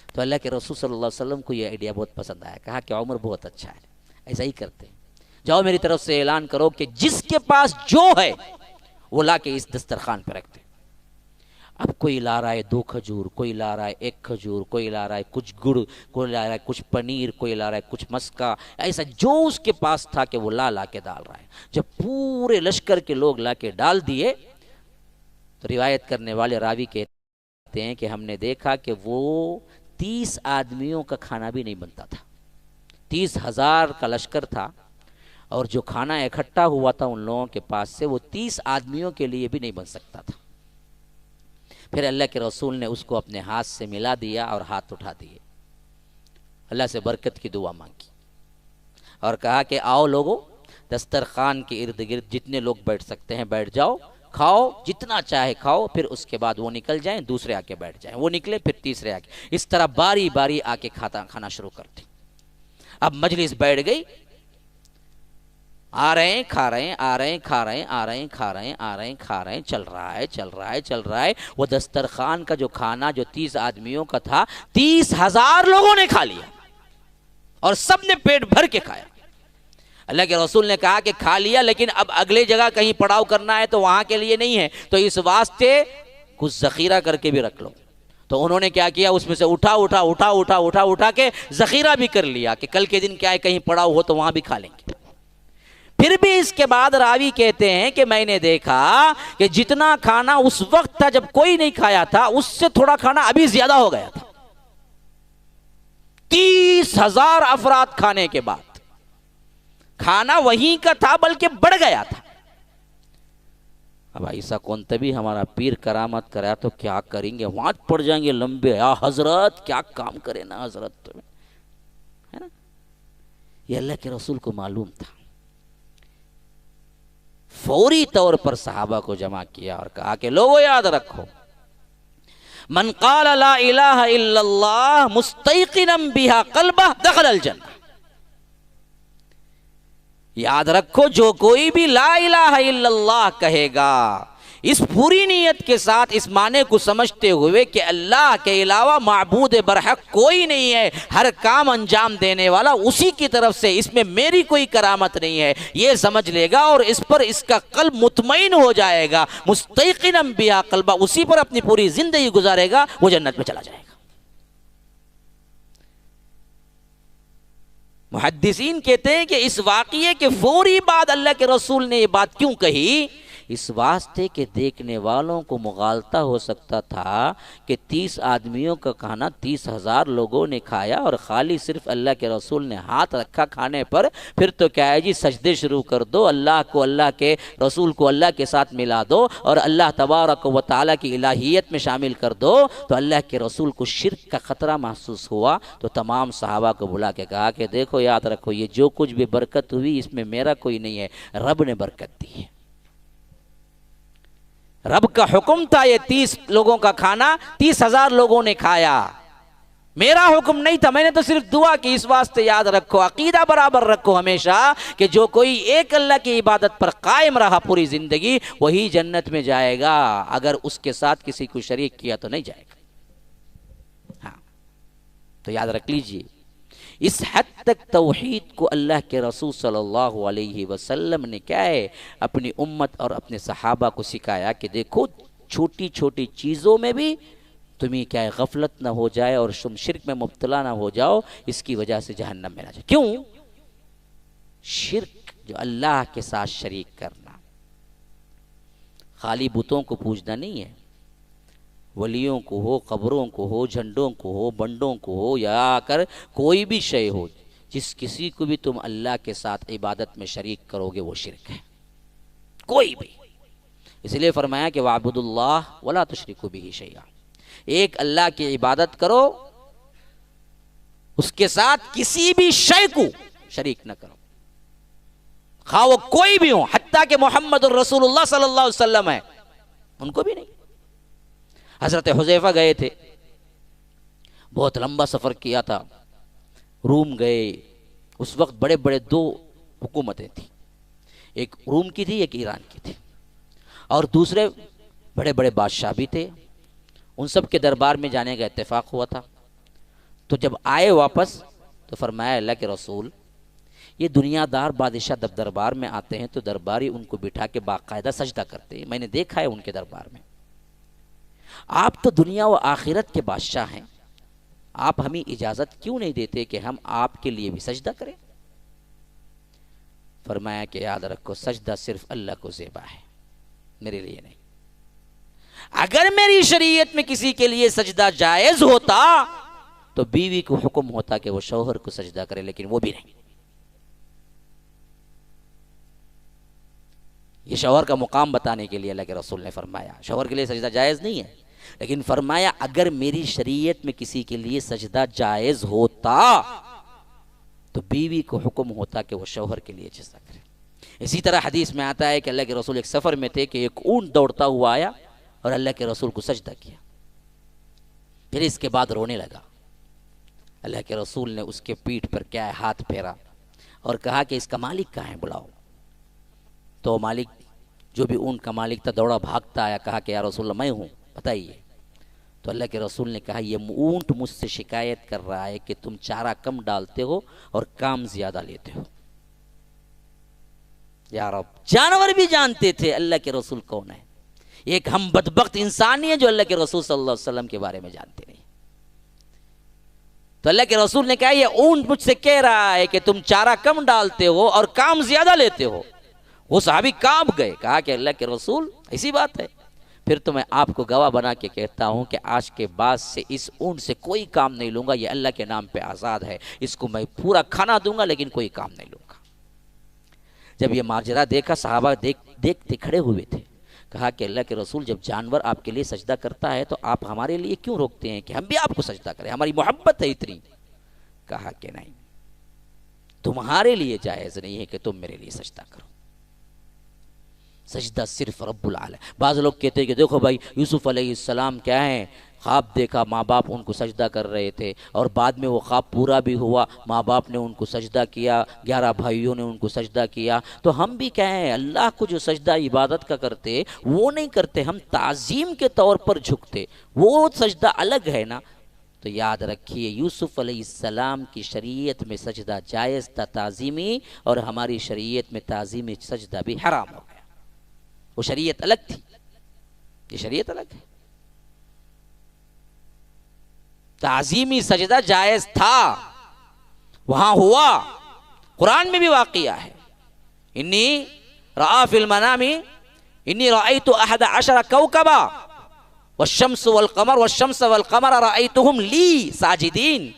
تو اللہ کے رسول صلی اللہ علیہ وسلم کو یہ آئیڈیا بہت پسند آیا. کہا کہ عمر بہت اچھا ہے، ایسا ہی کرتے ہیں. جاؤ میری طرف سے اعلان کرو کہ جس کے پاس جو ہے وہ لا کے اس دسترخوان پہ رکھ دے. اب کوئی لا رہا ہے 2 کھجور، کوئی لا رہا ہے 1 کھجور، کوئی لا رہا ہے کچھ گڑ، کوئی لا رہا ہے کچھ پنیر، کوئی لا رہا ہے کچھ مسکا، ایسا جو اس کے پاس تھا کہ وہ لا کے ڈال رہا ہے. جب پورے لشکر کے لوگ لا کے ڈال دیے تو روایت کرنے والے راوی کہتے ہیں کہ ہم نے دیکھا کہ وہ 30 آدمیوں کا کھانا بھی نہیں بنتا تھا. 30,000 کا لشکر تھا، اور جو کھانا اکٹھا ہوا تھا ان لوگوں کے پاس سے وہ 30 آدمیوں کے لیے بھی نہیں بن سکتا تھا. پھر اللہ کے رسول نے اس کو اپنے ہاتھ سے ملا دیا اور ہاتھ اٹھا دیے، اللہ سے برکت کی دعا مانگی، اور کہا کہ آؤ لوگوں، دسترخوان کے ارد گرد جتنے لوگ بیٹھ سکتے ہیں بیٹھ جاؤ، کھاؤ جتنا چاہے کھاؤ. پھر اس کے بعد وہ نکل جائیں، دوسرے آ کے بیٹھ جائیں، وہ نکلے پھر تیسرے آ کے، اس طرح باری باری آ کے کھانا شروع کرتے. اب مجلس بیٹھ گئی، آ رہے ہیں کھا رہے ہیں، آ رہے ہیں کھا رہے ہیں، آ رہے ہیں کھا رہے ہیں، آ رہے ہیں کھا رہے ہیں، چل رہا ہے. وہ دسترخوان کا جو کھانا جو 30 آدمیوں کا تھا 30,000 لوگوں نے کھا لیا، اور سب نے پیٹ بھر کے کھایا. اللہ کے رسول نے کہا کہ کھا لیا، لیکن اب اگلے جگہ کہیں پڑاؤ کرنا ہے تو وہاں کے لیے نہیں ہے، تو اس واسطے کچھ ذخیرہ کر کے بھی رکھ لو. تو انہوں نے کیا کیا، اس میں سے اٹھا کے ذخیرہ بھی کر لیا کہ کل کے دن کیا ہے کہیں پڑاؤ ہو تو وہاں بھی کھا لیں گے. پھر بھی اس کے بعد راوی کہتے ہیں کہ میں نے دیکھا کہ جتنا کھانا اس وقت تھا جب کوئی نہیں کھایا تھا، اس سے تھوڑا کھانا ابھی زیادہ ہو گیا تھا. 30,000 افراد کھانے کے بعد کھانا وہیں کا تھا بلکہ بڑھ گیا تھا. اب ایسا کون تبھی ہمارا پیر کرامت کرا تو کیا کریں گے، وہاں پڑ جائیں گے لمبے، یا حضرت کیا کام کرے نا حضرت، ہے نا. یہ اللہ کے رسول کو معلوم تھا. فوری طور پر صحابہ کو جمع کیا اور کہا کہ لوگو یاد رکھو، من قال لا الہ الا اللہ مستیقنا بها قلبہ دخل الجنہ. یاد رکھو جو کوئی بھی لا الہ الا اللہ کہے گا اس پوری نیت کے ساتھ، اس معنی کو سمجھتے ہوئے کہ اللہ کے علاوہ معبود برحق کوئی نہیں ہے، ہر کام انجام دینے والا اسی کی طرف سے، اس میں میری کوئی کرامت نہیں ہے، یہ سمجھ لے گا اور اس پر اس کا قلب مطمئن ہو جائے گا، مستیقنا بها قلبہ، اسی پر اپنی پوری زندگی گزارے گا، وہ جنت میں چلا جائے گا. محدثین کہتے ہیں کہ اس واقعے کے فوری بعد اللہ کے رسول نے یہ بات کیوں کہی؟ اس واسطے کہ دیکھنے والوں کو مغالطہ ہو سکتا تھا کہ 30 آدمیوں کا کھانا 30,000 لوگوں نے کھایا اور خالی صرف اللہ کے رسول نے ہاتھ رکھا کھانے پر، پھر تو کیا ہے جی سجدے شروع کر دو، اللہ کو اللہ کے رسول کو اللہ کے ساتھ ملا دو اور اللہ تبارک و تعالیٰ کی الہیت میں شامل کر دو۔ تو اللہ کے رسول کو شرک کا خطرہ محسوس ہوا تو تمام صحابہ کو بلا کے کہا کہ دیکھو یاد رکھو، یہ جو کچھ بھی برکت ہوئی اس میں میرا کوئی نہیں ہے، رب نے برکت دی ہے۔ رب کا حکم تھا یہ 30 لوگوں کا کھانا 30,000 لوگوں نے کھایا، میرا حکم نہیں تھا، میں نے تو صرف دعا کی۔ اس واسطے یاد رکھو، عقیدہ برابر رکھو ہمیشہ کہ جو کوئی ایک اللہ کی عبادت پر قائم رہا پوری زندگی وہی جنت میں جائے گا، اگر اس کے ساتھ کسی کو شریک کیا تو نہیں جائے گا۔ ہاں تو یاد رکھ لیجئے، اس حد تک توحید کو اللہ کے رسول صلی اللہ علیہ وسلم نے کیا ہے اپنی امت اور اپنے صحابہ کو سکھایا کہ دیکھو چھوٹی چھوٹی چیزوں میں بھی تمہیں کیا ہے غفلت نہ ہو جائے اور تم شرک میں مبتلا نہ ہو جاؤ، اس کی وجہ سے جہنم میں نہ جائے۔ کیوں؟ شرک جو اللہ کے ساتھ شریک کرنا، خالی بتوں کو پوجنا نہیں ہے، ولیوں کو ہو، قبروں کو ہو، جھنڈوں کو ہو، بنڈوں کو ہو، یا کر کوئی بھی شے ہو، جس کسی کو بھی تم اللہ کے ساتھ عبادت میں شریک کرو گے وہ شرک ہے، کوئی بھی۔ اس لیے فرمایا کہ وَاعْبُدُوا اللَّهَ وَلَا تُشْرِكُوا بِهِ شَيْئًا، ایک اللہ کی عبادت کرو، اس کے ساتھ کسی بھی شے کو شریک نہ کرو، خواہ وہ کوئی بھی ہو، حتیٰ کہ محمد الرسول اللہ صلی اللہ علیہ وسلم ہے ان کو بھی نہیں۔ حضرت حذیفہ گئے تھے، بہت لمبا سفر کیا تھا، روم گئے۔ اس وقت بڑے بڑے 2 حکومتیں تھیں، ایک روم کی تھی ایک ایران کی تھی، اور دوسرے بڑے بڑے بادشاہ بھی تھے، ان سب کے دربار میں جانے کا اتفاق ہوا تھا۔ تو جب آئے واپس تو فرمایا اللہ کے رسول، یہ دنیا دار بادشاہ جب دربار میں آتے ہیں تو درباری ان کو بٹھا کے باقاعدہ سجدہ کرتے ہیں، میں نے دیکھا ہے ان کے دربار میں، آپ تو دنیا و آخرت کے بادشاہ ہیں، آپ ہمیں اجازت کیوں نہیں دیتے کہ ہم آپ کے لیے بھی سجدہ کریں؟ فرمایا کہ یاد رکھو سجدہ صرف اللہ کو زیبا ہے، میرے لیے نہیں۔ اگر میری شریعت میں کسی کے لیے سجدہ جائز ہوتا تو بیوی کو حکم ہوتا کہ وہ شوہر کو سجدہ کرے، لیکن وہ بھی نہیں۔ یہ شوہر کا مقام بتانے کے لیے اللہ کے رسول نے فرمایا شوہر کے لیے سجدہ جائز نہیں ہے، لیکن فرمایا اگر میری شریعت میں کسی کے لیے سجدہ جائز ہوتا تو بیوی کو حکم ہوتا کہ وہ شوہر کے لیے سجدہ کرے۔ اسی طرح حدیث میں آتا ہے کہ اللہ کے رسول ایک سفر میں تھے کہ ایک اونٹ دوڑتا ہوا آیا اور اللہ کے رسول کو سجدہ کیا، پھر اس کے بعد رونے لگا۔ اللہ کے رسول نے اس کے پیٹھ پر کیا ہے ہاتھ پھیرا اور کہا کہ اس کا مالک کہاں ہے، بلاؤ۔ تو مالک جو بھی اونٹ کا مالک تھا دوڑا بھاگتا آیا، کہا کہ یا رسول اللہ میں ہوں، بتائیے۔ تو اللہ کے رسول نے کہا یہ اونٹ مجھ سے شکایت کر رہا ہے کہ تم چارہ کم ڈالتے ہو اور کام زیادہ لیتے ہو۔ یا رب، جانور بھی جانتے تھے اللہ کے رسول کون ہے، ایک ہم بدبخت انسان ہی ہے جو اللہ کے رسول صلی اللہ علیہ وسلم کے بارے میں جانتے نہیں۔ تو اللہ کے رسول نے کہا یہ اونٹ مجھ سے کہہ رہا ہے کہ تم چارہ کم ڈالتے ہو اور کام زیادہ لیتے ہو۔ وہ صحابی کانپ گئے، کہا کہ اللہ کے رسول ایسی بات ہے؟ پھر تو میں آپ کو گواہ بنا کے کہتا ہوں کہ آج کے بعد سے اس اونٹ سے کوئی کام نہیں لوں گا، یہ اللہ کے نام پہ آزاد ہے، اس کو میں پورا کھانا دوں گا لیکن کوئی کام نہیں لوں گا۔ جب یہ ماجرا دیکھا صحابہ دیکھتے کھڑے ہوئے تھے، کہا کہ اللہ کے رسول جب جانور آپ کے لیے سجدہ کرتا ہے تو آپ ہمارے لیے کیوں روکتے ہیں کہ ہم بھی آپ کو سجدہ کریں، ہماری محبت ہے اتنی؟ کہا کہ نہیں، تمہارے لیے جائز نہیں ہے کہ تم میرے لیے سجدہ کرو، سجدہ صرف رب العالمین۔ بعض لوگ کہتے ہیں کہ دیکھو بھائی یوسف علیہ السلام کیا ہیں، خواب دیکھا، ماں باپ ان کو سجدہ کر رہے تھے اور بعد میں وہ خواب پورا بھی ہوا، ماں باپ نے ان کو سجدہ کیا، 11 بھائیوں نے ان کو سجدہ کیا، تو ہم بھی کیا ہیں اللہ کو جو سجدہ عبادت کا کرتے وہ نہیں کرتے، ہم تعظیم کے طور پر جھکتے، وہ سجدہ الگ ہے نا۔ تو یاد رکھیے یوسف علیہ السلام کی شریعت میں سجدہ جائز تھا تعظیمی، اور ہماری شریعت میں تعظیمی سجدہ بھی حرام ہو گیا، وہ شریعت الگ تھی، یہ شریعت الگ ہے۔ تعظیمی سجدہ جائز تھا، وہاں ہوا، قرآن میں بھی واقعہ ہے، انی رآ فی المنام انی رأیت 11 کوکبا والشمس والقمر والشمس والقمر رأیتہم لی ساجدین،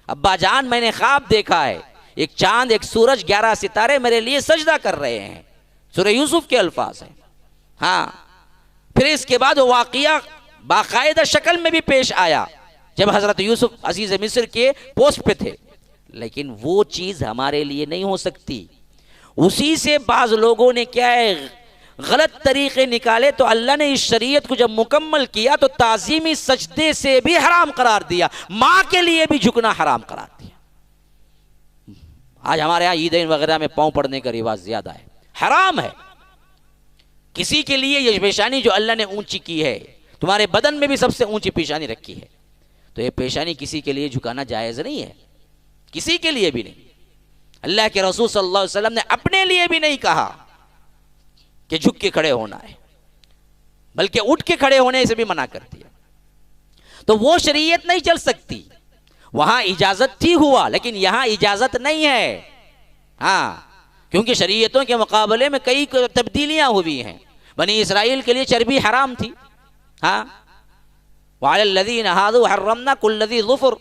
ابا جان میں نے خواب دیکھا ہے، ایک چاند ایک سورج 11 ستارے میرے لیے سجدہ کر رہے ہیں۔ سورہ یوسف کے الفاظ ہیں۔ ہاں پھر اس کے بعد وہ واقعہ باقاعدہ شکل میں بھی پیش آیا جب حضرت یوسف عزیز مصر کے پوسٹ پہ تھے، لیکن وہ چیز ہمارے لیے نہیں ہو سکتی۔ اسی سے بعض لوگوں نے کیا ہے غلط طریقے نکالے، تو اللہ نے اس شریعت کو جب مکمل کیا تو تعظیمی سجدے سے بھی حرام قرار دیا، ماں کے لیے بھی جھکنا حرام قرار دیا۔ آج ہمارے ہاں عیدین وغیرہ میں پاؤں پڑنے کا رواج زیادہ ہے، حرام ہے۔ کسی کے لیے یہ پیشانی جو اللہ نے اونچی کی ہے، تمہارے بدن میں بھی سب سے اونچی پیشانی رکھی ہے، تو یہ پیشانی کسی کے لیے جھکانا جائز نہیں ہے، کسی کے لیے بھی نہیں۔ اللہ کے رسول صلی اللہ علیہ وسلم نے اپنے لیے بھی نہیں کہا کہ جھک کے کھڑے ہونا ہے، بلکہ اٹھ کے کھڑے ہونے سے بھی منع کر دیا۔ تو وہ شریعت نہیں چل سکتی، وہاں اجازت تھی ہوا، لیکن یہاں اجازت نہیں ہے۔ ہاں کیونکہ شریعتوں کے مقابلے میں کئی تبدیلیاں ہوئی ہیں۔ بنی اسرائیل کے لیے چربی حرام تھی، ہاں وعلی الذین ھادوا حرمنا کل ذی ظفر،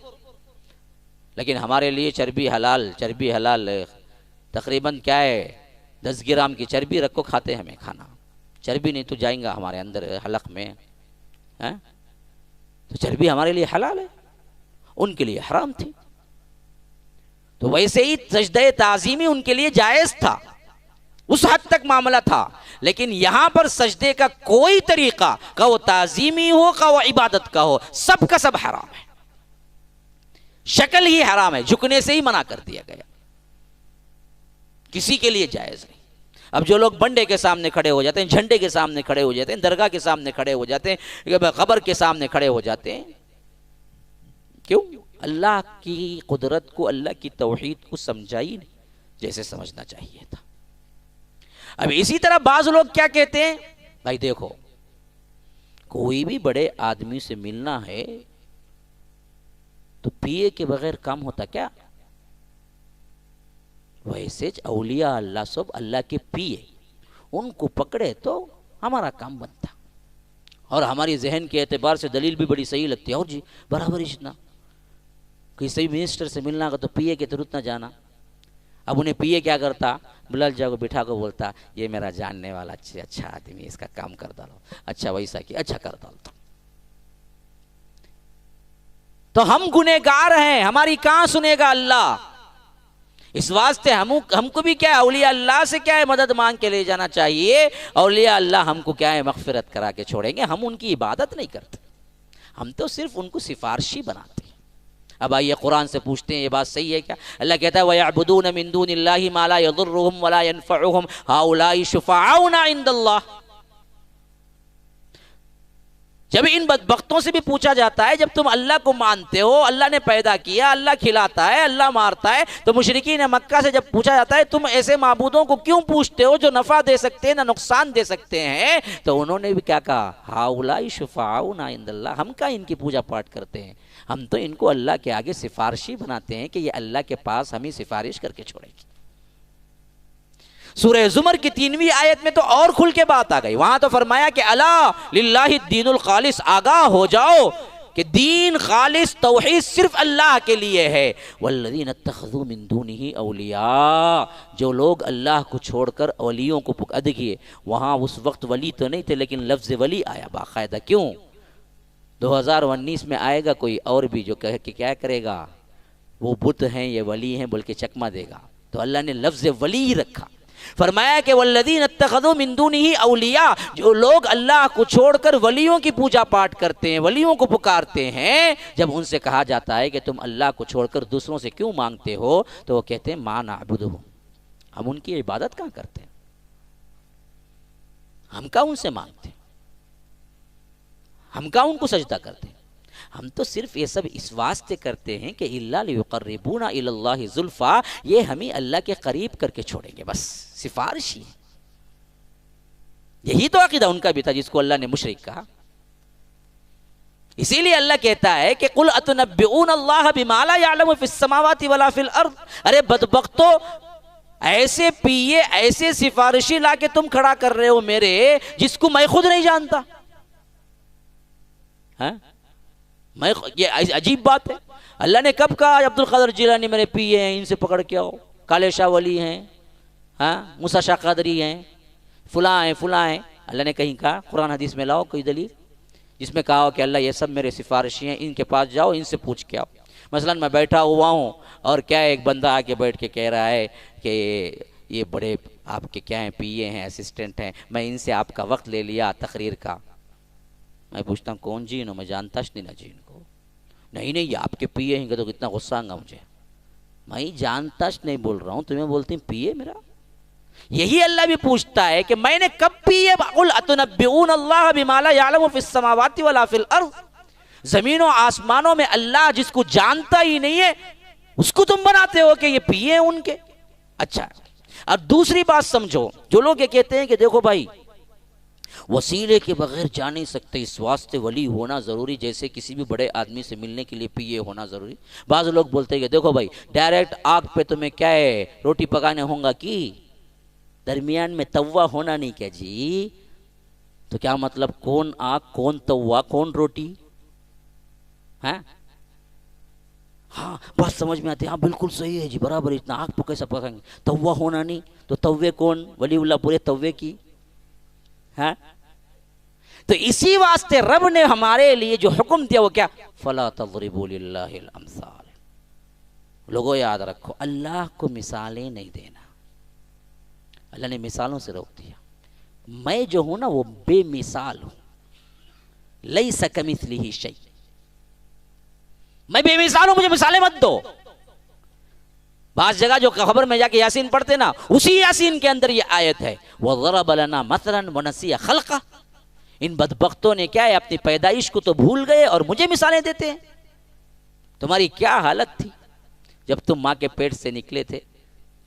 لیکن ہمارے لیے چربی حلال تقریباً کیا ہے 10 گرام کی چربی رکھو کھاتے ہمیں کھانا، چربی نہیں تو جائیں گا ہمارے اندر حلق میں، تو چربی ہمارے لیے حلال ہے، ان کے لیے حرام تھی۔ تو ویسے ہی سجدہ تعظیمی ان کے لیے جائز تھا، اس حد تک معاملہ تھا، لیکن یہاں پر سجدے کا کوئی طریقہ کہ وہ تعظیمی ہو کہ وہ عبادت کا ہو، سب کا سب حرام ہے، شکل ہی حرام ہے، جھکنے سے ہی منع کر دیا گیا، کسی کے لیے جائز نہیں۔ اب جو لوگ بنڈے کے سامنے کھڑے ہو جاتے ہیں، جھنڈے کے سامنے کھڑے ہو جاتے ہیں، درگاہ کے سامنے کھڑے ہو جاتے ہیں، قبر کے سامنے کھڑے ہو جاتے ہیں، کیوں؟ اللہ کی قدرت کو، اللہ کی توحید کو سمجھائی نہیں جیسے سمجھنا چاہیے تھا۔ اب اسی طرح بعض لوگ کیا کہتے ہیں، بھائی دیکھو کوئی بھی بڑے آدمی سے ملنا ہے تو پیے کے بغیر کام ہوتا کیا؟ ویسے اولیاء اللہ سب اللہ کے پیے، ان کو پکڑے تو ہمارا کام بنتا، اور ہماری ذہن کے اعتبار سے دلیل بھی بڑی صحیح لگتی ہے، اور جی برابر جتنا کسی منسٹر سے ملنا کا تو پیے کے ضرورت نہ جانا۔ اب انہیں پیے کیا کرتا، بلال جا کو بٹھا کو بولتا یہ میرا جاننے والا اچھا آدمی، اس کا کام کر ڈالو، اچھا ویسا کی اچھا کر ڈالتا۔ تو ہم گنہگار ہیں، ہماری کہاں سنے گا اللہ؟ اس واسطے ہم کو بھی کیا ہے، اولیاء اللہ سے کیا ہے مدد مانگ کے لے جانا چاہیے۔ اولیاء اللہ ہم کو کیا ہے مغفرت کرا کے چھوڑیں گے، ہم ان کی عبادت نہیں کرتے، ہم تو صرف ان کو سفارشی بناتے ہیں۔ اب آئیے قرآن سے پوچھتے ہیں یہ بات صحیح ہے کیا؟ اللہ کہتا ہے وَيَعْبُدُونَ مِن دُونِ اللَّهِ مَا لَا يَضُرُّهُمْ وَلَا يَنفَعُهُمْ هَؤُلَاءِ شُفَعَاؤُنَا عِندَ اللَّهِ۔ جب ان بدبختوں سے بھی پوچھا جاتا ہے، جب تم اللہ کو مانتے ہو، اللہ نے پیدا کیا، اللہ کھلاتا ہے، اللہ مارتا ہے، تو مشرکین مکہ سے جب پوچھا جاتا ہے تم ایسے معبودوں کو کیوں پوچھتے ہو جو نفع دے سکتے ہیں نہ نقصان دے سکتے ہیں، تو انہوں نے بھی کیا کہا، ہؤلاء شفعاؤنا عند اللہ، ہم کا ان کی پوجا پاٹ کرتے ہیں، ہم تو ان کو اللہ کے آگے سفارشی بناتے ہیں کہ یہ اللہ کے پاس ہمیں سفارش کر کے چھوڑے گی۔ سورہ زمر کی 3ویں آیت میں تو اور کھل کے بات آ گئی، وہاں تو فرمایا کہ الا للہ الدین الخالص، آگاہ ہو جاؤ کہ دین خالص توحید صرف اللہ کے لیے ہے۔ والذین اتخذوا من دونہ اولیاء، جو لوگ اللہ کو چھوڑ کر ولیوں کو دیکھیے وہاں اس وقت ولی تو نہیں تھے، لیکن لفظ ولی آیا باقاعدہ، کیوں؟ 2019 میں آئے گا کوئی اور بھی جو کہے کہ کیا کرے گا وہ بت ہیں یہ ولی ہیں بلکہ چکمہ دے گا، تو اللہ نے لفظ ولی ہی رکھا، فرمایا کہ والذین اتخذوا من دونہ اولیاء، جو لوگ اللہ کو چھوڑ کر ولیوں کی پوجا پاٹ کرتے ہیں، ولیوں کو پکارتے ہیں، جب ان سے کہا جاتا ہے کہ تم اللہ کو چھوڑ کر دوسروں سے کیوں مانگتے ہو، تو وہ کہتے ہیں ما نعبدہم، ہم ان کی عبادت کہاں کرتے ہیں، ہم کہاں ان سے مانگتے ہیں، ہم کہاں ان کو سجدہ کرتے ہیں، ہم تو صرف یہ سب اس واسطے کرتے ہیں کہ الا لیقربونا الی اللہ زلفا، یہ ہمیں اللہ کے قریب کر کے چھوڑیں گے، بس سفارشی۔ یہی تو عقیدہ ان کا بھی تھا جس کو اللہ نے مشرک کہا۔ اسی لیے اللہ کہتا ہے کہ قل اتنبئون اللہ بما لا یعلم فی السماوات ولا فی الارض، ارے بدبختو ایسے پیے ایسے سفارشی لا کے تم کھڑا کر رہے ہو میرے، جس کو میں خود نہیں جانتا. یہ عجیب بات ہے. اللہ نے کب کہا عبد القادر جیلانی میرے پیے ہیں، ان سے پکڑ کے آؤ، کالے شاہ ولی ہیں، موسیٰ شاہ قادری ہیں، فلاں ہیں فلاں ہیں. اللہ نے کہیں کہا قرآن حدیث میں لاؤ کوئی دلیل جس میں کہا ہو کہ اللہ یہ سب میرے سفارشی ہیں، ان کے پاس جاؤ، ان سے پوچھ کے آؤ. مثلا میں بیٹھا ہوا ہوں اور کیا ایک بندہ آ کے بیٹھ کے کہہ رہا ہے کہ یہ بڑے آپ کے کیا ہیں، پیے ہیں، اسسٹنٹ ہیں، میں ان سے آپ کا وقت لے لیا تقریر کا. میں پوچھتا ہوں کون جی انہوں، میں جانتا نہیں نا جی ان کو. نہیں یہ آپ کے پیے ہیں، کہ تو کتنا غصہ آئے گا مجھے. میں جانتا نہیں بول رہا ہوں، تمہیں بولتی ہیں پیے میرا. یہی اللہ بھی پوچھتا ہے کہ میں نے کب پیے. قل اتنبئون اللہ بما لا یعلم فی السماوات ولا فی الارض. زمینوں آسمانوں میں اللہ جس کو جانتا ہی نہیں ہے اس کو تم بناتے ہو کہ یہ پیے ہیں ان کے. اچھا، اور دوسری بات سمجھو، جو لوگ یہ کہتے ہیں کہ دیکھو بھائی وسیلے کے بغیر جا نہیں سکتے، اس واسطے ولی ہونا ضروری، جیسے کسی بھی بڑے آدمی سے ملنے کے لیے پیے ہونا ضروری. بعض لوگ بولتے ہیں کہ دیکھو بھائی ڈائریکٹ آگ پہ تمہیں کیا ہے روٹی پکانے ہوں گا، کی درمیان میں توا ہونا نہیں کیا جی. تو کیا مطلب کون آگ کون توا کون روٹی؟ ہاں بات سمجھ میں آتی ہے. ہاں بالکل صحیح ہے جی، برابر. اتنا آگ پہ کیسا پکائیں گے، توا ہونا نہیں تو توے کون؟ ولی اللہ پورے توے کی. تو اسی واسطے رب نے ہمارے لیے جو حکم دیا وہ کیا؟ فلا تضربوا للہ الامثال. لوگوں یاد رکھو، اللہ کو مثالیں نہیں دینا. اللہ نے مثالوں سے روک دیا. میں جو ہوں نا وہ بے مثال ہوں. لیس کمثلہ شیء. میں بے مثال ہوں، مجھے مثالیں مت دو. بعض جگہ جو خبر میں جا کے یاسین پڑھتے نا، اسی یاسین کے اندر یہ آیت ہے وَضَرَبَ لَنَا مَثَلًا وَنَسِيَ خَلْقَهُ. ان بدبختوں نے کیا ہے اپنی پیدائش کو تو بھول گئے اور مجھے مثالیں دیتے ہیں. تمہاری کیا حالت تھی جب تم ماں کے پیٹ سے نکلے تھے؟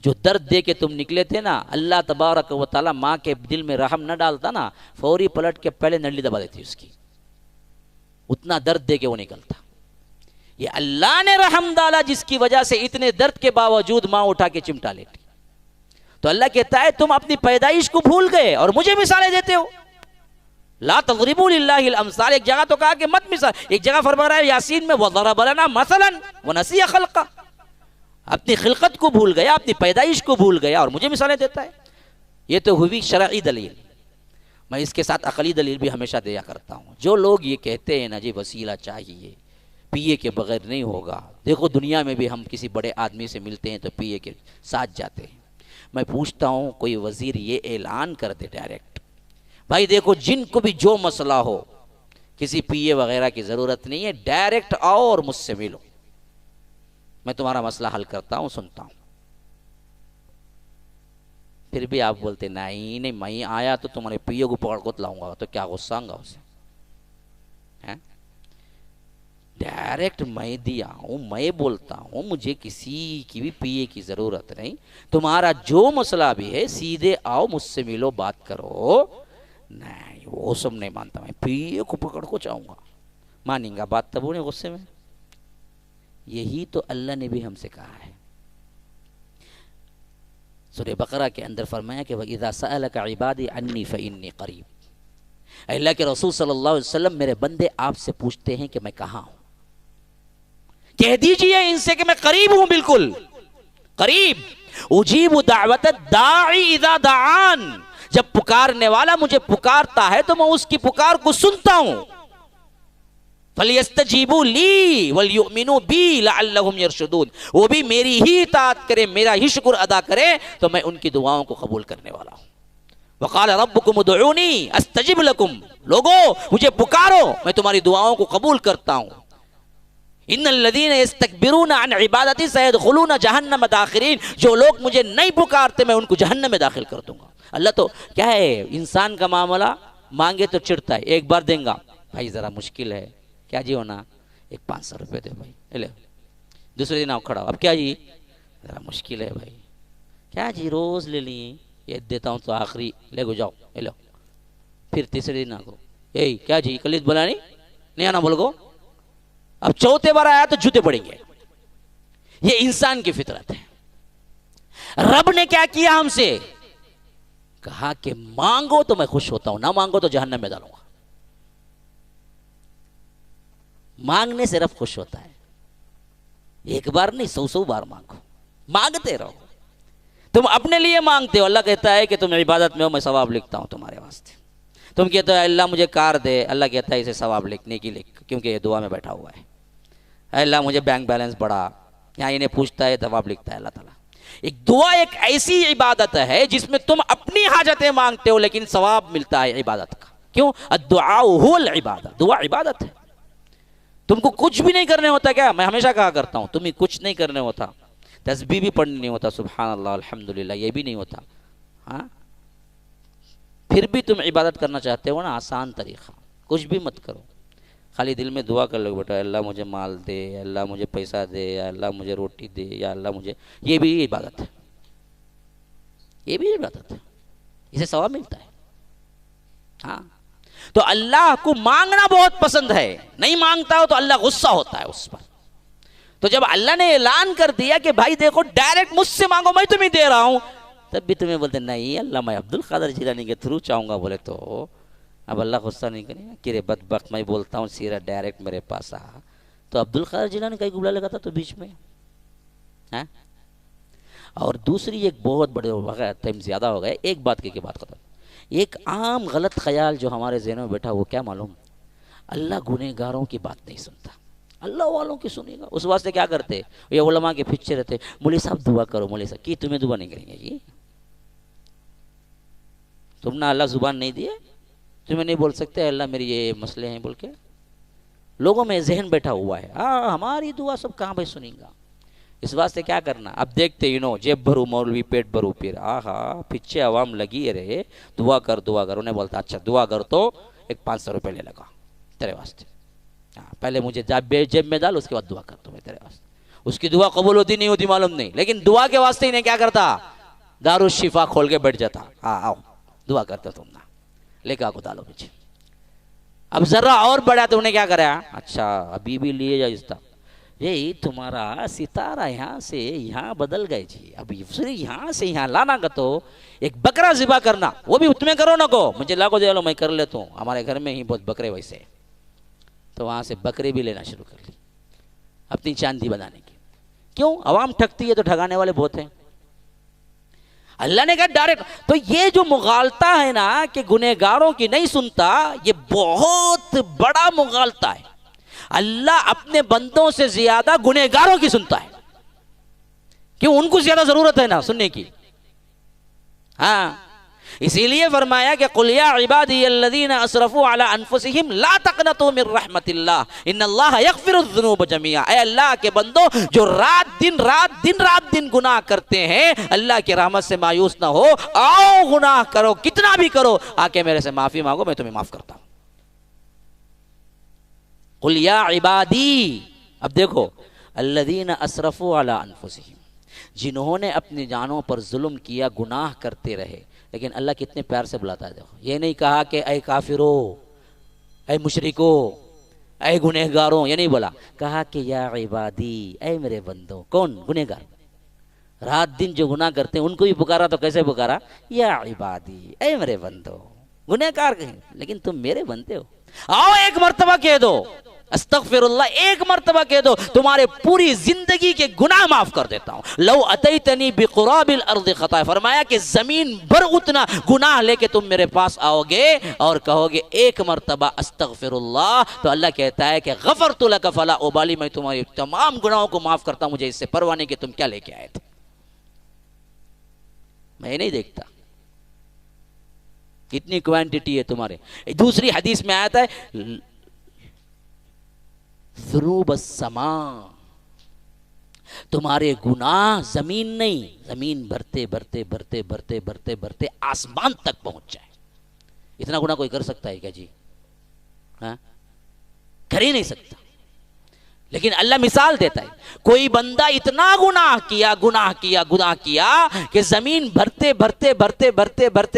جو درد دے کے تم نکلے تھے نا، اللہ تبارک و تعالی ماں کے دل میں رحم نہ ڈالتا نا، فوری پلٹ کے پہلے نلی دبا دیتی اس کی. اتنا درد دے کے وہ نکلتا. یہ اللہ نے رحم ڈالا جس کی وجہ سے اتنے درد کے باوجود ماں اٹھا کے چمٹا لیتی. تو اللہ کہتا ہے تم اپنی پیدائش کو بھول گئے اور مجھے مثالیں دیتے ہو. لا تضربوا للہ الامثال. ایک جگہ تو کہا کہ مت مثال، ایک جگہ فرما رہا ہے یاسین میں وَضَرَبَ لَنَا مَثَلًا وَنَسِيَ خَلْقَهُ. اپنی خلقت کو بھول گیا، اپنی پیدائش کو بھول گیا اور مجھے مثالیں دیتا ہے. یہ تو ہوئی شرعی دلیل. میں اس کے ساتھ عقلی دلیل بھی ہمیشہ دیا کرتا ہوں. جو لوگ یہ کہتے ہیں نا جی وسیلہ چاہیے، پیے کے بغیر نہیں ہوگا. دیکھو دنیا میں بھی ہم کسی بڑے آدمی سے ملتے ہیں تو پیے کے ساتھ جاتے ہیں. میں پوچھتا ہوں کوئی وزیر یہ اعلان کر دے ڈائریکٹ، بھائی دیکھو جن کو بھی جو مسئلہ ہو کسی پیے وغیرہ کی ضرورت نہیں ہے، ڈائریکٹ آؤ اور مجھ سے ملو، میں تمہارا مسئلہ حل کرتا ہوں، سنتا ہوں. پھر بھی آپ بولتے نہیں میں آیا تو تمہارے پیے کو پکڑ کو لاؤں گا، تو کیا غصہ آؤں گا اسے؟ ڈائریکٹ میں دیا ہوں، میں بولتا ہوں، مجھے کسی کی بھی پیے کی ضرورت نہیں. تمہارا جو مسئلہ بھی ہے سیدھے آؤ مجھ سے ملو، بات کرو. نہیں وہ سب نہیں مانتا، میں پیے کو پکڑ کو چاہوں گا. مانیں گا بات تب انہیں غصے میں. یہی تو اللہ نے بھی ہم سے کہا ہے. سورہ بقرہ کے اندر فرمایا کہ وَإِذَا سَأَلَكَ عِبَادِي عَنِّي فَإِنِّي قَرِيبٌ. اللہ کے رسول صلی اللہ علیہ وسلم میرے بندے آپ سے پوچھتے ہیں کہ میں کہاں ہوں، کہہ دیجئے ان سے کہ میں قریب ہوں، بالکل قریب. اجیب دعوت الداعی اذا دعان. جب پکارنے والا مجھے پکارتا ہے تو میں اس کی پکار کو سنتا ہوں. فَلْيَسْتَجِيبُوا لِي وَلْيُؤْمِنُوا بِي لَعَلَّهُمْ يَرْشُدُونَ. وہ بھی میری ہی اطاعت کرے، میرا ہی شکر ادا کرے تو میں ان کی دعاؤں کو قبول کرنے والا ہوں. وَقَالَ رَبُّكُمُ ادْعُونِي أَسْتَجِبْ لَكُمْ. لوگوں مجھے پکارو، میں تمہاری دعاؤں کو قبول کرتا ہوں. ان الذین یستکبرون عن عبادتی سیدخلون جہنم داخرین. جو لوگ مجھے نہیں پکارتے میں ان کو جہنم میں داخل کر دوں گا. اللہ تو کیا ہے، انسان کا معاملہ مانگے تو چڑھتا ہے، ایک بار دیں گا، بھائی ذرا مشکل ہے، کیا جی ہونا، ایک 500 روپے دے بھائی، لے. دوسرے دن آؤ کھڑا، اب کیا جی، ذرا مشکل ہے بھائی، کیا جی روز لے لیے، یہ دیتا ہوں تو آخری لے گو جاؤ، لو. پھر تیسرے دن آگو، یہی کیا جی کلیت بولا نہیں آنا بول گو. اب چوتھے بار آیا تو جوتے پڑیں گے. یہ انسان کی فطرت ہے. رب نے کیا کیا ہم سے؟ کہا کہ مانگو تو میں خوش ہوتا ہوں، نہ مانگو تو جہنم میں ڈالوں گا۔ مانگنے سے رب خوش ہوتا ہے، ایک بار نہیں 100 بار مانگو، مانگتے رہو۔ تم اپنے لیے مانگتے ہو، اللہ کہتا ہے کہ تم عبادت میں ہو، میں ثواب لکھتا ہوں تمہارے واسطے۔ تم کہتے ہو اللہ مجھے کار دے، اللہ کہتا ہے اسے ثواب لکھنے کی لکھ، کیونکہ یہ دعا میں بیٹھا ہوا ہے۔ اے اللہ مجھے بینک بیلنس بڑھا، یہاں انہیں پوچھتا ہے، ثواب لکھتا ہے اللہ تعالیٰ۔ ایک دعا ایک ایسی عبادت ہے جس میں تم اپنی حاجتیں مانگتے ہو لیکن ثواب ملتا ہے عبادت کا۔ کیوں؟ الدعاء هو العبادہ، دعا عبادت ہے۔ تم کو کچھ بھی نہیں کرنے ہوتا کیا؟ میں ہمیشہ کہا کرتا ہوں تمہیں کچھ نہیں کرنے ہوتا، تسبیح بھی پڑھنی نہیں ہوتا، سبحان اللہ الحمدللہ یہ بھی نہیں ہوتا، ہاں پھر بھی تم عبادت کرنا چاہتے ہو نا، آسان طریقہ، کچھ بھی مت کرو، خالی دل میں دعا کر لو بیٹا، اللہ مجھے مال دے، اللہ مجھے پیسہ دے، یا اللہ مجھے روٹی دے، یا اللہ مجھے، یہ بھی عبادت ہے، یہ بھی عبادت ہے، اسے ثواب ملتا ہے۔ ہاں تو اللہ کو مانگنا بہت پسند ہے، نہیں مانگتا ہو تو اللہ غصہ ہوتا ہے اس پر۔ تو جب اللہ نے اعلان کر دیا کہ بھائی دیکھو ڈائریکٹ مجھ سے مانگو میں تمہیں دے رہا ہوں، تب بھی تمہیں بولتے نہیں اللہ میں عبد القادر جیلانی کے تھرو چاہوں گا، بولے تو اب اللہ غصہ نہیں کرے گا کہ رے بدبخت میں بولتا ہوں سیرا ڈائریکٹ میرے پاس آ، تو عبد القادر جیلانی کا گبلا لگا تھا تو بیچ میں ہاں۔ اور دوسری ایک بہت بڑے واقعہ، ٹائم زیادہ ہو گیا، ایک بات کی بات ختم۔ ایک عام غلط خیال جو ہمارے ذہنوں میں بیٹھا وہ کیا معلوم؟ اللہ گنہگاروں کی بات نہیں سنتا، اللہ والوں کی سنے گا۔ اس واسطے کیا کرتے یہ علماء کے پیچھے رہتے، مولوی صاحب دعا کرو، مولوی صاحب کی تمہیں دعا نہیں کریں گے جی؟ تم نے اللہ زبان نہیں دیے، تمہیں نہیں بول سکتے اللہ میری یہ مسئلے ہیں بول کے؟ لوگوں میں ذہن بیٹھا ہوا ہے ہماری دعا سب کہاں بھائی سنیں گا۔ اس واسطے کیا کرنا، اب دیکھتے جیب بھرو مولوی پیٹ بھرو پیر، پیچھے عوام لگی رہے، دعا کر انہیں بولتا اچھا دعا کر تو ایک 500 روپے لے لگا تیرے واسطے، پہلے مجھے جیب میں ڈال، اس کے بعد دعا کر تو میں تیرے واسطے۔ اس کی دعا قبول ہوتی نہیں ہوتی معلوم نہیں، لیکن دعا کے واسطے انہیں کیا کرتا، دارالشفا کھول کے بیٹھ جاتا، آؤ دعا کرتا تم نا، لے کے آگو ڈالو پیچھے۔ اب ذرا اور بڑھا تو انہیں کیا کرا، اچھا ابھی بھی لیے جا اس طرح، یہی تمہارا ستارہ یہاں سے یہاں بدل گئے جی، اب یہاں سے یہاں لانا کا تو ایک بکرا ذبح کرنا، وہ بھی تمہیں کرو نہ کو، مجھے لاگو دے لو میں کر لیتا ہوں، ہمارے گھر میں ہی بہت بکرے ویسے، تو وہاں سے بکرے بھی لینا شروع کر لی اپنی چاندی بنانے کی۔ کیوں؟ عوام ٹھگتی ہے تو ٹھگانے والے بہت ہیں۔ اللہ نے کہا ڈائریکٹ، تو یہ جو مغالطہ ہے نا کہ گنہگاروں کی نہیں سنتا، یہ بہت بڑا مغالطہ ہے۔ اللہ اپنے بندوں سے زیادہ گنہگاروں کی سنتا ہے، کیوں؟ ان کو زیادہ ضرورت ہے نا سننے کی۔ ہاں اسی لیے فرمایا کہ قل یا عبادی الذین اسرفوا علی انفسہم لا تقنطوا من رحمت اللہ ان اللہ یغفر الذنوب جميعا، اے اللہ کے بندو جو رات دن گناہ کرتے ہیں، اللہ کی رحمت سے مایوس نہ ہو، آؤ گناہ کرو کتنا بھی کرو، آ کے میرے سے معافی مانگو میں تمہیں معاف کرتا ہوں۔ قل یا عبادی، اب دیکھو الذین اسرفوا علی انفسہم، جنہوں نے اپنی جانوں پر ظلم کیا، گناہ کرتے رہے، لیکن اللہ کتنے پیار سے بلاتا ہے۔ دیکھو یہ نہیں کہا کہ اے کافرو، اے مشرکو، اے گنہگاروں، یہ نہیں بولا، کہا کہ یا عبادی، اے میرے بندوں۔ کون؟ گنہگار، رات دن جو گناہ کرتے ہیں ان کو بھی پکارا تو کیسے پکارا؟ یا عبادی، اے میرے بندوں، گنہگار کہیں لیکن تم میرے بندے ہو، آؤ ایک مرتبہ کہہ دو استغفر اللہ، ایک مرتبہ کہہ دو، تمہارے پوری زندگی کے گناہ معاف کر دیتا ہوں۔ لو اتیتنی بقراب الارض خطایا، فرمایا کہ زمین بھر اتنا گناہ لے کے تم میرے پاس آؤ گے اور کہو گے ایک مرتبہ استغفر اللہ، تو اللہ کہتا ہے کہ غفرت لک فلا ابالی، میں تمہاری تمام گناہوں کو معاف کرتا ہوں، مجھے اس سے پرواہ نہیں کہ تم کیا لے کے آئے تھے، میں نہیں دیکھتا کتنی کوانٹٹی ہے تمہارے۔ دوسری حدیث میں آتا ہے ذنوب السماء، تمہارے گناہ زمین نہیں، زمین بھرتے بھرتے بھرتے بھرتے بھرتے بھرتے آسمان تک پہنچ جائے۔ اتنا گناہ کوئی کر سکتا ہے کیا جی؟ ہاں کر ہی نہیں سکتا، لیکن اللہ مثال دیتا ہے، کوئی بندہ اتنا گناہ کیا کہ زمین بھرتے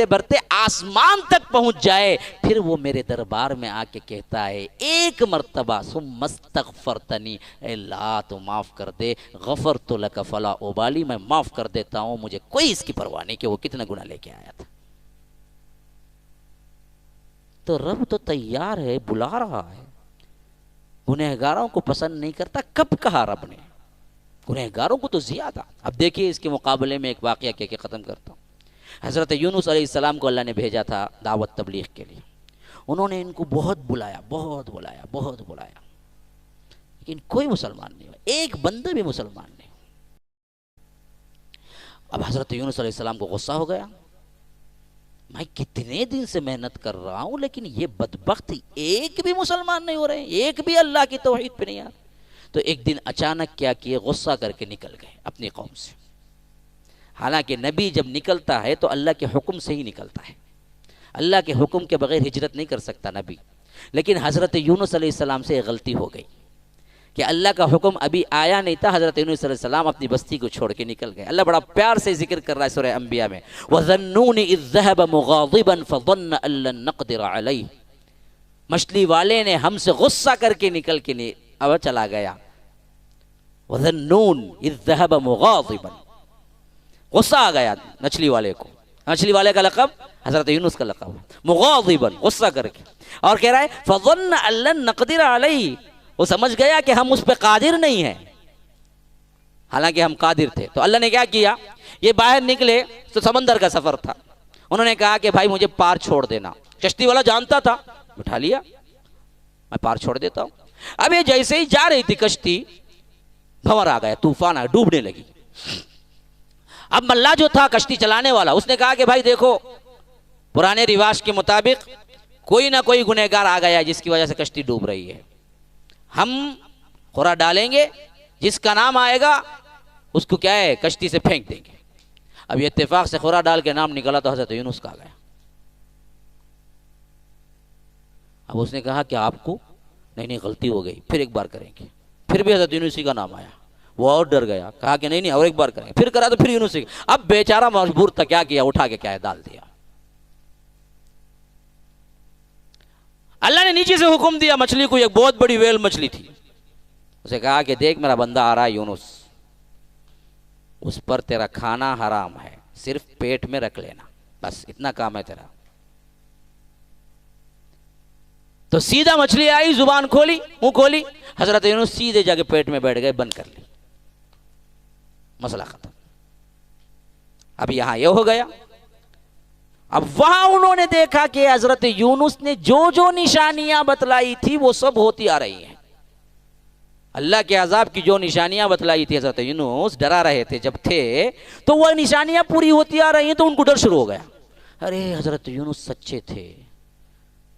بھرتے آسمان تک پہنچ جائے، پھر وہ میرے دربار میں آ کے کہتا ہے ایک مرتبہ ثم استغفرتنی، اے اللہ تو معاف کر دے، غفرت لک فلا ابالی، میں معاف کر دیتا ہوں، مجھے کوئی اس کی پرواہ نہیں کہ وہ کتنا گناہ لے کے آیا تھا۔ تو رب تو تیار ہے، بلا رہا ہے، گنہگاروں کو پسند نہیں کرتا۔ کب کہا رب نے؟ گنہگاروں کو تو زیادہ۔ اب دیکھیے اس کے مقابلے میں ایک واقعہ کہہ کے ختم کرتا ہوں۔ حضرت یونس علیہ السلام کو اللہ نے بھیجا تھا دعوت تبلیغ کے لیے، انہوں نے ان کو بہت بلایا، لیکن کوئی مسلمان نہیں ہوا، ایک بندہ بھی مسلمان نہیں۔ اب حضرت یونس علیہ السلام کو غصہ ہو گیا، میں کتنے دن سے محنت کر رہا ہوں لیکن یہ بدبخت ایک بھی مسلمان نہیں ہو رہے ہیں، ایک بھی اللہ کی توحید پہ نہیں آ رہے۔ تو ایک دن اچانک کیا کیے، غصہ کر کے نکل گئے اپنی قوم سے۔ حالانکہ نبی جب نکلتا ہے تو اللہ کے حکم سے ہی نکلتا ہے، اللہ کے حکم کے بغیر ہجرت نہیں کر سکتا نبی۔ لیکن حضرت یونس علیہ السلام سے ایک غلطی ہو گئی کہ اللہ کا حکم ابھی آیا نہیں تھا، حضرت یونس علیہ السلام اپنی بستی کو چھوڑ کے نکل گئے۔ اللہ بڑا پیار سے ذکر کر رہا ہے سورہ انبیاء میں، وَظَنُّونِ إِذ ذَهَبَ مُغَاضِبًا فَظَنَّ أَن لَّن نَّقْدِرَ عَلَيْهِ، مچھلی والے نے ہم سے غصہ کر کے نکل کے اب چلا گیا۔ وَظَنُّونِ إِذ ذَهَبَ مُغَاضِبًا، غصہ آ گیا مچھلی والے کو۔ مچھلی والے کا لقب حضرت یونس کا لقب، مغاضبًا، غصہ کر کے، اور کہہ رہا ہے فَظَنَّ أَن لَّن نَّقْدِرَ عَلَيْهِ، وہ سمجھ گیا کہ ہم اس پہ قادر نہیں ہیں، حالانکہ ہم قادر تھے۔ تو اللہ نے کیا کیا، یہ باہر نکلے تو سمندر کا سفر تھا، انہوں نے کہا کہ بھائی مجھے پار چھوڑ دینا۔ کشتی والا جانتا تھا، بٹھا لیا، میں پار چھوڑ دیتا ہوں۔ اب یہ جیسے ہی جا رہی تھی کشتی، بھنور آ گیا، طوفان آ، ڈوبنے لگی۔ اب ملا جو تھا کشتی چلانے والا، اس نے کہا کہ بھائی دیکھو، پرانے رواج کے مطابق کوئی نہ کوئی گنہگار آ گیا ہے جس کی وجہ سے کشتی ڈوب رہی ہے، ہم خورا ڈالیں گے، جس کا نام آئے گا اس کو کیا ہے کشتی سے پھینک دیں گے۔ اب یہ اتفاق سے خورا ڈال کے نام نکلا تو حضرت یونس کا آ گیا۔ اب اس نے کہا کہ آپ کو نہیں غلطی ہو گئی، پھر ایک بار کریں گے۔ پھر بھی حضرت یونس کا نام آیا، وہ اور ڈر گیا، کہا کہ نہیں اور ایک بار کریں گے، پھر کرا تو پھر یونس۔ اب بیچارہ مجبور تھا، کیا کیا، اٹھا کے کیا ہے ڈال دیا۔ اللہ نے نیچے سے حکم دیا مچھلی کو، ایک بہت بڑی ویل مچھلی تھی، اسے کہا کہ دیکھ میرا بندہ آ رہا ہے یونس، اس پر تیرا کھانا حرام ہے، صرف پیٹ میں رکھ لینا، بس اتنا کام ہے تیرا۔ تو سیدھا مچھلی آئی، زبان کھولی، منہ کھولی، حضرت یونس سیدھے جا کے پیٹ میں بیٹھ گئے، بند کر لی، مسئلہ ختم۔ اب یہاں یہ ہو گیا۔ اب وہاں انہوں نے دیکھا کہ حضرت یونس نے جو نشانیاں بتلائی تھی وہ سب ہوتی آ رہی ہیں۔ اللہ کے عذاب کی جو نشانیاں بتلائی تھی، حضرت یونس ڈرا رہے تھے جب تھے، تو وہ نشانیاں پوری ہوتی آ رہی ہیں، تو ان کو ڈر شروع ہو گیا۔ ارے حضرت یونس سچے تھے،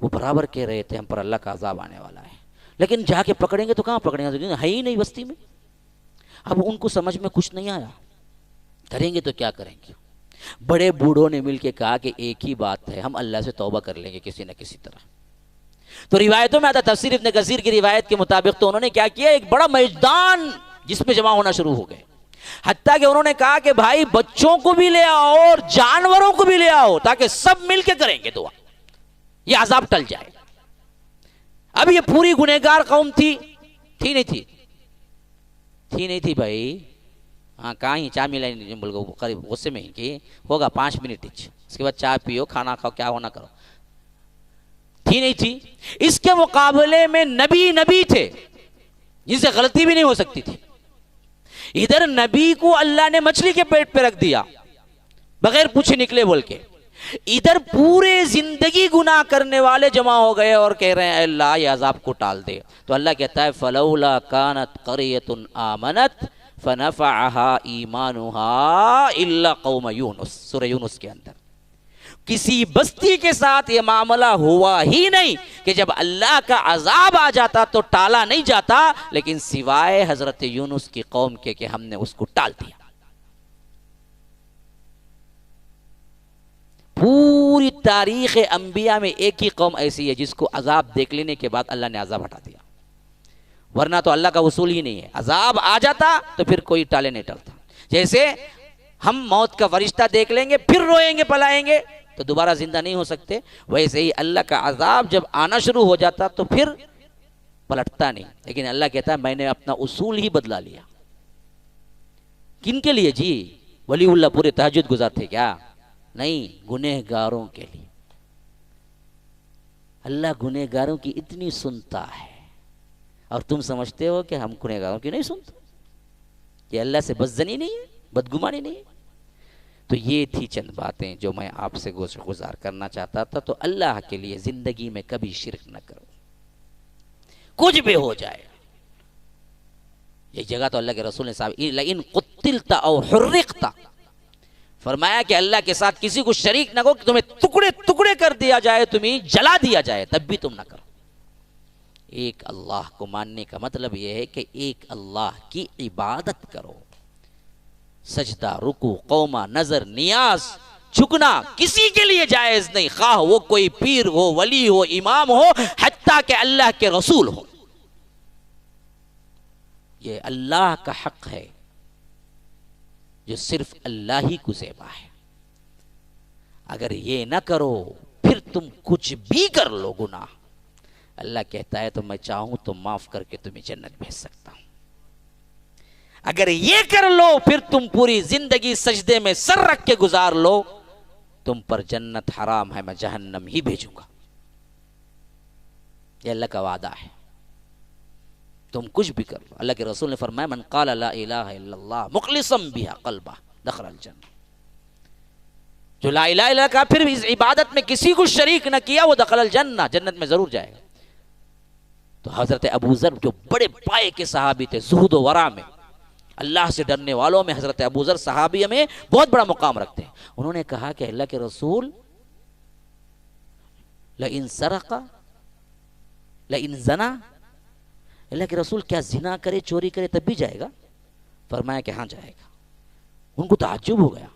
وہ برابر کہہ رہے تھے ہم پر اللہ کا عذاب آنے والا ہے، لیکن جا کے پکڑیں گے تو کہاں پکڑیں گے، ہے ہی نہیں بستی میں۔ اب ان کو سمجھ میں کچھ نہیں آیا، کریں گے تو کیا کریں گے۔ بڑے بوڑھوں نے مل کے کہا کہ ایک ہی بات ہے، ہم اللہ سے توبہ کر لیں گے کسی نہ کسی طرح۔ تو روایتوں میں آتا، تفسیر ابن کثیر کی روایت کے مطابق تو انہوں نے کیا کیا، ایک بڑا میدان جس میں جمع ہونا شروع ہو گئے، حتیٰ کہ انہوں نے کہا کہ بھائی بچوں کو بھی لے آؤ اور جانوروں کو بھی لے آؤ، تاکہ سب مل کے کریں گے دعا، یہ عذاب ٹل جائے۔ اب یہ پوری گنہگار قوم تھی نہیں تھی بھائی، ہاں کہاں ہی چائے ملائی بول گو قریب غصے میں ہی کہ ہوگا 5 منٹ، اس کے بعد چائے پیو، کھانا کھاؤ، کیا ہونا کرو، نہیں تھی۔ اس کے مقابلے میں نبی تھے جن سے غلطی بھی نہیں ہو سکتی تھی۔ ادھر نبی کو اللہ نے مچھلی کے پیٹ پہ رکھ دیا بغیر پوچھے نکلے بول کے، ادھر پورے زندگی گناہ کرنے والے جمع ہو گئے اور کہہ رہے ہیں اے اللہ یہ عذاب کو ٹال دے۔ تو اللہ کہتا ہے فَلَوْلَا كَانَتْ قَرْيَةٌ آمَنَتْ فَنَفَعَهَا إِيمَانُهَا إِلَّا قَوْمَ یونس، سورہ یونس کے اندر کسی بستی کے ساتھ یہ معاملہ ہوا ہی نہیں کہ جب اللہ کا عذاب آ جاتا تو ٹالا نہیں جاتا، لیکن سوائے حضرت یونس کی قوم کے کہ ہم نے اس کو ٹال دیا۔ پوری تاریخ انبیاء میں ایک ہی قوم ایسی ہے جس کو عذاب دیکھ لینے کے بعد اللہ نے عذاب ہٹا دیا، ورنہ تو اللہ کا اصول ہی نہیں ہے. عذاب آ جاتا تو پھر کوئی ٹالے نہیں ٹلتا. جیسے ہم موت کا فرشتہ دیکھ لیں گے پھر روئیں گے پلائیں گے تو دوبارہ زندہ نہیں ہو سکتے، ویسے ہی اللہ کا عذاب جب آنا شروع ہو جاتا تو پھر پلٹتا نہیں. لیکن اللہ کہتا ہے میں نے اپنا اصول ہی بدلا لیا. کن کے لیے جی؟ ولی اللہ پورے تہجد گزار تھے کیا؟ نہیں، گنہگاروں کے لیے. اللہ گنہگاروں کی اتنی سنتا ہے اور تم سمجھتے ہو کہ ہم گنہگاروں کی نہیں سنتے؟ یہ اللہ سے بدزنی نہیں ہے، بدگمانی نہیں ہے. تو یہ تھی چند باتیں جو میں آپ سے گزار کرنا چاہتا تھا. تو اللہ کے لیے زندگی میں کبھی شرک نہ کرو، کچھ بھی ہو جائے. یہ جگہ تو اللہ کے رسول نے صاحب لئن قتلت او حرقت، فرمایا کہ اللہ کے ساتھ کسی کو شریک نہ کرو کہ تمہیں ٹکڑے ٹکڑے کر دیا جائے، تمہیں جلا دیا جائے، تب بھی تم نہ کرو. ایک اللہ کو ماننے کا مطلب یہ ہے کہ ایک اللہ کی عبادت کرو. سجدہ، رکوع، قومہ، نظر، نیاز، جھکنا کسی کے لیے جائز نہیں، خواہ وہ کوئی پیر ہو، ولی ہو، امام ہو، حتیٰ کہ اللہ کے رسول ہو. یہ اللہ کا حق ہے جو صرف اللہ ہی کو زیبا ہے. اگر یہ نہ کرو پھر تم کچھ بھی کر لو گناہ، اللہ کہتا ہے تو میں چاہوں تو معاف کر کے تمہیں جنت بھیج سکتا ہوں. اگر یہ کر لو پھر تم پوری زندگی سجدے میں سر رکھ کے گزار لو، تم پر جنت حرام ہے، میں جہنم ہی بھیجوں گا. یہ اللہ کا وعدہ ہے. تم کچھ بھی کر لو. اللہ کے رسول نے فرمایا من قال لا الہ الا اللہ مخلصا بها قلبہ دخل الجنہ. جو لا الہ الا اللہ کا پھر اس عبادت میں کسی کو شریک نہ کیا وہ دخل الجنہ، جنت میں ضرور جائے گا. تو حضرت ابو ذر جو بڑے پائے کے صحابی تھے، زہد و ورع میں، اللہ سے ڈرنے والوں میں حضرت ابو ذر صحابی میں بہت بڑا مقام رکھتے ہیں. انہوں نے کہا کہ اللہ کے رسول لئن سرق لئن زنا، اللہ کے رسول کیا زنا کرے، چوری کرے تب بھی جائے گا؟ فرمایا کہ ہاں جائے گا. ان کو تعجب ہو گیا.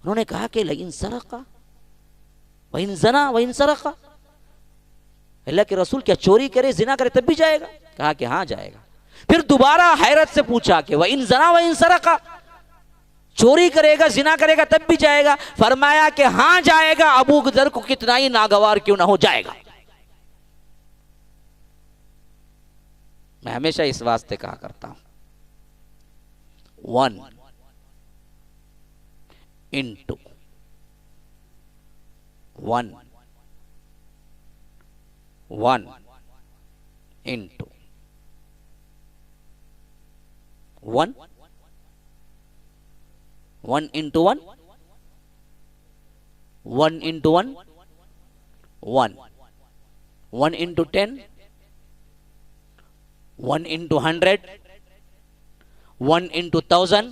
انہوں نے کہا کہ لئن سرق وئن زنا وئن سرق، اللہ کے رسول کیا چوری کرے، زنا کرے تب بھی جائے گا؟ کہا کہ ہاں جائے گا. پھر دوبارہ حیرت سے پوچھا کہ وَإِن زَنَا وَإِن سَرَقَ، چوری کرے گا، زنا کرے گا تب بھی جائے گا؟ فرمایا کہ ہاں جائے گا. ابو ذر کو کتنا ہی ناگوار کیوں نہ ہو، جائے گا. میں ہمیشہ اس واسطے کہا کرتا ہوں 1 into 1 1 into 1 1 into 1 1 into 1 1 1 into 10 1 into 100 1 into 1000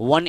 1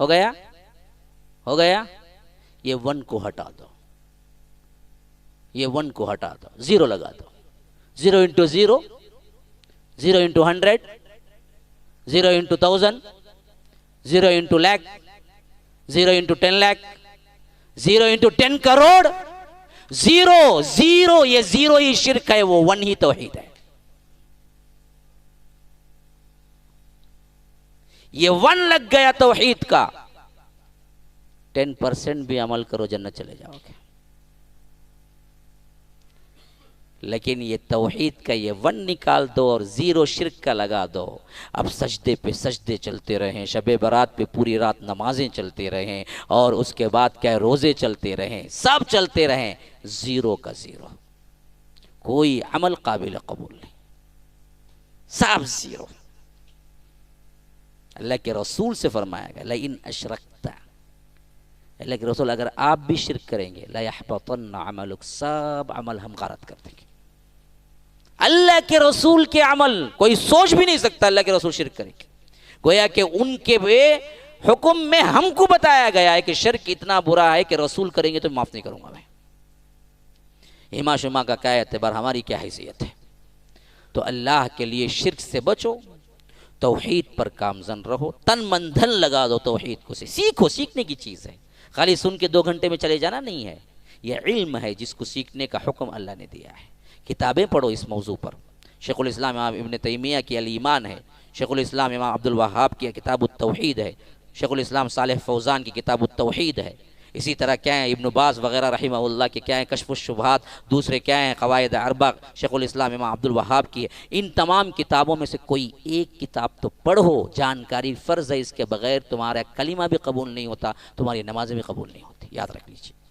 ہو گیا ہو گیا. یہ 1 کو ہٹا دو، یہ 1 کو ہٹا دو، 0 لگا دو. 0 into 0 0 into 100 0 into 1000 0 into lakh 0 into 10 lakh 0 into 10 crore. 0 0 یہ 0 ہی شرک ہے، وہ 1 ہی توحید ہے. یہ 1 لگ گیا توحید کا، 10% بھی عمل کرو جنت چلے جاؤ گے. لیکن یہ توحید کا یہ 1 نکال دو اور 0 شرک کا لگا دو. اب سجدے پہ سجدے چلتے رہیں، شب برات پہ پوری رات نمازیں چلتے رہیں، اور اس کے بعد کیا روزے چلتے رہیں، سب چلتے رہیں، 0 کا 0. کوئی عمل قابل قبول نہیں، سب 0. اللہ کے رسول سے فرمایا گیا لئن اشرکت، اللہ کے رسول اگر آپ بھی شرک کریں گے لَيَحْبَطَنَّ عَمَلُكَ، سب عمل ہم غارت کر دیں گے. اللہ کے رسول کے عمل کوئی سوچ بھی نہیں سکتا اللہ کے رسول شرک کریں گے. گویا کہ ان کے حکم میں ہم کو بتایا گیا ہے کہ شرک اتنا برا ہے کہ رسول کریں گے تو معاف نہیں کروں گا میں. ہما شما کا کیا اعتبار، ہماری کیا حیثیت ہے؟ تو اللہ کے لیے شرک سے بچو، توحید پر کامزن رہو، تن من دھن لگا دو توحید کو. سیکھو، سیکھنے کی چیز ہے، خالی سن کے 2 گھنٹے میں چلے جانا نہیں ہے. یہ علم ہے جس کو سیکھنے کا حکم اللہ نے دیا ہے۔ کتابیں پڑھو اس موضوع پر۔ شیخ الاسلام امام ابن تیمیہ کی الایمان ہے، شیخ الاسلام امام عبد الوہاب کی کتاب التوحید ہے، شیخ الاسلام صالح فوزان کی کتاب التوحید ہے، اسی طرح کیا ہیں ابن باز وغیرہ رحمہ اللہ کے کیا ہیں کشف الشبہات، دوسرے کیا ہیں قواعد اربع شیخ الاسلام امام عبد الوہاب کی ہے۔ ان تمام کتابوں میں سے کوئی ایک کتاب تو پڑھو، جانکاری فرض ہے، اس کے بغیر تمہارا کلمہ بھی قبول نہیں ہوتا، تمہاری نمازیں بھی قبول نہیں ہوتی، یاد رکھ لیجیے۔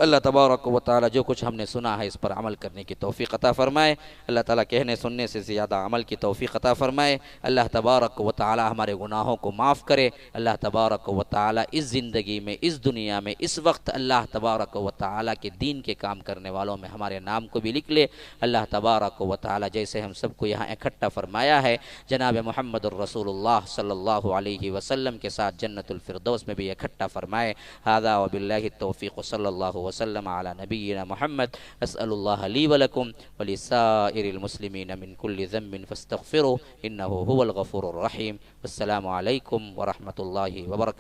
اللہ تبارک و تعالی جو کچھ ہم نے سنا ہے اس پر عمل کرنے کی توفیق عطا فرمائے، اللہ تعالیٰ کہنے سننے سے زیادہ عمل کی توفیق عطا فرمائے، اللہ تبارک و تعالی ہمارے گناہوں کو معاف کرے، اللہ تبارک و تعالی اس زندگی میں، اس دنیا میں، اس وقت اللہ تبارک و تعالی کے دین کے کام کرنے والوں میں ہمارے نام کو بھی لکھ لے، اللہ تبارک و تعالی جیسے ہم سب کو یہاں اکٹھا فرمایا ہے جناب محمد الرسول اللہ صلی اللہ علیہ وسلم کے ساتھ جنت الفردوس میں بھی اکٹھا فرمائے۔ ھذا وباللہ التوفیق صلی اللہ وسلم علی نبینا محمد، اسأل اللہ لی ولکم ولسائر المسلمین من کل ذنب فاستغفروا انہ هو الغفور الرحیم۔ السلام علیکم ورحمۃ اللہ وبرکاتہ۔